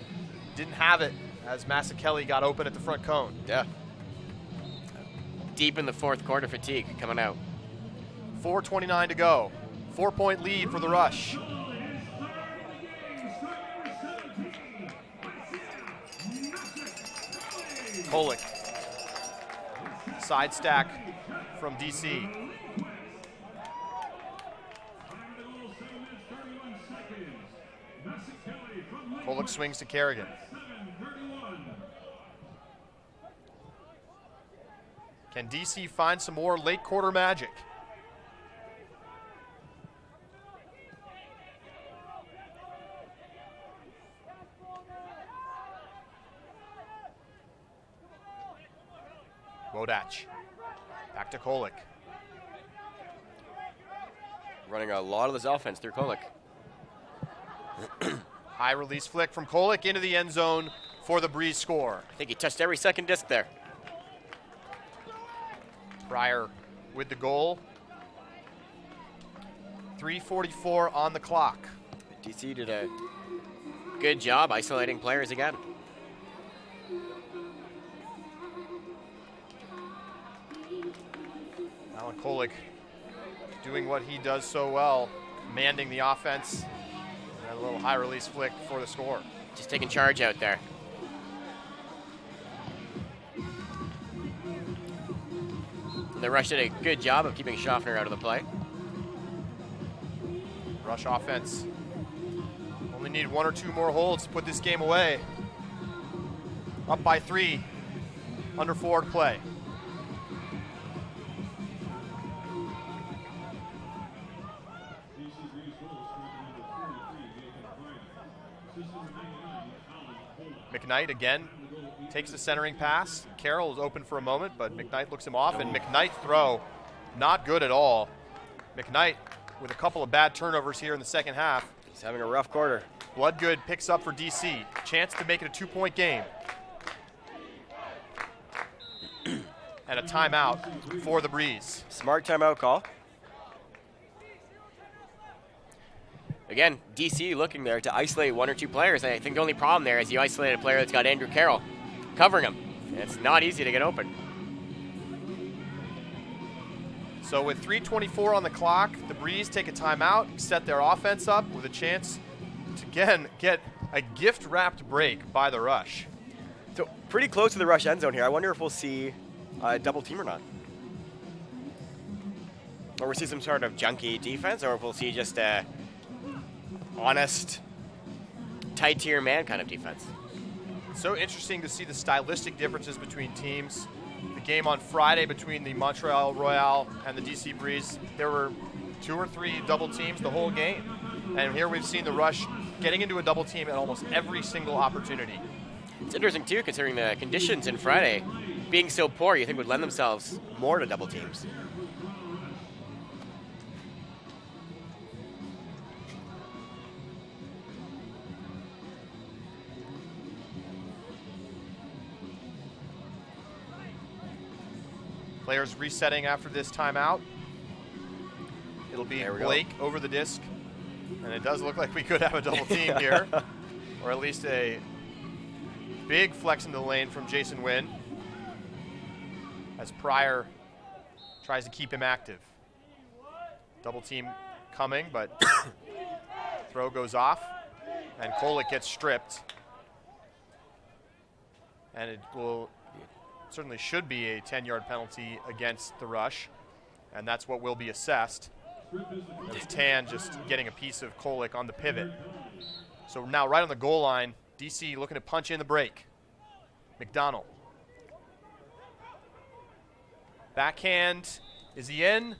Didn't have it as Kelly got open at the front cone. Yeah. Deep in the fourth quarter fatigue coming out. 4:29 to go. 4-point lead for the Rush. Kolick. Side stack from DC. Kolick swings to Kerrigan. Can DC find some more late quarter magic? Wodach. Back to Kolick. Running a lot of this offense through Kolick. High release flick from Kolick into the end zone for the Breeze score. I think he touched every second disc there. Pryor with the goal. 3:44 on the clock. DC did a good job isolating players again. Alan Kolick doing what he does so well, commanding the offense. And a little high release flick for the score. Just taking charge out there. The Rush did a good job of keeping Schaffner out of the play. Rush offense. Only need 1 or 2 more holds to put this game away. Up by 3. Under 4 to play. McKnight again takes the centering pass. Carroll is open for a moment, but McKnight looks him off, and McKnight's throw not good at all. McKnight with a couple of bad turnovers here in the second half. He's having a rough quarter. Bloodgood picks up for DC. Chance to make it a 2-point game. And a timeout for the Breeze. Smart timeout call. Again, DC looking there to isolate 1 or 2 players. I think the only problem there is you isolate a player that's got Andrew Carroll covering him. It's not easy to get open. So with 3:24 on the clock, the Breeze take a timeout, set their offense up with a chance to, again, get a gift-wrapped break by the Rush. So pretty close to the Rush end zone here. I wonder if we'll see a double team or not. Or we'll see some sort of junky defense, or if we'll see just a honest, tight-tier man kind of defense. So interesting to see the stylistic differences between teams. The game on Friday between the Montreal Royale and the DC Breeze, there were 2 or 3 double teams the whole game. And here we've seen the Rush getting into a double team at almost every single opportunity. It's interesting, too, considering the conditions in Friday being so poor, you think would lend themselves more to double teams. Players resetting after this timeout. It'll be Blake over the disc. And it does look like we could have a double team here. Or at least a big flex into the lane from Jason Wynn. As Pryor tries to keep him active. Double team coming, but throw goes off. And Kolick gets stripped. And it will... certainly should be a 10-yard penalty against the Rush, and that's what will be assessed. It's Tan just getting a piece of Kolick on the pivot. So now right on the goal line, DC looking to punch in the break. McDonald. Backhand, is he in?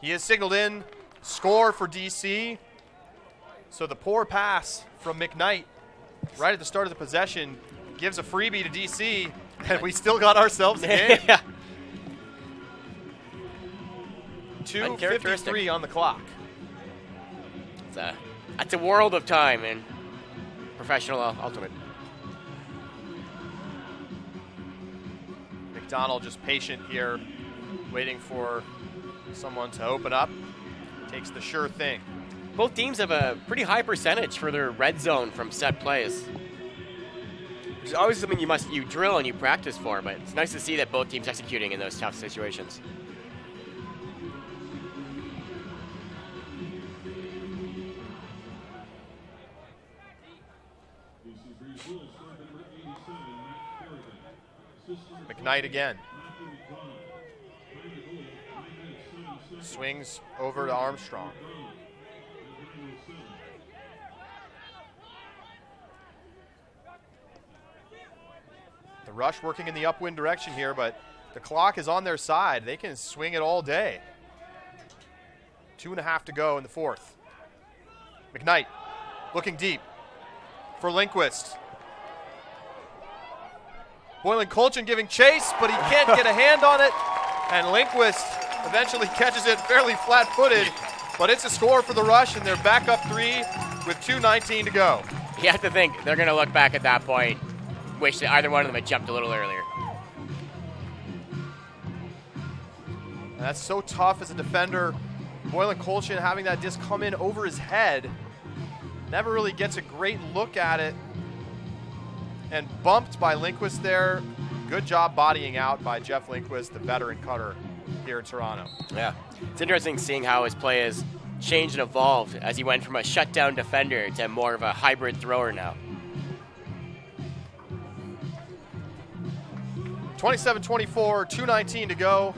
He is signaled in. Score for DC. So the poor pass from McKnight right at the start of the possession gives a freebie to DC. And we still got ourselves a game. Yeah. 2:53 on the clock. That's a world of time in professional ultimate. McDonald just patient here, waiting for someone to open up. Takes the sure thing. Both teams have a pretty high percentage for their red zone from set plays. It's always something you drill and you practice for, but it's nice to see that both teams executing in those tough situations. McKnight again. Swings over to Armstrong. The Rush working in the upwind direction here, but the clock is on their side. They can swing it all day. 2.5 to go in the fourth. McKnight looking deep for Lindquist. Boylan Colchin giving chase, but he can't get a hand on it. And Lindquist eventually catches it fairly flat-footed, but it's a score for the Rush, and they're back up 3 with 2:19 to go. You have to think they're going to look back at that point, wish that either one of them had jumped a little earlier. And that's so tough as a defender. Boylan Colchin having that disc come in over his head. Never really gets a great look at it. And bumped by Lindquist there. Good job bodying out by Jeff Lindquist, the veteran cutter here in Toronto. Yeah, it's interesting seeing how his play has changed and evolved as he went from a shutdown defender to more of a hybrid thrower now. 27-24, 2:19 to go.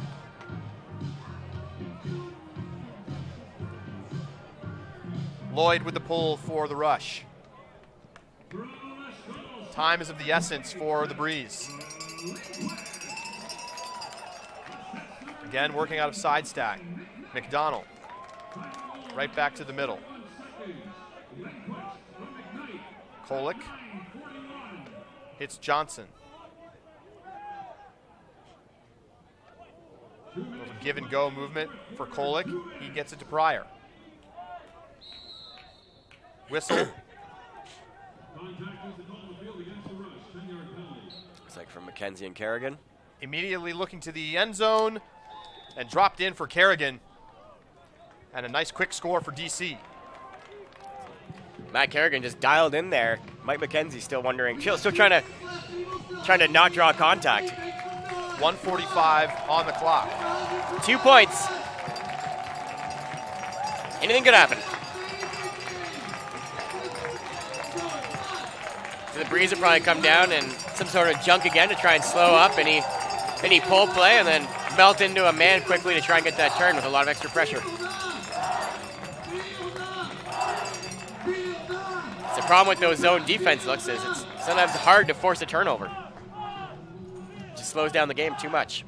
Lloyd with the pull for the Rush. Time is of the essence for the Breeze. Again, working out of side stack. McDonald. Right back to the middle. Kolick. Hits Johnson. Give and go movement for Kolick. He gets it to Pryor. Whistle. Looks like from McKenzie and Kerrigan. Immediately looking to the end zone and dropped in for Kerrigan. And a nice quick score for DC. Matt Kerrigan just dialed in there. Mike McKenzie still wondering, still trying to not draw contact. 1:45 on the clock. 2 points. Anything could happen. So the Breeze will probably come down and some sort of junk again to try and slow up any pull play and then melt into a man quickly to try and get that turn with a lot of extra pressure. The problem with those zone defense looks is it's sometimes hard to force a turnover. It just slows down the game too much.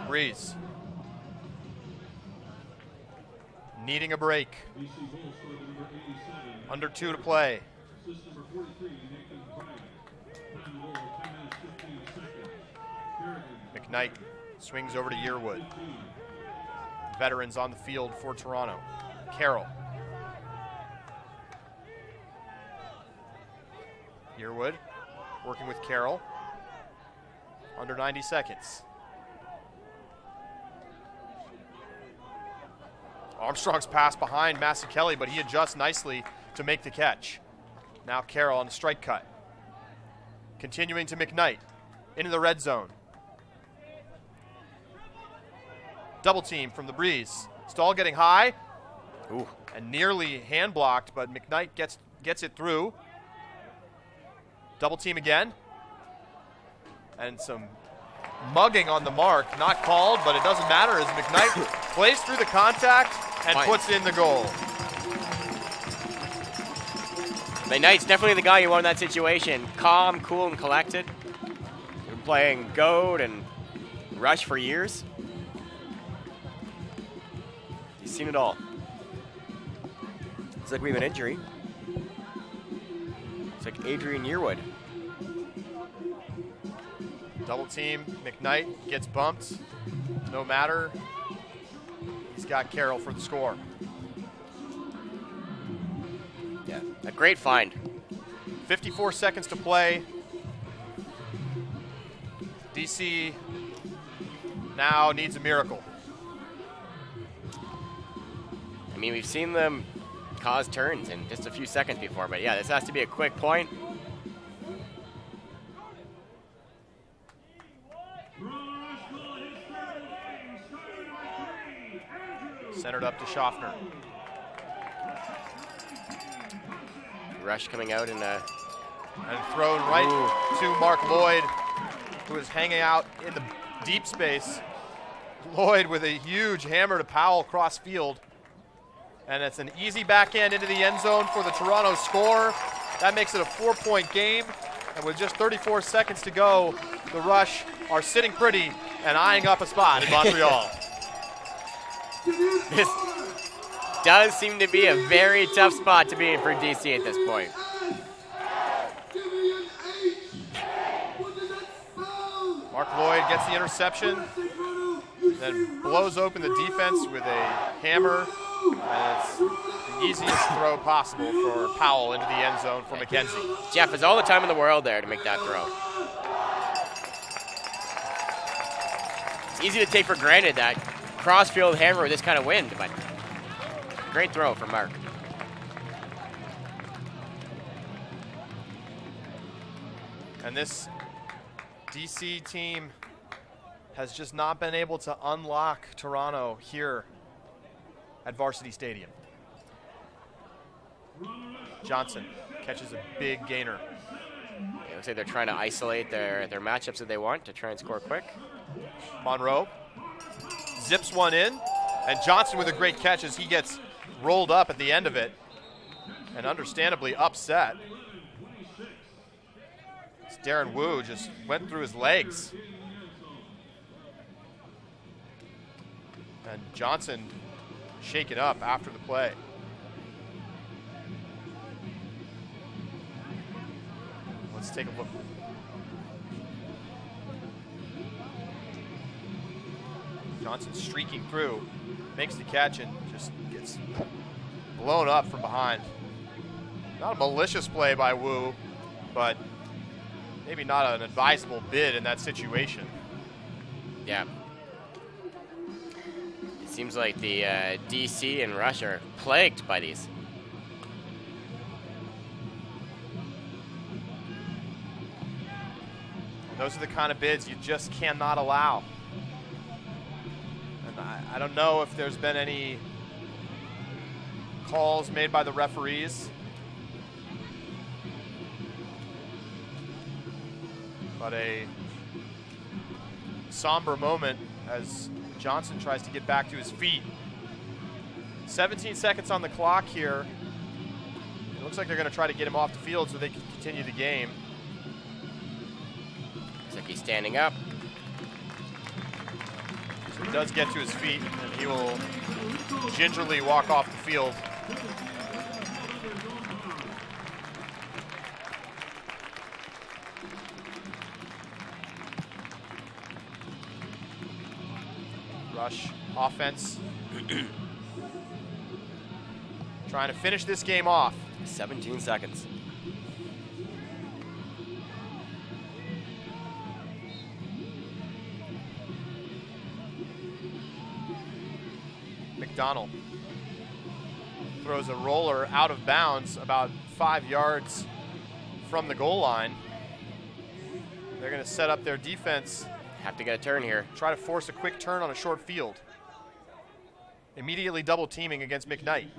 Breeze. Needing a break. Under 2 to play. McKnight swings over to Yearwood. Veterans on the field for Toronto. Carroll. Yearwood working with Carroll. Under 90 seconds. Armstrong's pass behind Kelly, but he adjusts nicely to make the catch. Now Carroll on the strike cut. Continuing to McKnight. Into the red zone. Double team from the Breeze. Stahl getting high. Ooh. And nearly hand blocked, but McKnight gets it through. Double team again. And some mugging on the mark. Not called, but it doesn't matter as McKnight plays through the contact and puts in the goal. McKnight's definitely the guy you want in that situation. Calm, cool, and collected. Been playing Goat and Rush for years. He's seen it all. Looks like we have an injury. Looks like Adrian Yearwood. Double team. McKnight gets bumped. No matter. He's got Carroll for the score. Yeah, a great find. 54 seconds to play. DC now needs a miracle. I mean, we've seen them cause turns in just a few seconds before, but yeah, this has to be a quick point. Centered up to Schaffner. Rush coming out and thrown right to Mark Lloyd, who is hanging out in the deep space. Lloyd with a huge hammer to Powell cross field. And it's an easy backhand into the end zone for the Toronto score. That makes it a 4-point game. And with just 34 seconds to go, the Rush are sitting pretty and eyeing up a spot in Montreal. This does seem to be a very tough spot to be in for DC at this point. Mark Lloyd gets the interception, then blows open the defense with a hammer. And it's the easiest throw possible for Powell into the end zone for McKenzie. Jeff has all the time in the world there to make that throw. It's easy to take for granted that cross-field hammer with this kind of wind, but great throw from Mark. And this DC team has just not been able to unlock Toronto here at Varsity Stadium. Johnson catches a big gainer. It looks like they're trying to isolate their matchups that they want to try and score quick. Monroe zips one in, and Johnson with a great catch as he gets rolled up at the end of it, and understandably upset. Darren Wu just went through his legs. And Johnson shaken up after the play. Let's take a look. Johnson streaking through, makes the catch and just gets blown up from behind. Not a malicious play by Wu, but maybe not an advisable bid in that situation. Yeah. It seems like the DC and Rush are plagued by these. Those are the kind of bids you just cannot allow. And I don't know if there's been any calls made by the referees. But a somber moment as Johnson tries to get back to his feet. 17 seconds on the clock here. It looks like they're going to try to get him off the field so they can continue the game. Looks like he's standing up. So he does get to his feet, and he will gingerly walk off the field. Rush offense. Trying to finish this game off. 17 seconds. McDonald throws a roller out of bounds about 5 yards from the goal line. They're going to set up their defense. Have to get a turn here. Try to force a quick turn on a short field. Immediately double teaming against McKnight.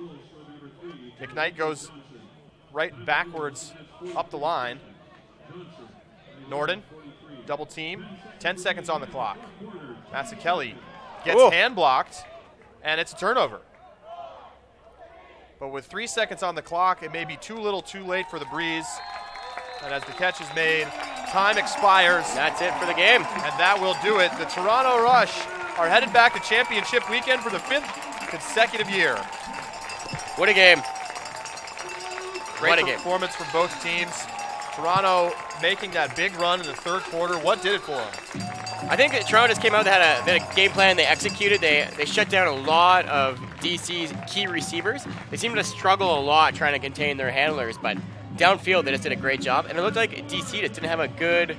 McKnight goes right backwards up the line. Norden, double team. 10 seconds on the clock. Mazzucchelli gets hand blocked, and it's a turnover. But with 3 seconds on the clock, it may be too little too late for the Breeze. And as the catch is made, time expires. That's it for the game. And that will do it. The Toronto Rush are headed back to championship weekend for the 5th consecutive year. What a game. Great performance from both teams. Toronto making that big run in the third quarter. What did it for them? I think that Toronto just came out, they had a game plan, they executed, they shut down a lot of DC's key receivers. They seemed to struggle a lot trying to contain their handlers, but downfield they just did a great job, and it looked like DC just didn't have a good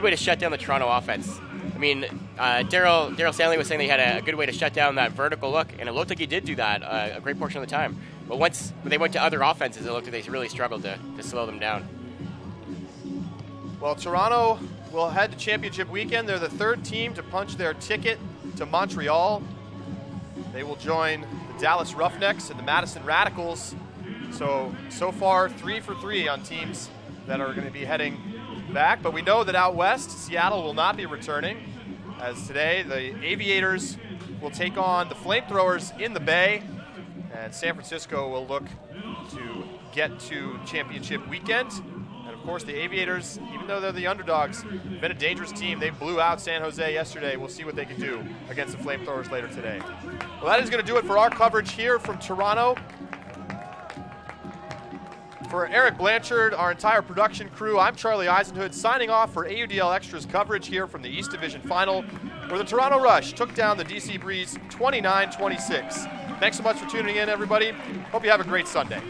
way to shut down the Toronto offense. I mean, Daryl Stanley was saying they had a good way to shut down that vertical look, and it looked like he did do that a great portion of the time. But once they went to other offenses, it looked like they really struggled to slow them down. Well, Toronto will head to championship weekend. They're the third team to punch their ticket to Montreal. They will join the Dallas Roughnecks and the Madison Radicals. So far, 3 for 3 on teams that are going to be heading back. But we know that out west, Seattle will not be returning, as today the Aviators will take on the FlameThrowers in the Bay, and San Francisco will look to get to championship weekend. And of course, the Aviators, even though they're the underdogs, have been a dangerous team. They blew out San Jose yesterday. We'll see what they can do against the FlameThrowers later today. Well, that is going to do it for our coverage here from Toronto. For Eric Blanchard, our entire production crew, I'm Charlie Eisenhood signing off for AUDL Extras coverage here from the East Division Final, where the Toronto Rush took down the DC Breeze 29-26. Thanks so much for tuning in, everybody. Hope you have a great Sunday.